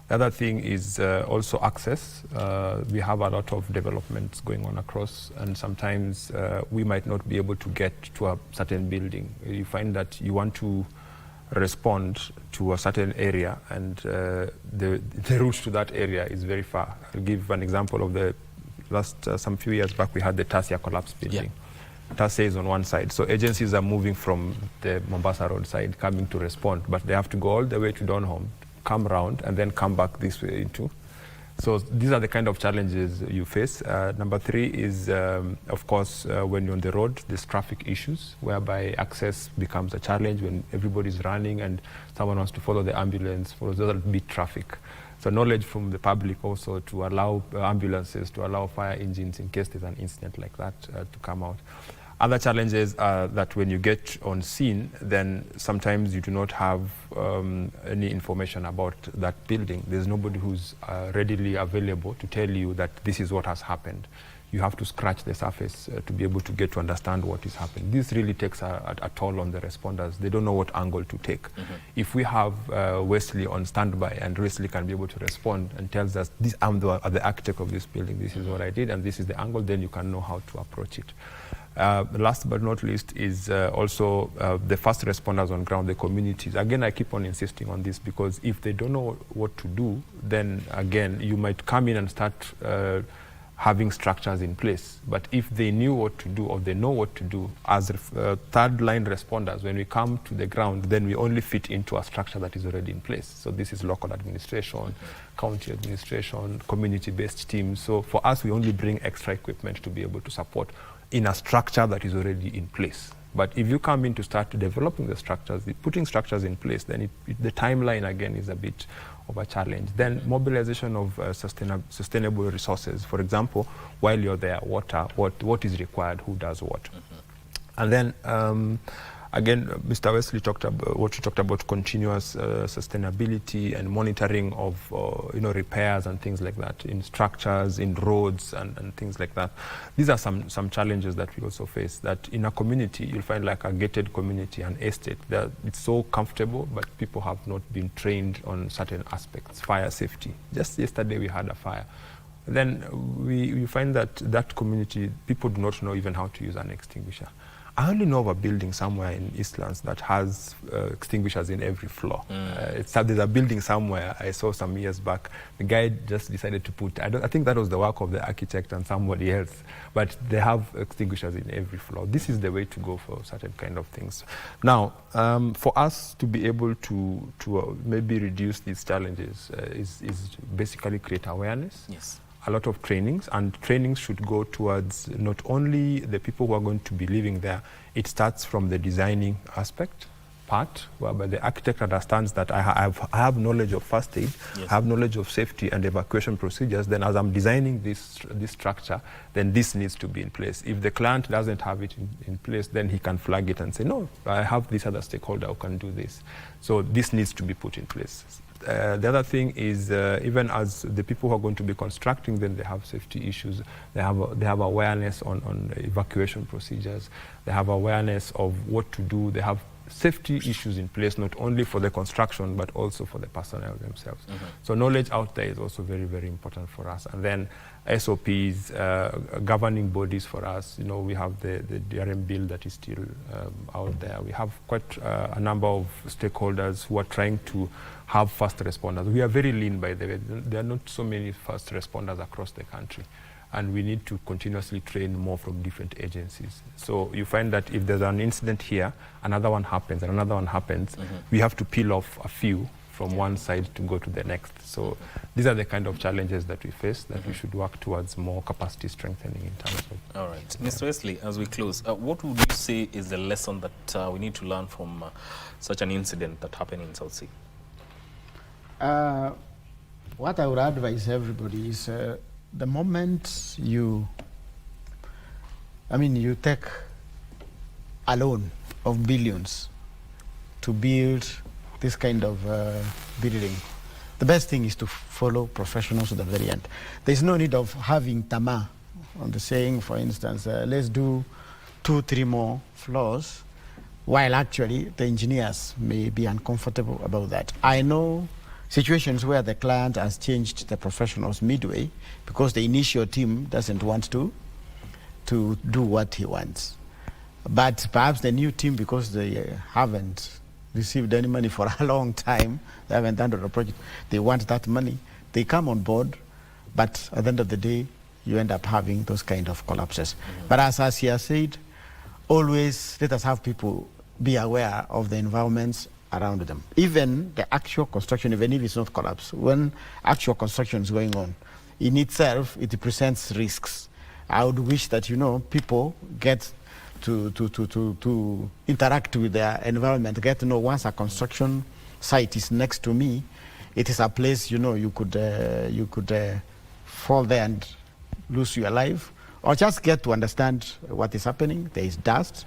The other thing is also access. We have a lot of developments going on across, and sometimes we might not be able to get to a certain building. You find that you want to respond to a certain area and the route to that area is very far. I'll give an example of the last, some few years back, we had the Tasia collapse building. TASE is on one side. So agencies are moving from the Mombasa Road side, coming to respond, but they have to go all the way to Donholm, come around, and then come back this way into. So these are the kind of challenges you face. Number 3 is, of course, when you're on the road, there's traffic issues, whereby access becomes a challenge when everybody's running and someone wants to follow the ambulance, follows the beat traffic. So knowledge from the public also to allow ambulances, to allow fire engines in case there's an incident like that to come out. Other challenges are that when you get on scene, then sometimes you do not have any information about that building. There's nobody who's readily available to tell you that this is what has happened. You have to scratch the surface to be able to get to understand what is happening. This really takes a toll on the responders. They don't know what angle to take. If we have Wesley on standby and Wesley can be able to respond and tells us, I'm the architect of this building, this is what I did, and this is the angle, then you can know how to approach it. Last but not least is also the first responders on ground, the communities. Again, I keep on insisting on this because if they don't know what to do, then again, you might come in and start having structures in place. But if they knew what to do or they know what to do, as third line responders, when we come to the ground, then we only fit into a structure that is already in place. So this is local administration, county administration, community-based teams. So for us, we only bring extra equipment to be able to support in a structure that is already in place. But if you come in to start developing the structures, putting structures in place, then the timeline again is a bit of a challenge. Then mobilization of sustainable resources. For example, while you're there, water, what is required, who does what. And then again, Mr. Wesley talked about continuous sustainability and monitoring of repairs and things like that in structures, in roads and things like that. These are some challenges that we also face. That in a community, you'll find like a gated community, an estate, it's so comfortable, but people have not been trained on certain aspects. Fire safety. Just yesterday we had a fire. Then we find that community, people do not know even how to use an extinguisher. I only know of a building somewhere in Eastlands that has extinguishers in every floor. There's a building somewhere I saw some years back. The guy just decided to put, I think that was the work of the architect and somebody else, but they have extinguishers in every floor. This is the way to go for certain kind of things. Now, for us to be able to maybe reduce these challenges is basically create awareness. Yes. A lot of trainings, and trainings should go towards not only the people who are going to be living there. It starts from the designing aspect part, whereby the architect understands that I have knowledge of first aid, yes. I have knowledge of safety and evacuation procedures. Then as I'm designing this structure, then this needs to be in place. If the client doesn't have it in place, then he can flag it and say, no, I have this other stakeholder who can do this. So this needs to be put in place. The other thing is even as the people who are going to be constructing, then they have safety issues. They have awareness on evacuation procedures. They have awareness of what to do. They have safety issues in place, not only for the construction, but also for the personnel themselves. So knowledge out there is also very, very important for us. And then SOPs, governing bodies for us. We have the DRM bill that is still out there. We have quite a number of stakeholders who are trying to have first responders. We are very lean, by the way. There are not so many first responders across the country. And we need to continuously train more from different agencies. So you find that if there's an incident here, another one happens, and another one happens, we have to peel off a few from one side to go to the next. So these are the kind of challenges that we face that we should work towards more capacity strengthening in terms of. All right. Mr. Wesley, as we close, what would you say is the lesson that we need to learn from such an incident that happened in South Sea? What I would advise everybody is the moment you take a loan of billions to build this kind of building, the best thing is to follow professionals to the very end. There's no need of having tamaa on the saying, for instance, let's do 2-3 more floors, while actually the engineers may be uncomfortable about that. I know situations where the client has changed the professionals midway because the initial team doesn't want to do what he wants. But perhaps the new team, because they haven't received any money for a long time, they haven't done the project, they want that money, they come on board, but at the end of the day, you end up having those kind of collapses. But as he has said, always let us have people be aware of the environments around them. Even the actual construction, even if it's not collapse, when actual construction is going on, in itself, it presents risks. I would wish that, people get to interact with their environment, get to know once a construction site is next to me, it is a place, you could fall there and lose your life, or just get to understand what is happening. There is dust,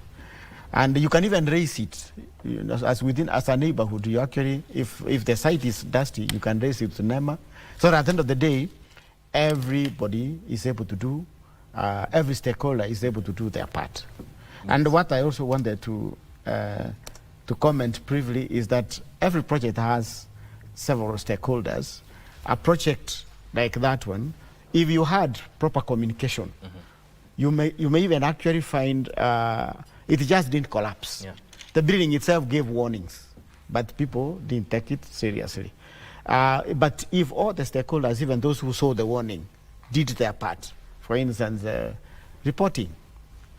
and you can even raise it. As a neighborhood, you actually, if the site is dusty, you can raise it to NEMA. So at the end of the day, everybody is able to do, every stakeholder is able to do their part. And what I also wanted to comment briefly is that every project has several stakeholders. A project like that one, if you had proper communication, you may even actually find it just didn't collapse. Yeah. The building itself gave warnings, but people didn't take it seriously. But if all the stakeholders, even those who saw the warning, did their part, for instance, reporting,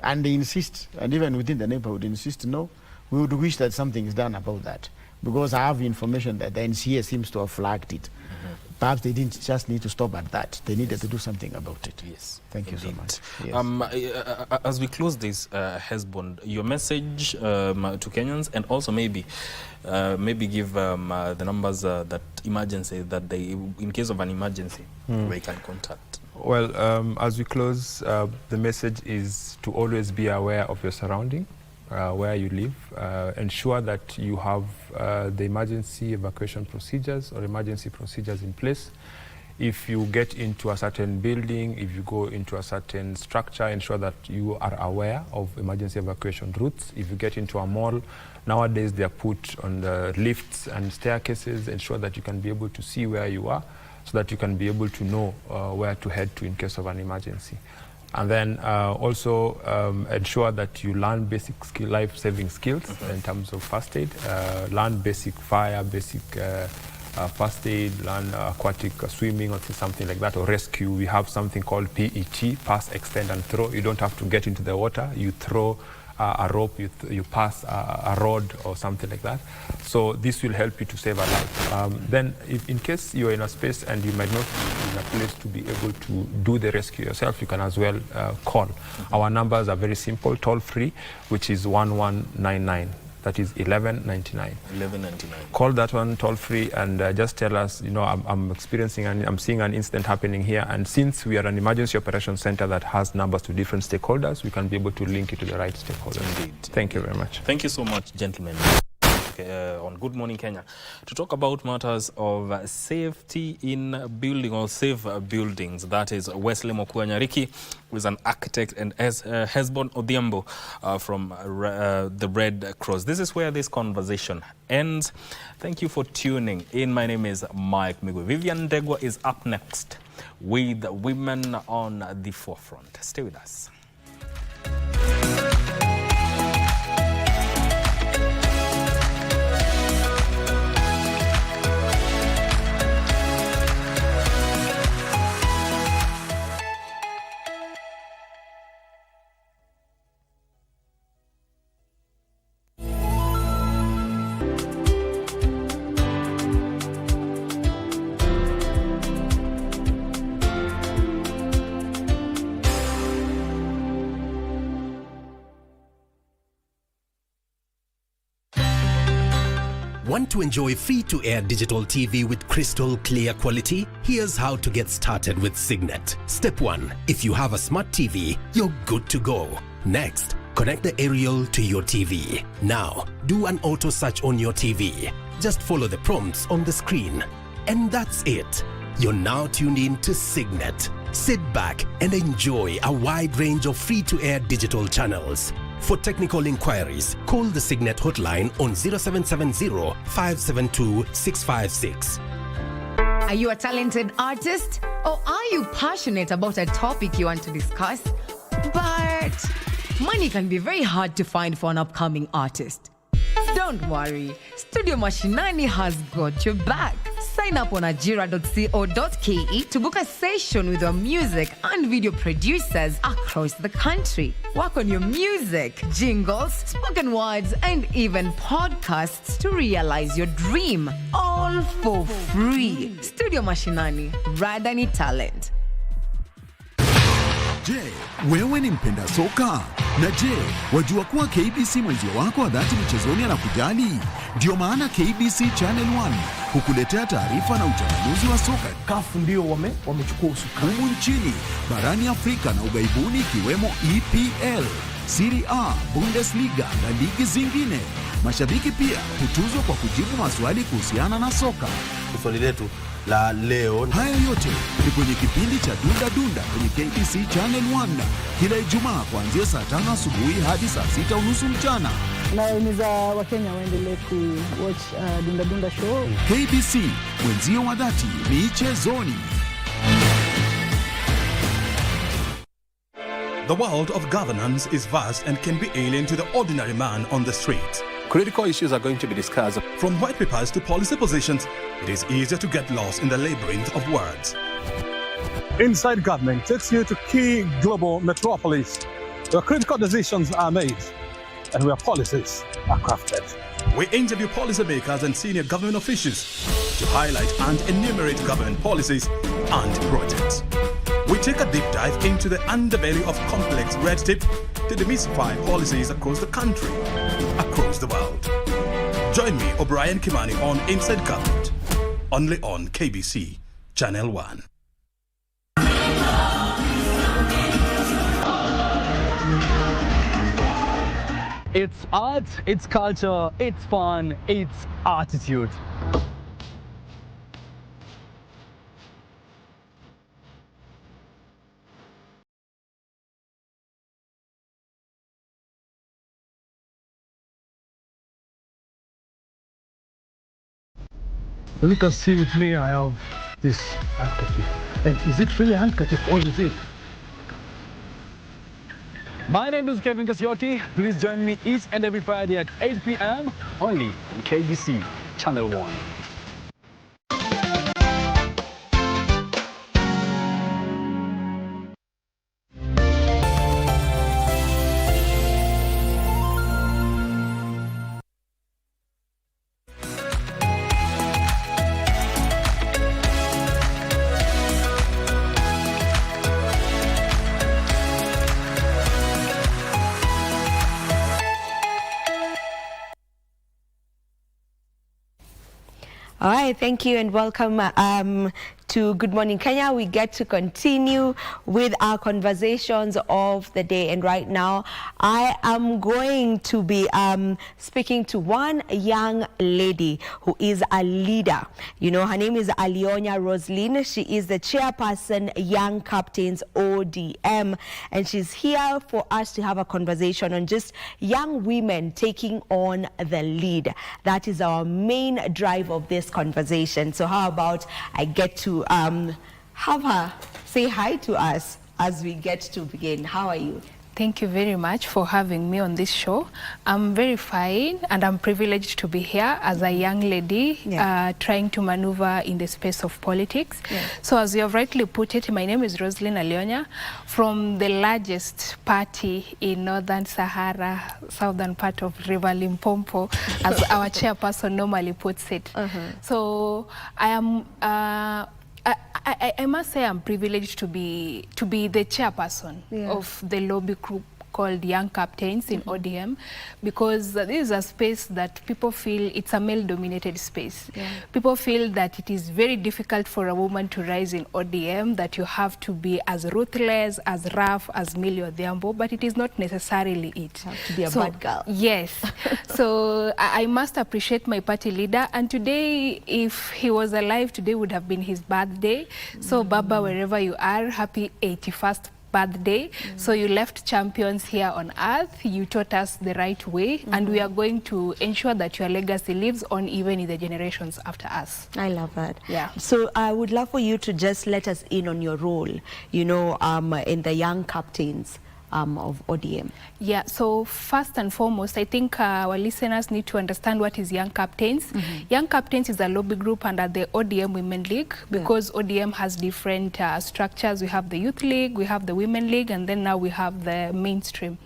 and they insist, and even within the neighborhood insist, no, we would wish that something is done about that, because I have information that the NCA seems to have flagged it. Perhaps they didn't just need to stop at that. They needed to do something about it. Yes. Thank you so much. Yes. As we close this, Hesbon, your message to Kenyans, and also maybe give the numbers that emergency that they, in case of an emergency, they can contact. Well, as we close, the message is to always be aware of your surrounding, where you live. Ensure that you have the emergency evacuation procedures or emergency procedures in place. If you get into a certain building, if you go into a certain structure, ensure that you are aware of emergency evacuation routes. If you get into a mall, nowadays they are put on the lifts and staircases. Ensure that you can be able to see where you are, so that you can be able to know where to head to in case of an emergency. And then also ensure that you learn basic life-saving skills in terms of first aid. Learn basic fire, basic first aid, learn aquatic swimming or something like that, or rescue. We have something called PET, pass, extend and throw. You don't have to get into the water. You throw a rope, you pass a rod or something like that. So this will help you to save a life. Then if in case you're in a space and you might not be in a place to be able to do the rescue yourself, you can as well call. Our numbers are very simple, toll free, which is 1199. That is 1199. 1199. Call that one toll free and just tell us, I'm seeing an incident happening here. And since we are an emergency operations center that has numbers to different stakeholders, we can be able to link it to the right stakeholders. Indeed. Thank you very much. Thank you so much, gentlemen. On Good Morning Kenya to talk about matters of safety in building or safe buildings. That is Wesley Mokuanyariki, who is an architect, and Hesbon Odhiambo from the Red Cross. This is where this conversation ends. Thank you for tuning in. My name is Mike Migwe. Vivian Degwa is up next with Women on the Forefront. Stay with us. Want to enjoy free-to-air digital TV with crystal clear quality? Here's how to get started with Signet. Step 1. If you have a smart TV, you're good to go. Next, connect the aerial to your TV. Now, do an auto search on your TV. Just follow the prompts on the screen. And that's it. You're now tuned in to Signet. Sit back and enjoy a wide range of free-to-air digital channels. For technical inquiries, call the Signet hotline on 0770-572-656. Are you a talented artist? Or are you passionate about a topic you want to discuss? But money can be very hard to find for an upcoming artist. Don't worry, Studio Mashinani has got your back. Sign up on ajira.co.ke to book a session with our music and video producers across the country. Work on your music, jingles, spoken words, and even podcasts to realize your dream. All for free. Studio Mashinani, Radani Talent. Je, wewe ni mpenda soka? Na je, wajua kuwa KBC mwenzio wako wa dhati michezoni anakujali? Ndio maana KBC Channel 1 hukuletea taarifa na uchambuzi wa soka. CAF ndio wamechukua usukani humu nchini, barani Afrika na ugaibuni, ikiwemo EPL, Serie A, Bundesliga na ligi zingine. Mashabiki pia hutuzwa kwa kujibu maswali kuhusiana na soka. Swali letu la leo. Haya yote ni kwenye kipindi cha Dunda Dunda kwenye KBC Channel 1 kila Ijumaa kuanzia saa 5 asubuhi hadi saa 6:30 mchana. Nawahimiza Wakenya waendelee watch Dunda Dunda show. KBC, mwenzio wa dhati michezoni. The world of governance is vast and can be alien to the ordinary man on the street. Critical issues are going to be discussed. From white papers to policy positions, it is easier to get lost in the labyrinth of words. Inside Government takes you to key global metropolis where critical decisions are made and where policies are crafted. We interview policymakers and senior government officials to highlight and enumerate government policies and projects. We take a deep dive into the underbelly of complex red tape to demystify policies across the country, across the world. Join me, O'Brien Kimani, on Inside Government, only on KBC Channel 1. It's art, it's culture, it's fun, it's attitude. You can see with me, I have this handkerchief. And is it really a handkerchief or is it? My name is Kevin Kasioki. Please join me each and every Friday at 8 p.m. only on KBC Channel 1. All right, thank you and welcome to Good Morning Kenya. We get to continue with our conversations of the day, and right now I am going to be speaking to one young lady who is a leader. You know, her name is Alionya Roslyn. She is the chairperson, Young Captains ODM, and she's here for us to have a conversation on just young women taking on the lead. That is our main drive of this conversation. So how about I get to have her say hi to us as we get to begin. How are you? Thank you very much for having me on this show. I'm very fine and I'm privileged to be here as a young lady trying to maneuver in the space of politics. So as you have rightly put it, my name is Roslyn Alionya from the largest party in Northern Sahara, southern part of River Limpopo, as our chairperson normally puts it. So I am I must say I'm privileged to be the chairperson of the lobby group called Young Captains in ODM, because this is a space that people feel it's a male-dominated space. People feel that it is very difficult for a woman to rise in ODM, that you have to be as ruthless, as rough as Millie Odhiambo, but it is not necessarily it. You have to be a bad girl. Yes. So I must appreciate my party leader, and today, if he was alive, today would have been his birthday. So Baba, wherever you are, happy 81st birthday. So you left champions here on earth, you taught us the right way, and we are going to ensure that your legacy lives on even in the generations after us. I love that. Yeah. So I would love for you to just let us in on your role, you know, in the Young Captains arm of ODM? Yeah, so first and foremost, I think our listeners need to understand what is Young Captains. Young Captains is a lobby group under the ODM Women League, because ODM has different structures. We have the Youth League, we have the Women League, and then now we have the mainstream.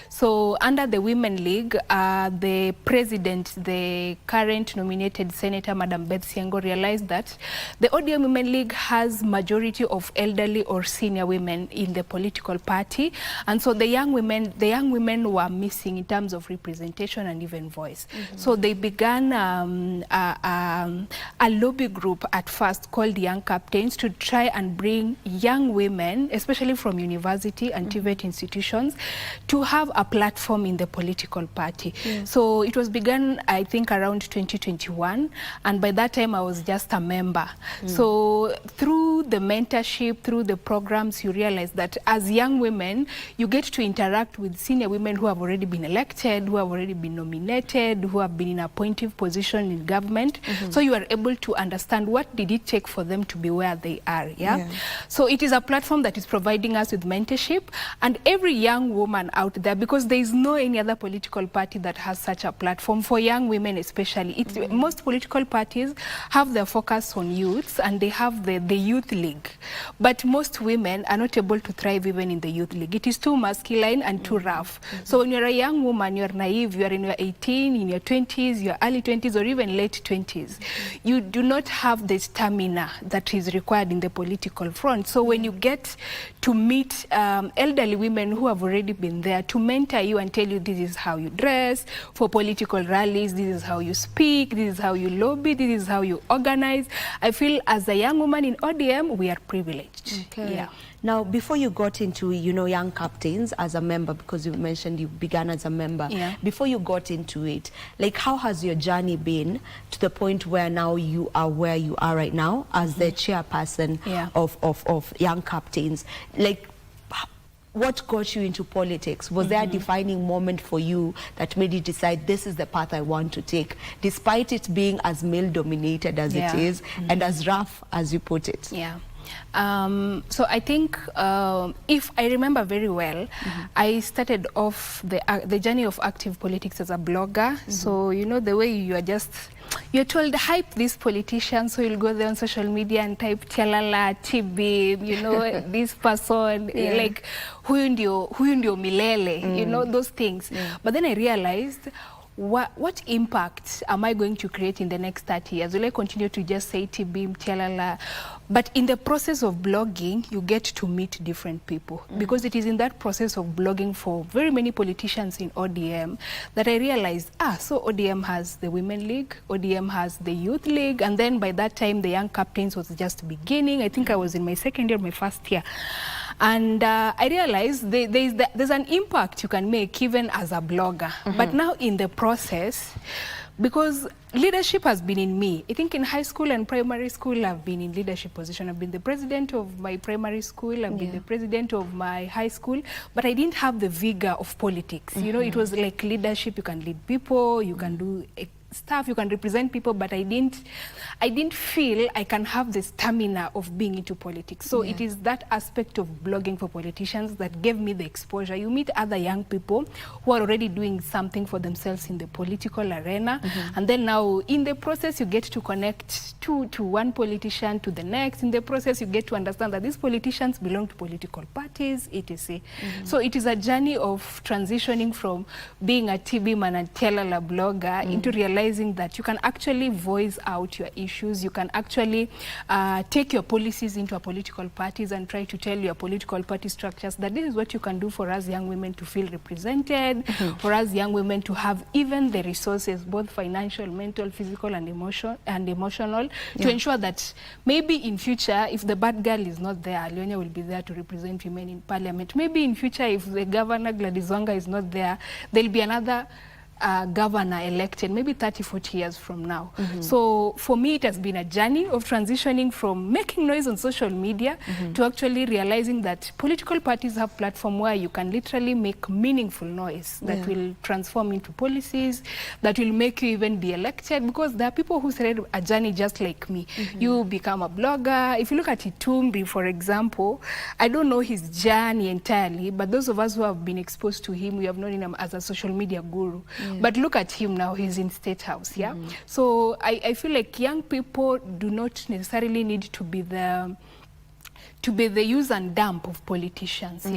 So under the Women League, the president, the current nominated Senator, Madam Beth Siango, realized that the ODM Women League has majority of elderly or senior women in the political party, and so the young women were missing in terms of representation and even voice. So they began a lobby group at first called Young Captains to try and bring young women, especially from university and TVET institutions, to have a platform in the political party. So it was begun, I think, around 2021, and by that time I was just a member. So through the mentorship, through the programs, you realize that as young women, you get to interact with senior women who have already been elected, who have already been nominated, who have been in appointive position in government. So you are able to understand what did it take for them to be where they are. So it is a platform that is providing us with mentorship, and every young woman out there, because there is no any other political party that has such a platform for young women especially. Most political parties have their focus on youths, and they have the youth league, but most women are not able to thrive even in the youth league. It is too masculine and too rough. So when you're a young woman, you're naive, you're in your 18, in your 20s, your early 20s, or even late 20s, you do not have the stamina that is required in the political front. So when you get to meet elderly women who have already been there to mentor you and tell you this is how you dress for political rallies, this is how you speak, this is how you lobby, this is how you organize, I feel as a young woman in ODM, we are privileged. Now, before you got into, Young Captains as a member, because you mentioned you began as a member, before you got into it, like, how has your journey been to the point where now you are where you are right now as the chairperson of Young Captains? Like, what got you into politics? Was there a defining moment for you that made you decide this is the path I want to take, despite it being as male-dominated as it is and as rough as you put it? So I think, if I remember very well, I started off the journey of active politics as a blogger. So, the way you're told, hype these politicians, so you'll go there on social media and type Chalala, Chibi, this person, like, huyu ndio milele, those things. But then I realized, what impact am I going to create in the next 30 years? Will I continue to just say TB, Mtialala? But in the process of blogging, you get to meet different people. Because it is in that process of blogging for very many politicians in ODM that I realized, so ODM has the Women League, ODM has the Youth League, and then by that time, the Young Captains was just beginning. I think I was in my second year, my first year. And I realized there's an impact you can make even as a blogger. But now in the process, because leadership has been in me. I think in high school and primary school, I've been in leadership position. I've been the president of my primary school. I've been the president of my high school. But I didn't have the vigor of politics. It was like leadership. You can lead people. You can do stuff, you can represent people, but I didn't feel I can have the stamina of being into politics. So it is that aspect of blogging for politicians that gave me the exposure. You meet other young people who are already doing something for themselves in the political arena, and then now in the process you get to connect to one politician to the next. In the process you get to understand that these politicians belong to political parties, etc. So it is a journey of transitioning from being a TB man and Telala blogger into realizing that you can actually voice out your issues. You can actually take your policies into a political parties and try to tell your political party structures that this is what you can do for us young women to feel represented, for us young women to have even the resources, both financial, mental, physical, and emotional, to ensure that maybe in future, if the bad girl is not there, Alionia will be there to represent women in parliament. Maybe in future, if the governor Gladys Wanga is not there, there'll be another governor elected, maybe 30, 40 years from now. So for me, it has been a journey of transitioning from making noise on social media to actually realizing that political parties have platform where you can literally make meaningful noise that will transform into policies, that will make you even be elected, because there are people who started a journey just like me. You become a blogger. If you look at Itumbi, for example, I don't know his journey entirely, but those of us who have been exposed to him, we have known him as a social media guru. But look at him now, he's in State House, So I feel like young people do not necessarily need to be the use and dump of politicians,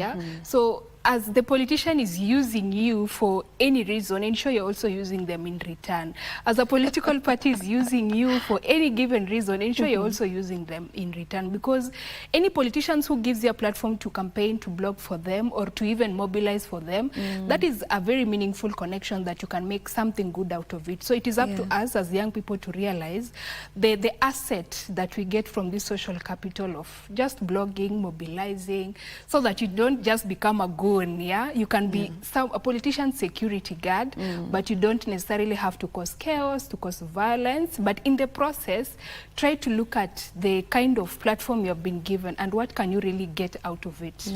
So as the politician is using you for any reason, ensure you're also using them in return. As a political party is using you for any given reason, ensure you're also using them in return. Because any politicians who gives you a platform to campaign, to blog for them, or to even mobilize for them, that is a very meaningful connection that you can make something good out of it. So it is up to us as young people to realize the asset that we get from this social capital of just blogging, mobilizing, so that you don't just become a goon. You can be a politician's security guard, but you don't necessarily have to cause chaos, to cause violence. But in the process, try to look at the kind of platform you have been given and what can you really get out of it.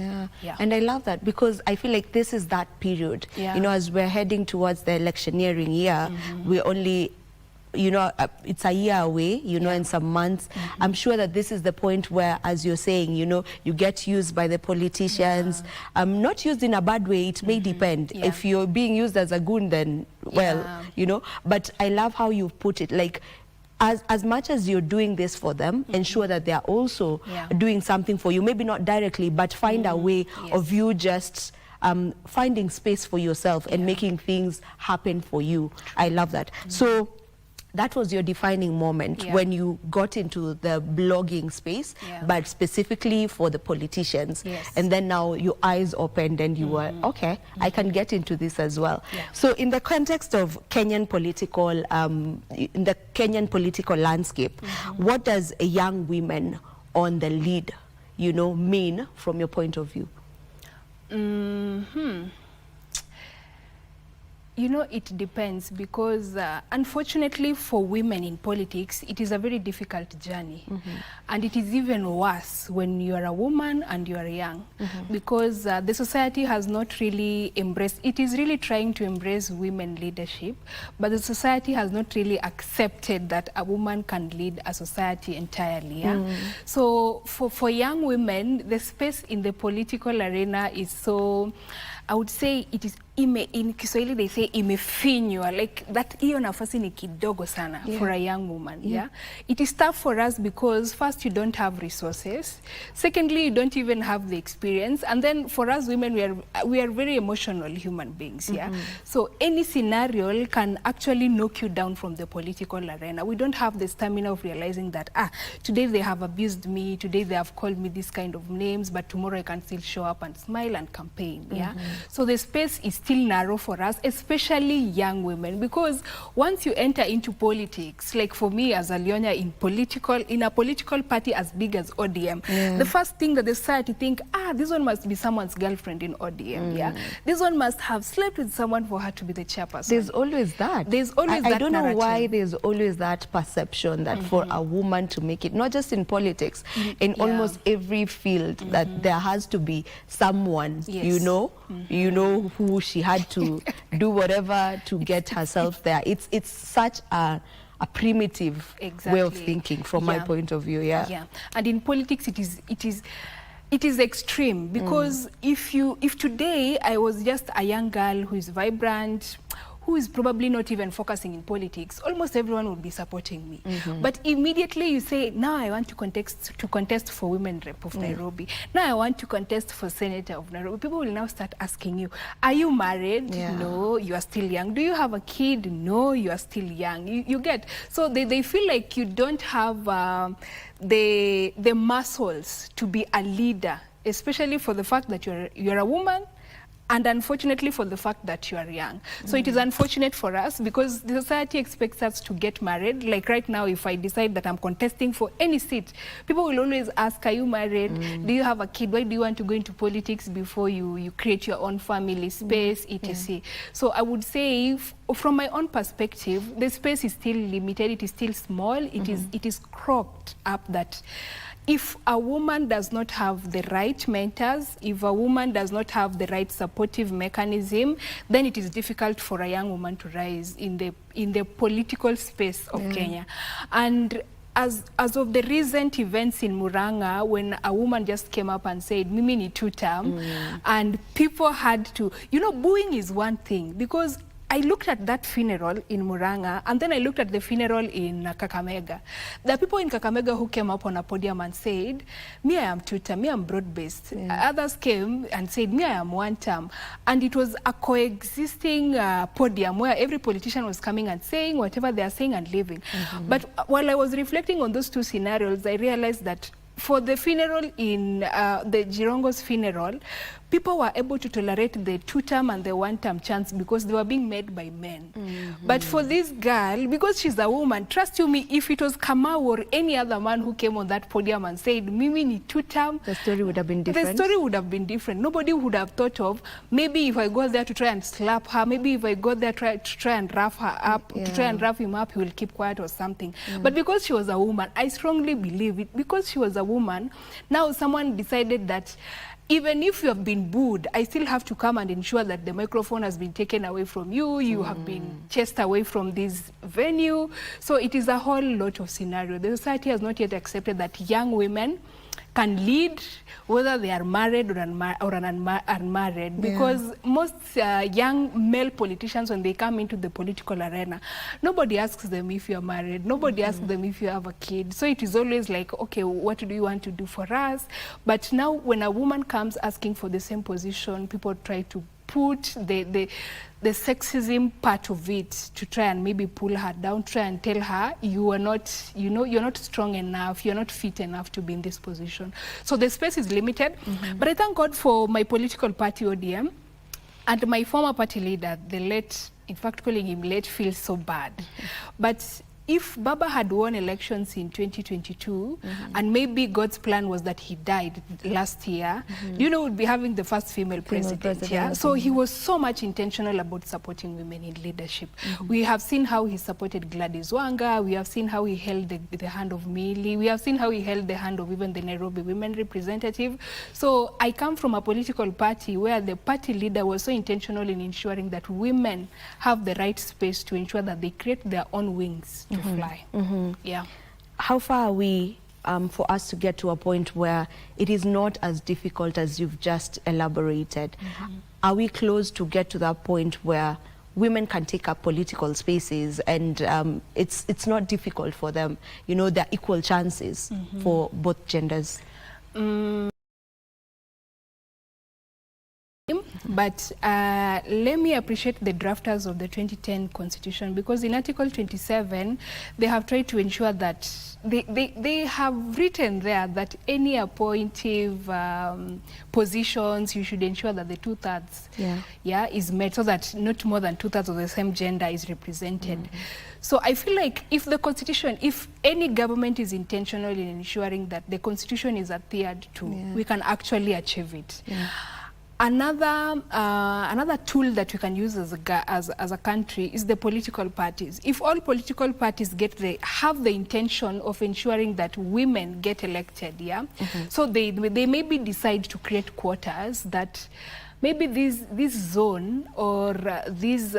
And I love that, because I feel like this is that period. You know, as we're heading towards the electioneering year, we're only, you know, it's a year away, you know, in some months. I'm sure that this is the point where, as you're saying, you know, you get used by the politicians. Not used in a bad way, it may depend. If you're being used as a goon, then, well, you know. But I love how you put it, like, as much as you're doing this for them, ensure that they are also doing something for you. Maybe not directly, but find a way of you just finding space for yourself and making things happen for you. I love that. So that was your defining moment when you got into the blogging space, but specifically for the politicians. And then now your eyes opened and you were, okay, I can get into this as well. So in the context of Kenyan political, in the Kenyan political landscape, what does a young woman on the lead, you know, mean from your point of view? You know, it depends, because unfortunately for women in politics, it is a very difficult journey. And it is even worse when you are a woman and you are young, because the society has not really embraced, it is really trying to embrace women leadership, but the society has not really accepted that a woman can lead a society entirely. So for young women, the space in the political arena is so, I would say it is in Kiswahili they say imefinywa, like that hiyo nafasi ni kidogo sana for a young woman. It is tough for us because first you don't have resources, secondly you don't even have the experience, and then for us women we are very emotional human beings. So any scenario can actually knock you down from the political arena. We don't have the stamina of realizing that today they have abused me, today they have called me this kind of names, but tomorrow I can still show up and smile and campaign. So the space is still narrow for us, especially young women, because once you enter into politics, like for me as a Leonia in a political party as big as ODM, the first thing that the society think, this one must be someone's girlfriend in ODM. This one must have slept with someone for her to be the chairperson. There's always that. There's always that. I don't narrative. know why there's always that perception that for a woman to make it, not just in politics, in almost every field, that there has to be someone, you know, who she had to do whatever to get herself there. It's such a primitive way of thinking from my point of view. And in politics it is extreme, because if today I was just a young girl who is vibrant, who is probably not even focusing in politics, almost everyone would be supporting me. But immediately you say, now I want to contest for women rep of Nairobi. Now I want to contest for senator of Nairobi. People will now start asking you, are you married? No, you are still young. Do you have a kid? No, you are still young. You get, so they feel like you don't have the muscles to be a leader, especially for the fact that you're a woman, and unfortunately for the fact that you are young. So it is unfortunate for us, because the society expects us to get married. Like right now, if I decide that I'm contesting for any seat, people will always ask, are you married? Do you have a kid? Why do you want to go into politics before you create your own family space, etc.? So I would say, from my own perspective, the space is still limited, it is still small, it is cropped up that if a woman does not have the right mentors, if a woman does not have the right supportive mechanism, then it is difficult for a young woman to rise in the political space of Kenya. And as of the recent events in Murang'a, when a woman just came up and said, Mimi ni two-term, and people had to, you know, booing is one thing, because I looked at that funeral in Murang'a, and then I looked at the funeral in Kakamega. There are people in Kakamega who came up on a podium and said, me, I am two-term, me, I am broad-based. Others came and said, me, I am one-term. And it was a coexisting podium where every politician was coming and saying whatever they are saying and leaving. But while I was reflecting on those two scenarios, I realized that for the funeral in the Jirongo's funeral, people were able to tolerate the two-term and the one-term chants because they were being made by men. But for this girl, because she's a woman, trust you me, if it was Kamau or any other man who came on that podium and said, Mimi ni two-term, the story would have been different. The story would have been different. Nobody would have thought of, maybe if I go there to try and slap her, maybe if I go there to try and rough her up, to try and rough him up, he will keep quiet or something. But because she was a woman, I strongly believe it, because she was a woman, now someone decided that even if you have been booed, I still have to come and ensure that the microphone has been taken away from you, you have been chased away from this venue. So it is a whole lot of scenario. The society has not yet accepted that young women can lead, whether they are married or unmarried, because most young male politicians, when they come into the political arena, nobody asks them if you are married, nobody asks them if you have a kid. So it is always like, okay, what do you want to do for us? But now when a woman comes asking for the same position, people try to put the sexism part of it to try and maybe pull her down, try and tell her you are not, you know, you're not strong enough, you're not fit enough to be in this position. So the space is limited. But I thank God for my political party, ODM, and my former party leader, the late, in fact calling him late feels so bad. But if Baba had won elections in 2022, and maybe God's plan was that he died last year, you know, we'd be having the first female president. Yeah? So he was so much intentional about supporting women in leadership. We have seen how he supported Gladys Wanga, we have seen how he held the hand of Millie, we have seen how he held the hand of even the Nairobi women representative. So I come from a political party where the party leader was so intentional in ensuring that women have the right space to ensure that they create their own wings to fly. Yeah. How far are we for us to get to a point where it is not as difficult as you've just elaborated? Are we close to get to that point where women can take up political spaces and it's not difficult for them? You know, there are equal chances for both genders. But let me appreciate the drafters of the 2010 Constitution, because in Article 27, they have tried to ensure that they have written there that any appointive positions, you should ensure that the 2/3 is met, so that not more than 2/3 of the same gender is represented. So I feel like if the Constitution, if any government is intentional in ensuring that the Constitution is adhered to, we can actually achieve it. Another tool that we can use as a country is the political parties. If all political parties have the intention of ensuring that women get elected, so they maybe decide to create quotas that maybe this zone or this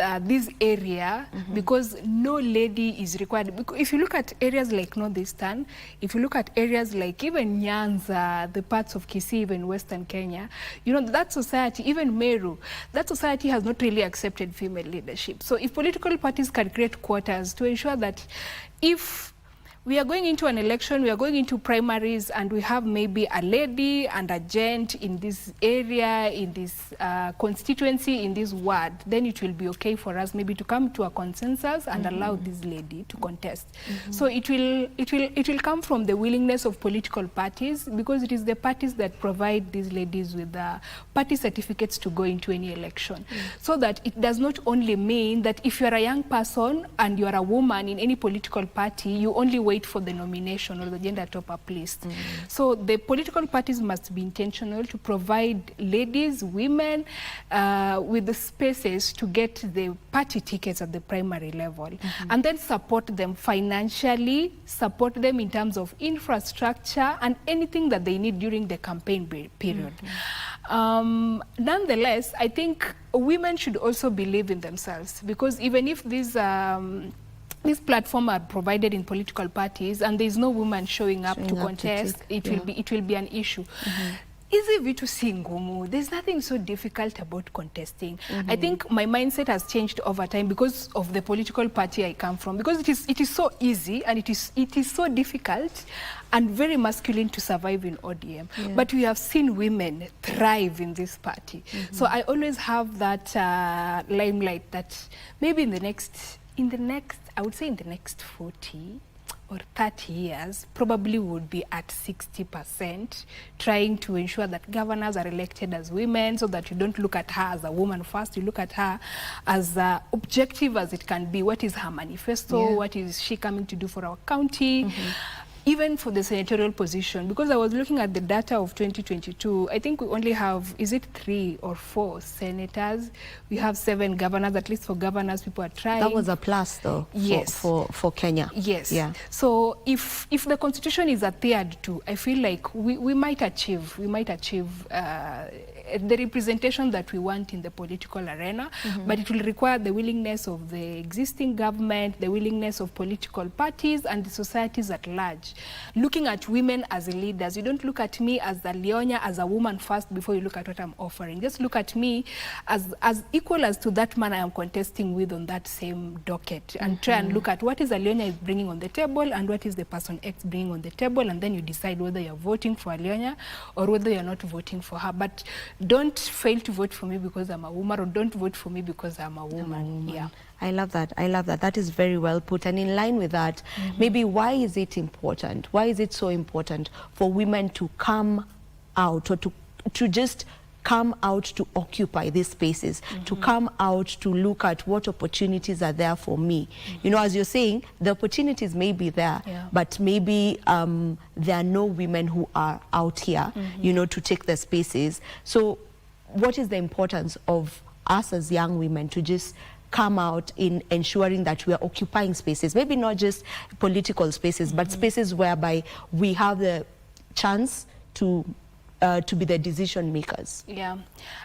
area, because no lady is required. Because if you look at areas like Northeastern, if you look at areas like even Nyanza, the parts of Kisii, even Western Kenya, you know, that society, even Meru, that society has not really accepted female leadership. So if political parties can create quotas to ensure that if we are going into an election, we are going into primaries, and we have maybe a lady and a gent in this area, in this constituency, in this ward, then it will be okay for us maybe to come to a consensus and allow this lady to contest. So it will come from the willingness of political parties, because it is the parties that provide these ladies with party certificates to go into any election. So that it does not only mean that if you are a young person and you are a woman in any political party, you only wait wait for the nomination or the gender top-up list. So the political parties must be intentional to provide ladies, women with the spaces to get the party tickets at the primary level, and then support them financially, support them in terms of infrastructure and anything that they need during the campaign period. Nonetheless, I think women should also believe in themselves, because even if these platforms are provided in political parties and there is no woman showing up to contest, it will be an issue. Easy vitu si ngumu. There's nothing so difficult about contesting. I think my mindset has changed over time because of the political party I come from, because it is so easy and it is so difficult and very masculine to survive in ODM. But we have seen women thrive in this party. So I always have that limelight that maybe in the next, I would say in the next 40 or 30 years, probably would be at 60%, trying to ensure that governors are elected as women, so that you don't look at her as a woman first, you look at her as objective as it can be. What is her manifesto? What is she coming to do for our county? Even for the senatorial position, because I was looking at the data of 2022, I think we only have, is it 3 or 4 senators? We have 7 governors, at least for governors, people are trying. That was a plus, though, for Kenya. Yes. So if the constitution is adhered to, I feel like we might achieve the representation that we want in the political arena, but it will require the willingness of the existing government, the willingness of political parties and the societies at large. Looking at women as leaders, you don't look at me as a Leonya, as a woman first before you look at what I'm offering. Just look at me as equal as to that man I am contesting with on that same docket, and try and look at what is Leonya is bringing on the table and what is the person X bringing on the table, and then you decide whether you're voting for Leonya or whether you're not voting for her. But don't fail to vote for me because I'm a woman, or don't vote for me because I'm a woman. Yeah. I love that. I love that. That is very well put. And in line with that, maybe why is it important? Why is it so important for women to come out, or to just come out to occupy these spaces, to come out to look at what opportunities are there for me? You know, as you're saying, the opportunities may be there, but maybe there are no women who are out here, you know, to take the spaces. So what is the importance of us as young women to just come out in ensuring that we are occupying spaces, maybe not just political spaces, but spaces whereby we have the chance to be the decision makers? Yeah,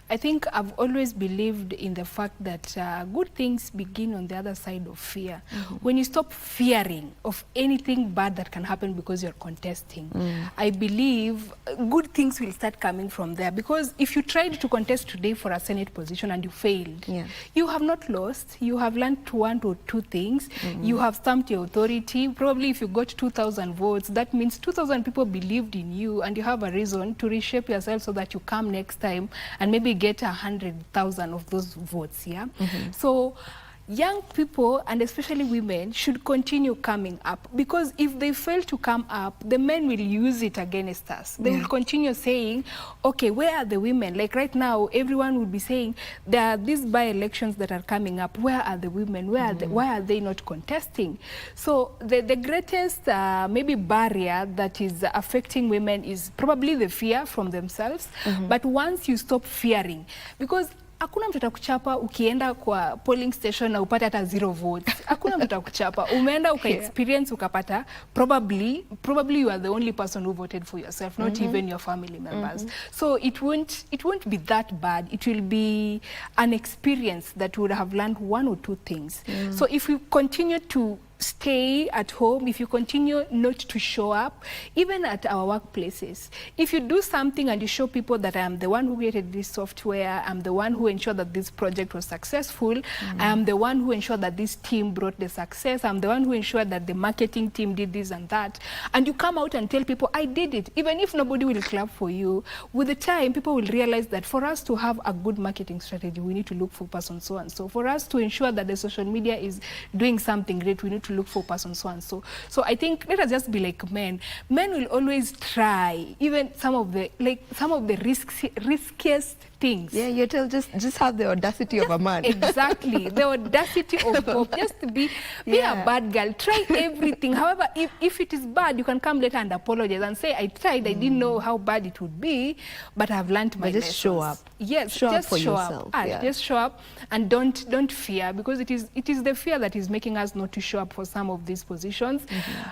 I think I've always believed in the fact that good things begin on the other side of fear. When you stop fearing of anything bad that can happen because you're contesting, I believe good things will start coming from there. Because if you tried to contest today for a Senate position and you failed, you have not lost. You have learned 1 or 2 things. You have stamped your authority. Probably if you got 2,000 votes, that means 2,000 people believed in you, and you have a reason to reshape yourself so that you come next time and maybe get 100,000 of those votes. So young people, and especially women, should continue coming up, because if they fail to come up, the men will use it against us. They will continue saying, okay, where are the women? Like right now, everyone will be saying there are these by-elections that are coming up. Where are the women? Why are they not contesting? So the greatest maybe barrier that is affecting women is probably the fear from themselves. But once you stop fearing, because hakuna mtu atakuchapa ukienda kwa polling station na upata hata 0 votes. Hakuna mtu atakuchapa. Umeenda experience ukapata, probably you are the only person who voted for yourself, not even your family members. So it won't be that bad. It will be an experience that would have learned 1 or 2 things. So if we continue to stay at home, if you continue not to show up, even at our workplaces, if you do something and you show people that I am the one who created this software, I'm the one who ensured that this project was successful, I am the one who ensured that this team brought the success, I'm the one who ensured that the marketing team did this and that, and you come out and tell people, I did it, even if nobody will clap for you, with the time, people will realize that for us to have a good marketing strategy, we need to look for person so and so. For us to ensure that the social media is doing something great, we need to look for person so and so. So I think let us just be like men. Men will always try, even some of the riskiest things. Yeah, you tell just have the audacity of a man. Exactly, the audacity of just be a bad girl. Try everything. However, if it is bad, you can come later and apologize and say, I tried, I didn't know how bad it would be, but I've learned my lessons. Just show up. Yes, show just up for show yourself. up. Just show up and don't fear, because it is the fear that is making us not to show up for some of these positions.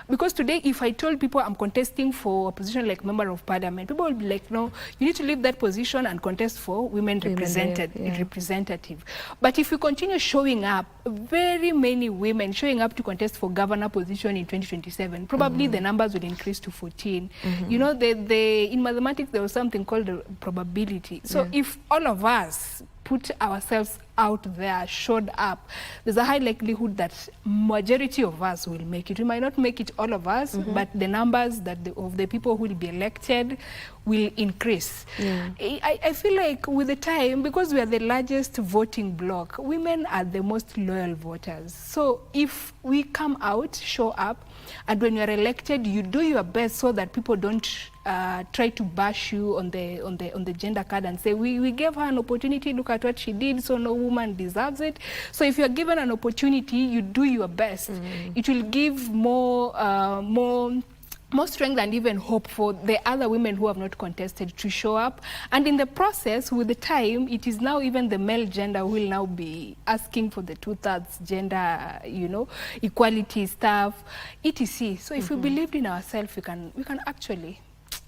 Because today, if I told people I'm contesting for a position like Member of Parliament, people will be like, no, you need to leave that position and contest for women representative. But if you continue showing up, very many women showing up to contest for governor position in 2027, probably the numbers will increase to 14. You know, in mathematics, there was something called the probability. So if all of us put ourselves out there, showed up, there's a high likelihood that majority of us will make it. We might not make it all of us, but the numbers of the people who will be elected will increase. I feel like with the time, because we are the largest voting bloc, women are the most loyal voters. So if we come out, show up, and when you are elected, you do your best so that people don't try to bash you on the gender card and say, we gave her an opportunity, look at what she did, so no woman deserves it. So if you're given an opportunity, you do your best. It will give more strength and even hope for the other women who have not contested to show up. And in the process, with the time, it is now even the male gender who will now be asking for the 2/3 gender, equality stuff, etc. So if we believed in ourselves, we can actually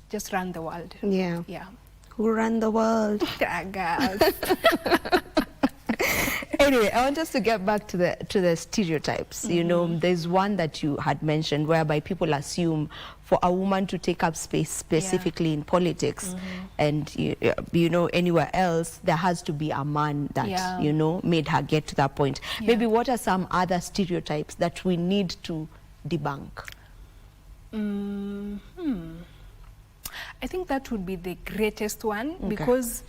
just run the world. Yeah. Yeah. Who run the world? Anyway, I want us to get back to the stereotypes. You know, there's one that you had mentioned whereby people assume for a woman to take up space specifically in politics and you know, anywhere else, there has to be a man that you know, made her get to that point. Maybe what are some other stereotypes that we need to debunk? I think that would be the greatest one, because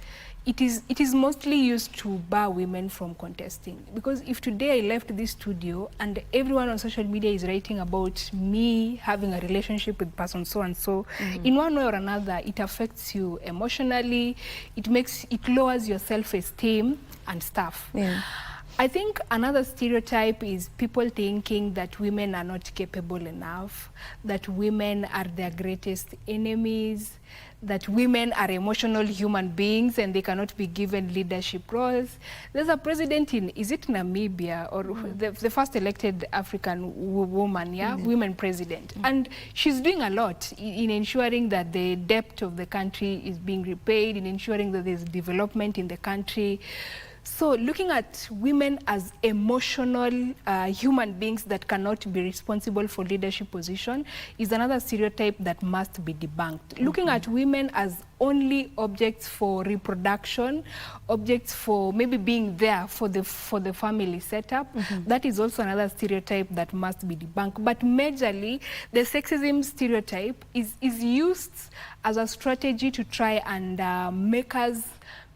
it is mostly used to bar women from contesting. Because if today I left this studio and everyone on social media is writing about me having a relationship with person so and so, in one way or another, it affects you emotionally. It lowers your self-esteem and stuff. I think another stereotype is people thinking that women are not capable enough, that women are their greatest enemies, that women are emotional human beings and they cannot be given leadership roles. There's a president in, is it Namibia, or the first elected African woman, women president. And she's doing a lot in ensuring that the debt of the country is being repaid, in ensuring that there's development in the country. So looking at women as emotional human beings that cannot be responsible for leadership position is another stereotype that must be debunked. Looking at women as only objects for reproduction, objects for maybe being there for the family setup, that is also another stereotype that must be debunked. But majorly, the sexism stereotype is used as a strategy to try and make us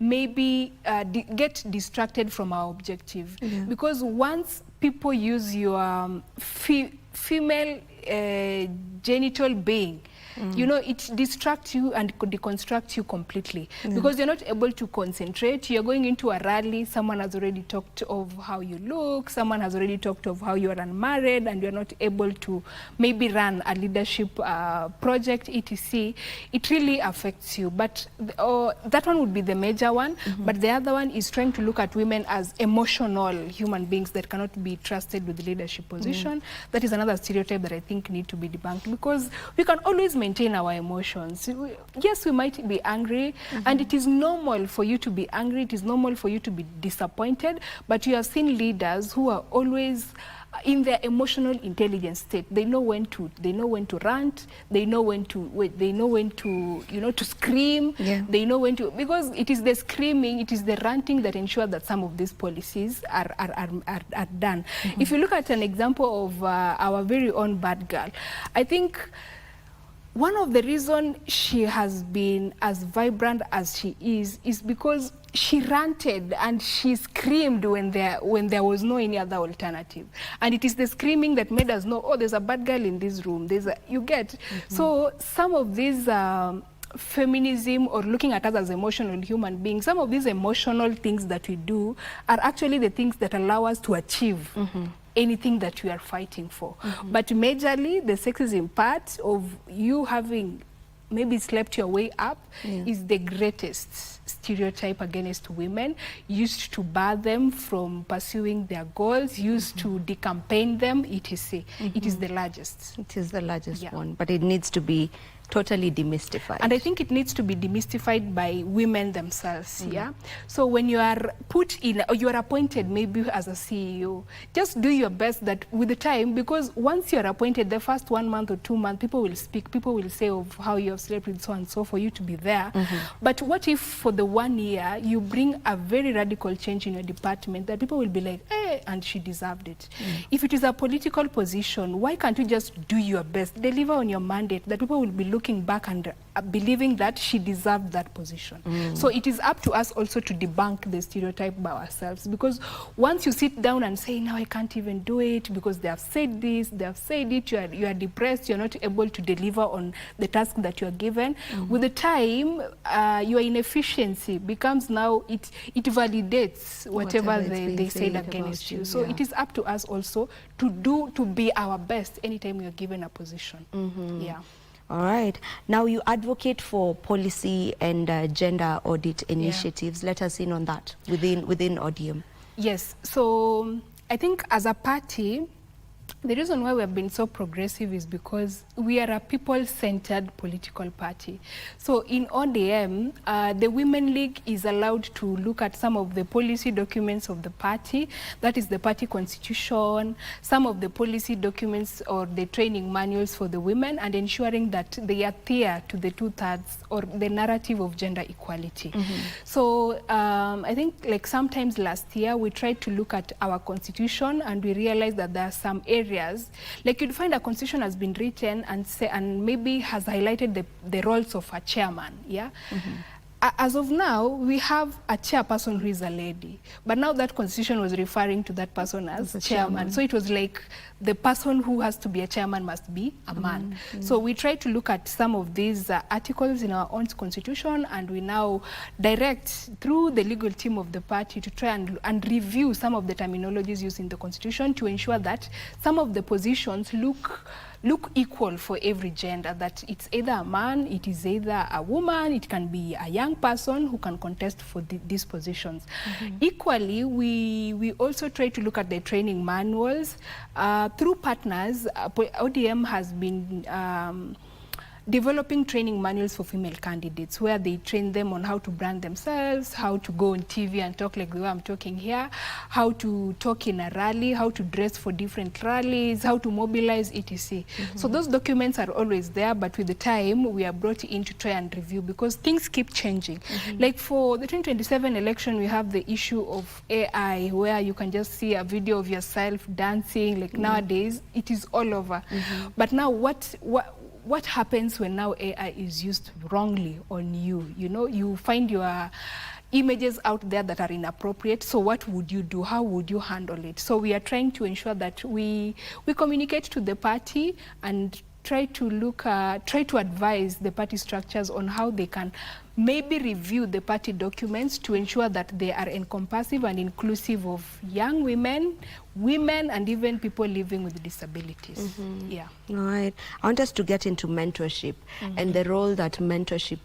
maybe get distracted from our objective. Because once people use your female genital being, you know, it distracts you and deconstructs you completely. Because you're not able to concentrate. You're going into a rally, someone has already talked of how you look, someone has already talked of how you're unmarried, and you're not able to maybe run a leadership project, etc. It really affects you. But that one would be the major one. But the other one is trying to look at women as emotional human beings that cannot be trusted with the leadership position. That is another stereotype that I think need to be debunked, because we can always maintain our emotions. Yes, we might be angry, and it is normal for you to be angry, it is normal for you to be disappointed, but you have seen leaders who are always in their emotional intelligence state. They know when to rant, they know when to to scream, they know when to, because it is the screaming, it is the ranting that ensure that some of these policies are done. If you look at an example of our very own bad girl, I think one of the reasons she has been as vibrant as she is because she ranted and she screamed when there was no any other alternative. And it is the screaming that made us know, oh, there's a bad girl in this room. You get. So some of these feminism or looking at us as emotional human beings, some of these emotional things that we do are actually the things that allow us to achieve anything that we are fighting for. But majorly, the sexism part of you having maybe slept your way up is the greatest stereotype against women, used to bar them from pursuing their goals, used to decampaign them, etc. It is the largest. It is the largest one, but it needs to be totally demystified. And I think it needs to be demystified by women themselves, So when you are put in, or you are appointed maybe as a CEO, just do your best that with the time, because once you are appointed, the first 1 month or 2 months, people will speak, people will say of how you have slept with so and so for you to be there. But what if for the 1 year, you bring a very radical change in your department that people will be like, hey, and she deserved it. If it is a political position, why can't you just do your best, deliver on your mandate, that people will be looking back and believing that she deserved that position. So it is up to us also to debunk the stereotype by ourselves, because once you sit down and say, no, I can't even do it because they have said this, they have said it, you are depressed, you're not able to deliver on the task that you are given. With the time, your inefficiency becomes now, it validates whatever they said against you. So it is up to us also to be our best anytime we are given a position. All right. Now you advocate for policy and gender audit initiatives. Let us in on that within ODM. Yes. So I think as a party, the reason why we have been so progressive is because we are a people-centered political party. So in ODM, the Women League is allowed to look at some of the policy documents of the party, that is the party constitution, some of the policy documents or the training manuals for the women, and ensuring that they adhere to the 2/3 or the narrative of gender equality. So I think like sometimes last year, we tried to look at our constitution and we realized that there are some areas, like you'd find a constitution has been written and maybe has highlighted the roles of a chairman, As of now, we have a chairperson who is a lady, but now that constitution was referring to that person as chairman. So it was like the person who has to be a chairman must be a man. So we try to look at some of these articles in our own constitution, and we now direct through the legal team of the party to try and review some of the terminologies used in the constitution to ensure that some of the positions look equal for every gender, that it's either a man, it is either a woman, it can be a young person who can contest for these positions. Equally, we also try to look at the training manuals. Through partners, ODM has been developing training manuals for female candidates where they train them on how to brand themselves, how to go on TV and talk like the way I'm talking here, how to talk in a rally, how to dress for different rallies, how to mobilize, etc. So those documents are always there, but with the time we are brought in to try and review because things keep changing. Like for the 2027 election, we have the issue of AI where you can just see a video of yourself dancing. Like nowadays, it is all over. But now what happens when now AI is used wrongly on you? You know, you find your images out there that are inappropriate. So what would you do? How would you handle it? So we are trying to ensure that we communicate to the party and try to advise the party structures on how they can maybe review the party documents to ensure that they are encompassive and inclusive of young women, and even people living with disabilities. All right. I want us to get into mentorship and the role that mentorship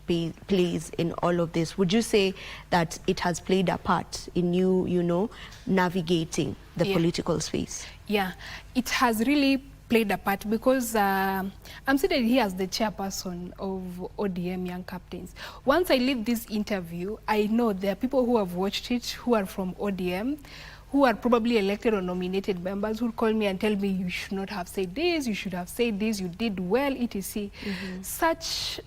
plays in all of this. Would you say that it has played a part in you navigating the political space? Yeah, it has really played a part because I'm seated here as the chairperson of ODM Young Captains. Once I leave this interview, I know there are people who have watched it who are from ODM, who are probably elected or nominated members who call me and tell me you should not have said this, you should have said this, you did well, etc. Such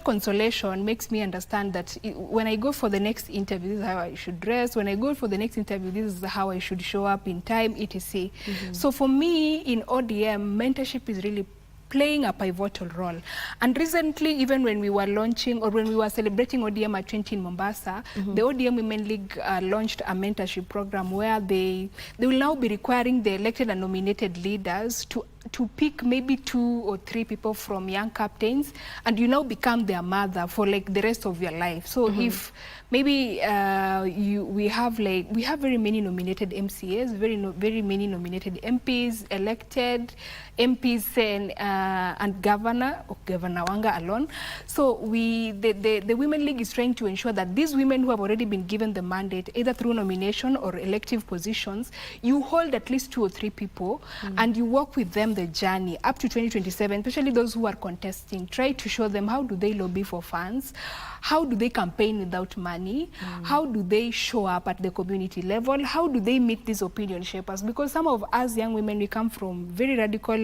consolation makes me understand that when I go for the next interview, this is how I should dress. When I go for the next interview, this is how I should show up in time, etc. So for me, in ODM, mentorship is really playing a pivotal role. And recently, even when we were launching or when we were celebrating ODM at 20 in Mombasa, the ODM Women League launched a mentorship program where they will now be requiring the elected and nominated leaders to to pick maybe 2 or 3 people from young captains, and you now become their mother for like the rest of your life. So if maybe we have very many nominated MCAs, very many nominated MPs, elected MPs, and Governor Wanga alone. So the Women League is trying to ensure that these women who have already been given the mandate, either through nomination or elective positions, you hold at least 2 or 3 people and you walk with them the journey up to 2027, especially those who are contesting. Try to show them how do they lobby for funds, how do they campaign without money, how do they show up at the community level, how do they meet these opinion shapers, because some of us young women, we come from very radical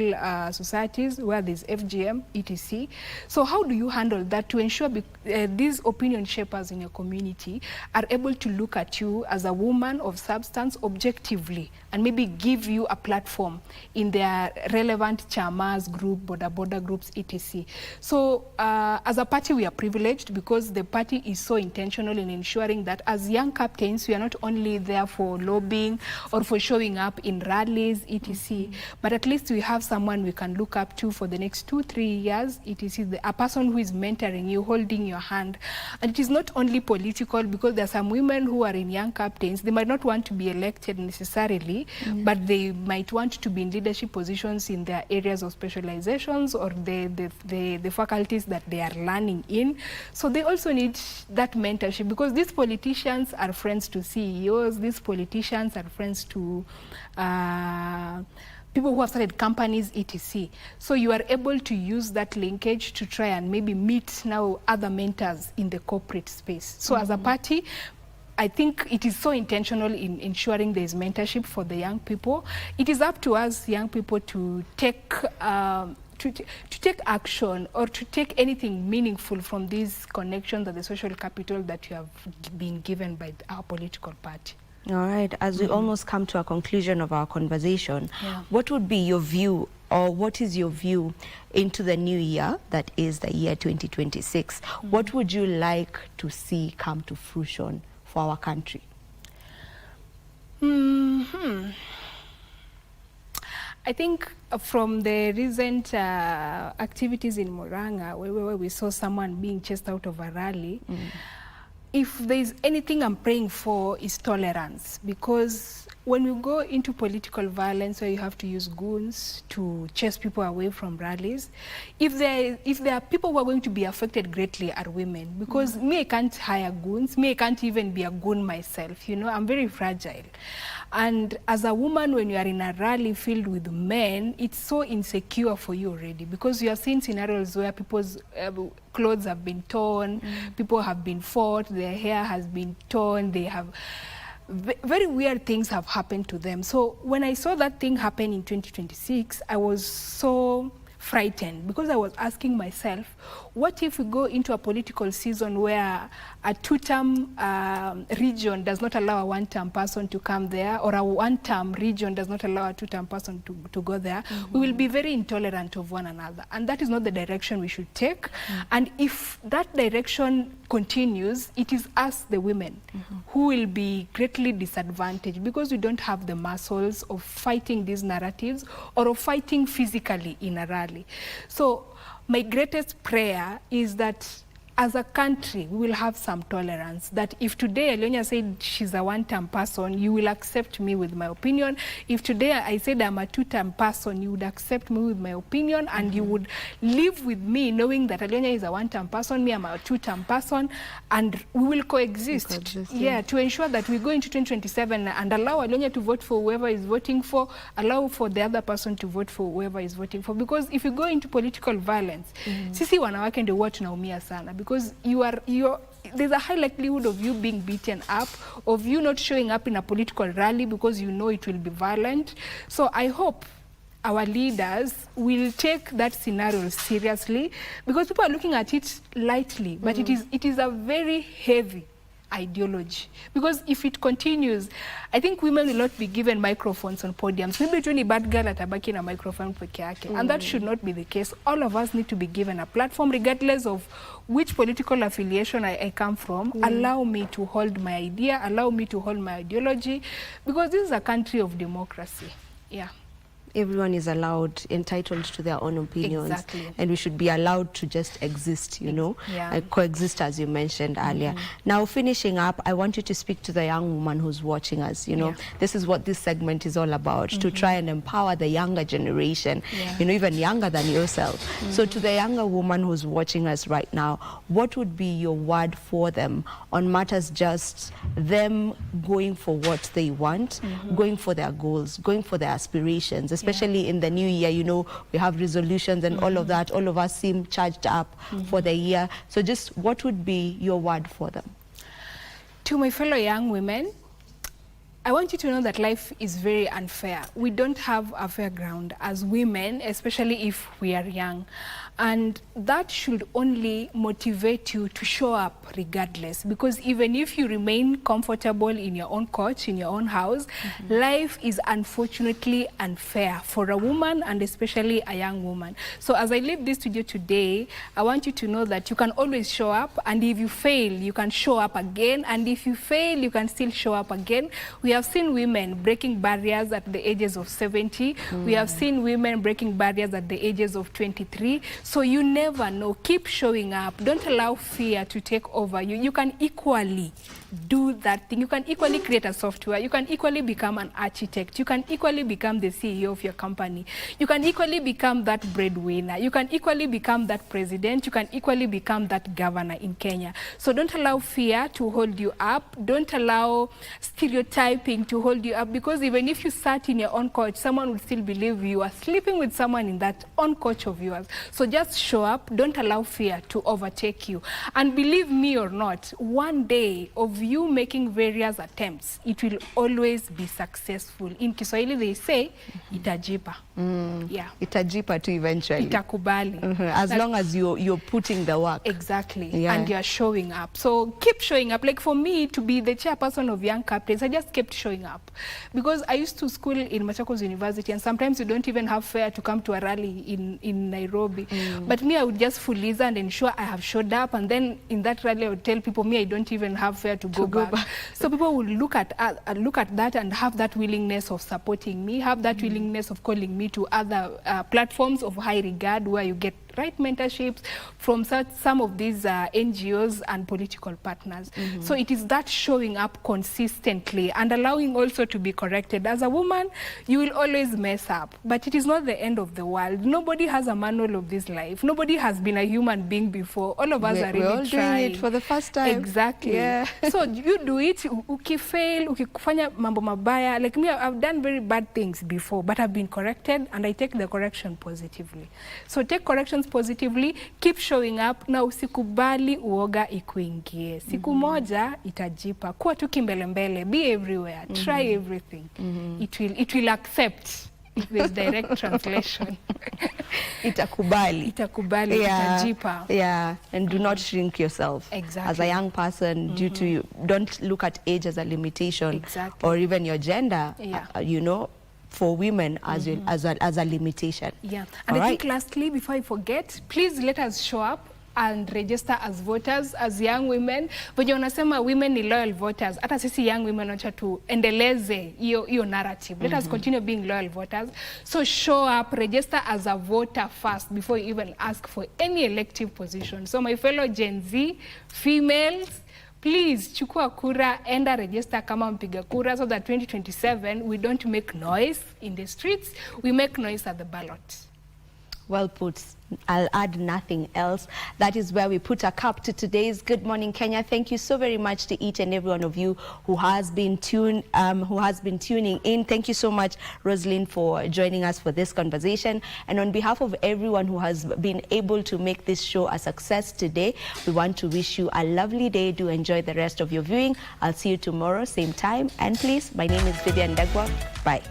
societies where there's FGM, etc. So how do you handle that to ensure these opinion shapers in your community are able to look at you as a woman of substance objectively and maybe give you a platform in their relevant chamas group, border groups, etc. So as a party, we are privileged because the party is so intentional in ensuring that as young captains, we are not only there for lobbying or for showing up in rallies, etc., but at least we have someone we can look up to for the next 2-3 years, etc., a person who is mentoring you, holding your hand. And it is not only political, because there are some women who are in young captains, they might not want to be elected necessarily, but they might want to be in leadership positions in their areas of specializations or the faculties that they are learning in. So they also need that mentorship, because these politicians are friends to CEOs, these politicians are friends to people who have started companies, etc. So you are able to use that linkage to try and maybe meet now other mentors in the corporate space. So as a party, I think it is so intentional in ensuring there is mentorship for the young people. It is up to us young people to take take action or to take anything meaningful from these connections and the social capital that you have been given by our political party. All right, as we almost come to a conclusion of our conversation, what would be your view, or what is your view into the new year, that is the year 2026? What would you like to see come to fruition for our country? I think from the recent activities in Murang'a, where we saw someone being chased out of a rally, if there's anything I'm praying for is tolerance, because when you go into political violence where you have to use goons to chase people away from rallies, if there are people who are going to be affected greatly are women, because me, I can't hire goons, me, I can't even be a goon myself, you know, I'm very fragile. And as a woman, when you are in a rally filled with men, it's so insecure for you already, because you have seen scenarios where people's clothes have been torn, people have been fought, their hair has been torn, they have very weird things have happened to them. So when I saw that thing happen in 2026, I was so frightened, because I was asking myself, what if we go into a political season where a two-term region does not allow a one-term person to come there, or a one-term region does not allow a two-term person to go there? We will be very intolerant of one another, and that is not the direction we should take. And if that direction continues, it is us, the women, who will be greatly disadvantaged, because we don't have the muscles of fighting these narratives or of fighting physically in a rally. So my greatest prayer is that as a country, we will have some tolerance, that if today Alionya said she's a one-term person, you will accept me with my opinion. If today I said I'm a two-term person, you would accept me with my opinion, and you would live with me knowing that Alionya is a one-term person, me, I'm a two-term person, and we will coexist. Yeah, to ensure that we go into 2027 and allow Alionya to vote for whoever is voting for, allow for the other person to vote for whoever is voting for. Because if you go into political violence, sisi wanawake ndio huwa tunaumia sana, because there's a high likelihood of you being beaten up, of you not showing up in a political rally because you know it will be violent. So I hope our leaders will take that scenario seriously, because people are looking at it lightly, but it is a very heavy ideology. Because if it continues, I think women will not be given microphones on podiums. Maybe it's only bad girl atabaki na microphone peke yake. And that should not be the case. All of us need to be given a platform, regardless of which political affiliation I come from. Allow me to hold my idea, allow me to hold my ideology, because this is a country of democracy. Yeah. everyone is entitled to their own opinions. Exactly. And we should be allowed to just exist, you know, coexist, as you mentioned earlier. Now, finishing up, I want you to speak to the young woman who's watching us. You know, this is what this segment is all about, to try and empower the younger generation, you know, even younger than yourself. So to the younger woman who's watching us right now, what would be your word for them on matters just them going for what they want, going for their goals, going for their aspirations, especially in the new year? You know, we have resolutions and all of that. All of us seem charged up for the year. So just what would be your word for them? To my fellow young women, I want you to know that life is very unfair. We don't have a fair ground as women, especially if we are young. And that should only motivate you to show up regardless. Because even if you remain comfortable in your own couch, in your own house, life is unfortunately unfair for a woman, and especially a young woman. So as I leave this studio today, I want you to know that you can always show up, and if you fail, you can show up again, and if you fail, you can still show up again. We have seen women breaking barriers at the ages of 70. We have seen women breaking barriers at the ages of 23. So you never know. Keep showing up. Don't allow fear to take over you. You can equally do that thing. You can equally create a software. You can equally become an architect. You can equally become the CEO of your company. You can equally become that breadwinner. You can equally become that president. You can equally become that governor in Kenya. So don't allow fear to hold you up. Don't allow stereotyping to hold you up, because even if you sat in your own couch, someone would still believe you are sleeping with someone in that own couch of yours. So just show up. Don't allow fear to overtake you. And believe me or not, one day of you making various attempts, it will always be successful. In Kiswahili they say, itajipa. Yeah. Itajipa too eventually. Itakubali. As long as you're putting the work. Exactly. And you're showing up. So keep showing up. Like for me to be the chairperson of Young Captains, I just kept showing up. Because I used to school in Machakos University, and sometimes you don't even have fare to come to a rally in Nairobi. But me, I would just fully and ensure I have showed up, and then in that rally I would tell people, me, I don't even have fare to go back. So people will look at that and have that willingness of supporting me, have that willingness of calling me to other platforms of high regard where you get right mentorships from some of these NGOs and political partners. So it is that showing up consistently and allowing also to be corrected. As a woman, you will always mess up, but it is not the end of the world. Nobody has a manual of this life. Nobody has been a human being before. All of us are really all trying. doing it for the first time. Exactly. So you do it, ukifail, ukifanya mambo mabaya. Like me, I've done very bad things before, but I've been corrected, and I take the correction positively. So take corrections positively, keep showing up, na usikubali uoga ikuingie. Siku moja itajipa. Kuwa tu kimbelembele, be everywhere, try everything. It will accept. If there's direct translation. Itakubali. Itakubali, itajipa. Yeah, and do not shrink yourself. Exactly. As a young person, due to you, don't look at age as a limitation, or even your gender, you know, for women as a limitation. Yeah, and I think lastly, before I forget, please let us show up and register as voters, as young women. But unasema women ni loyal voters. Hata sisi young women wacha tu endeleze hiyo narrative. Let us continue being loyal voters. So show up, register as a voter first before you even ask for any elective position. So my fellow Gen Z, females, please chukua kura, enda register kama mpiga kura, so that 2027 we don't make noise in the streets, we make noise at the ballot. Well put. I'll add nothing else. That is where we put a cap to today's Good Morning Kenya. Thank you so very much to each and every one of you who has been tuning in. Thank you so much, Rosalind, for joining us for this conversation. And on behalf of everyone who has been able to make this show a success today, we want to wish you a lovely day. Do enjoy the rest of your viewing. I'll see you tomorrow, same time. And please, my name is Vivian Dagwa. Bye.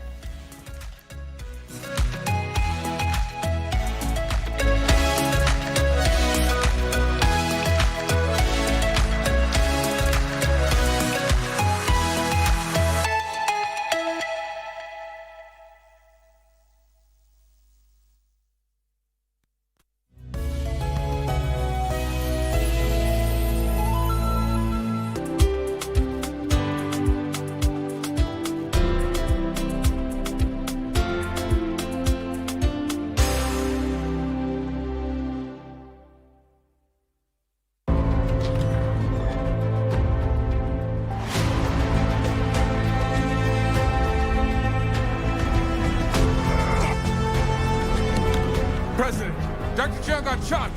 shot.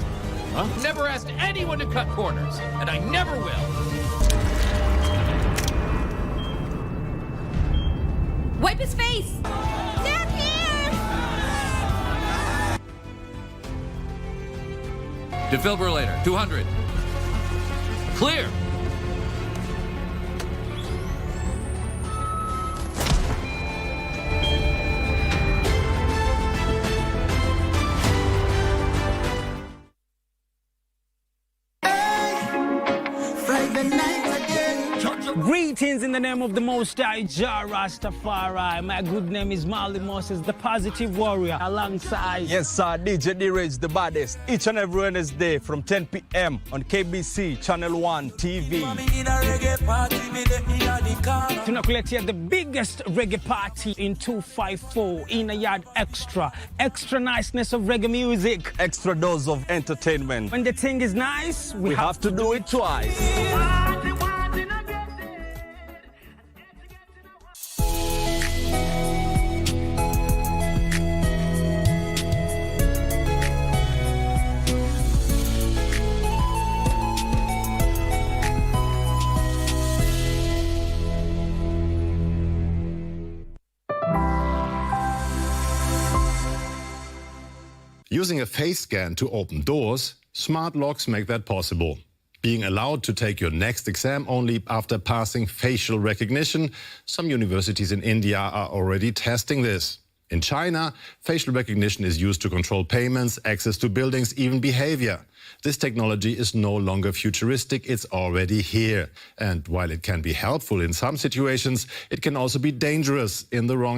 Huh? Never asked anyone to cut corners, and I never will. Wipe his face! They're here! Defibrillator, 200. Clear. Greetings in the name of the Most High, Jah Rastafari. My good name is Marley Moses, the positive warrior, alongside... Yes, sir, DJ D-Rage, the baddest. Each and every Wednesday from 10 p.m. on KBC Channel 1 TV. Tunakuletea the biggest reggae party in 254 in a yard extra. Extra niceness of reggae music. Extra dose of entertainment. When the thing is nice, we have to do it twice. Using a face scan to open doors, smart locks make that possible. Being allowed to take your next exam only after passing facial recognition, some universities in India are already testing this. In China, facial recognition is used to control payments, access to buildings, even behavior. This technology is no longer futuristic, it's already here. And while it can be helpful in some situations, it can also be dangerous in the wrong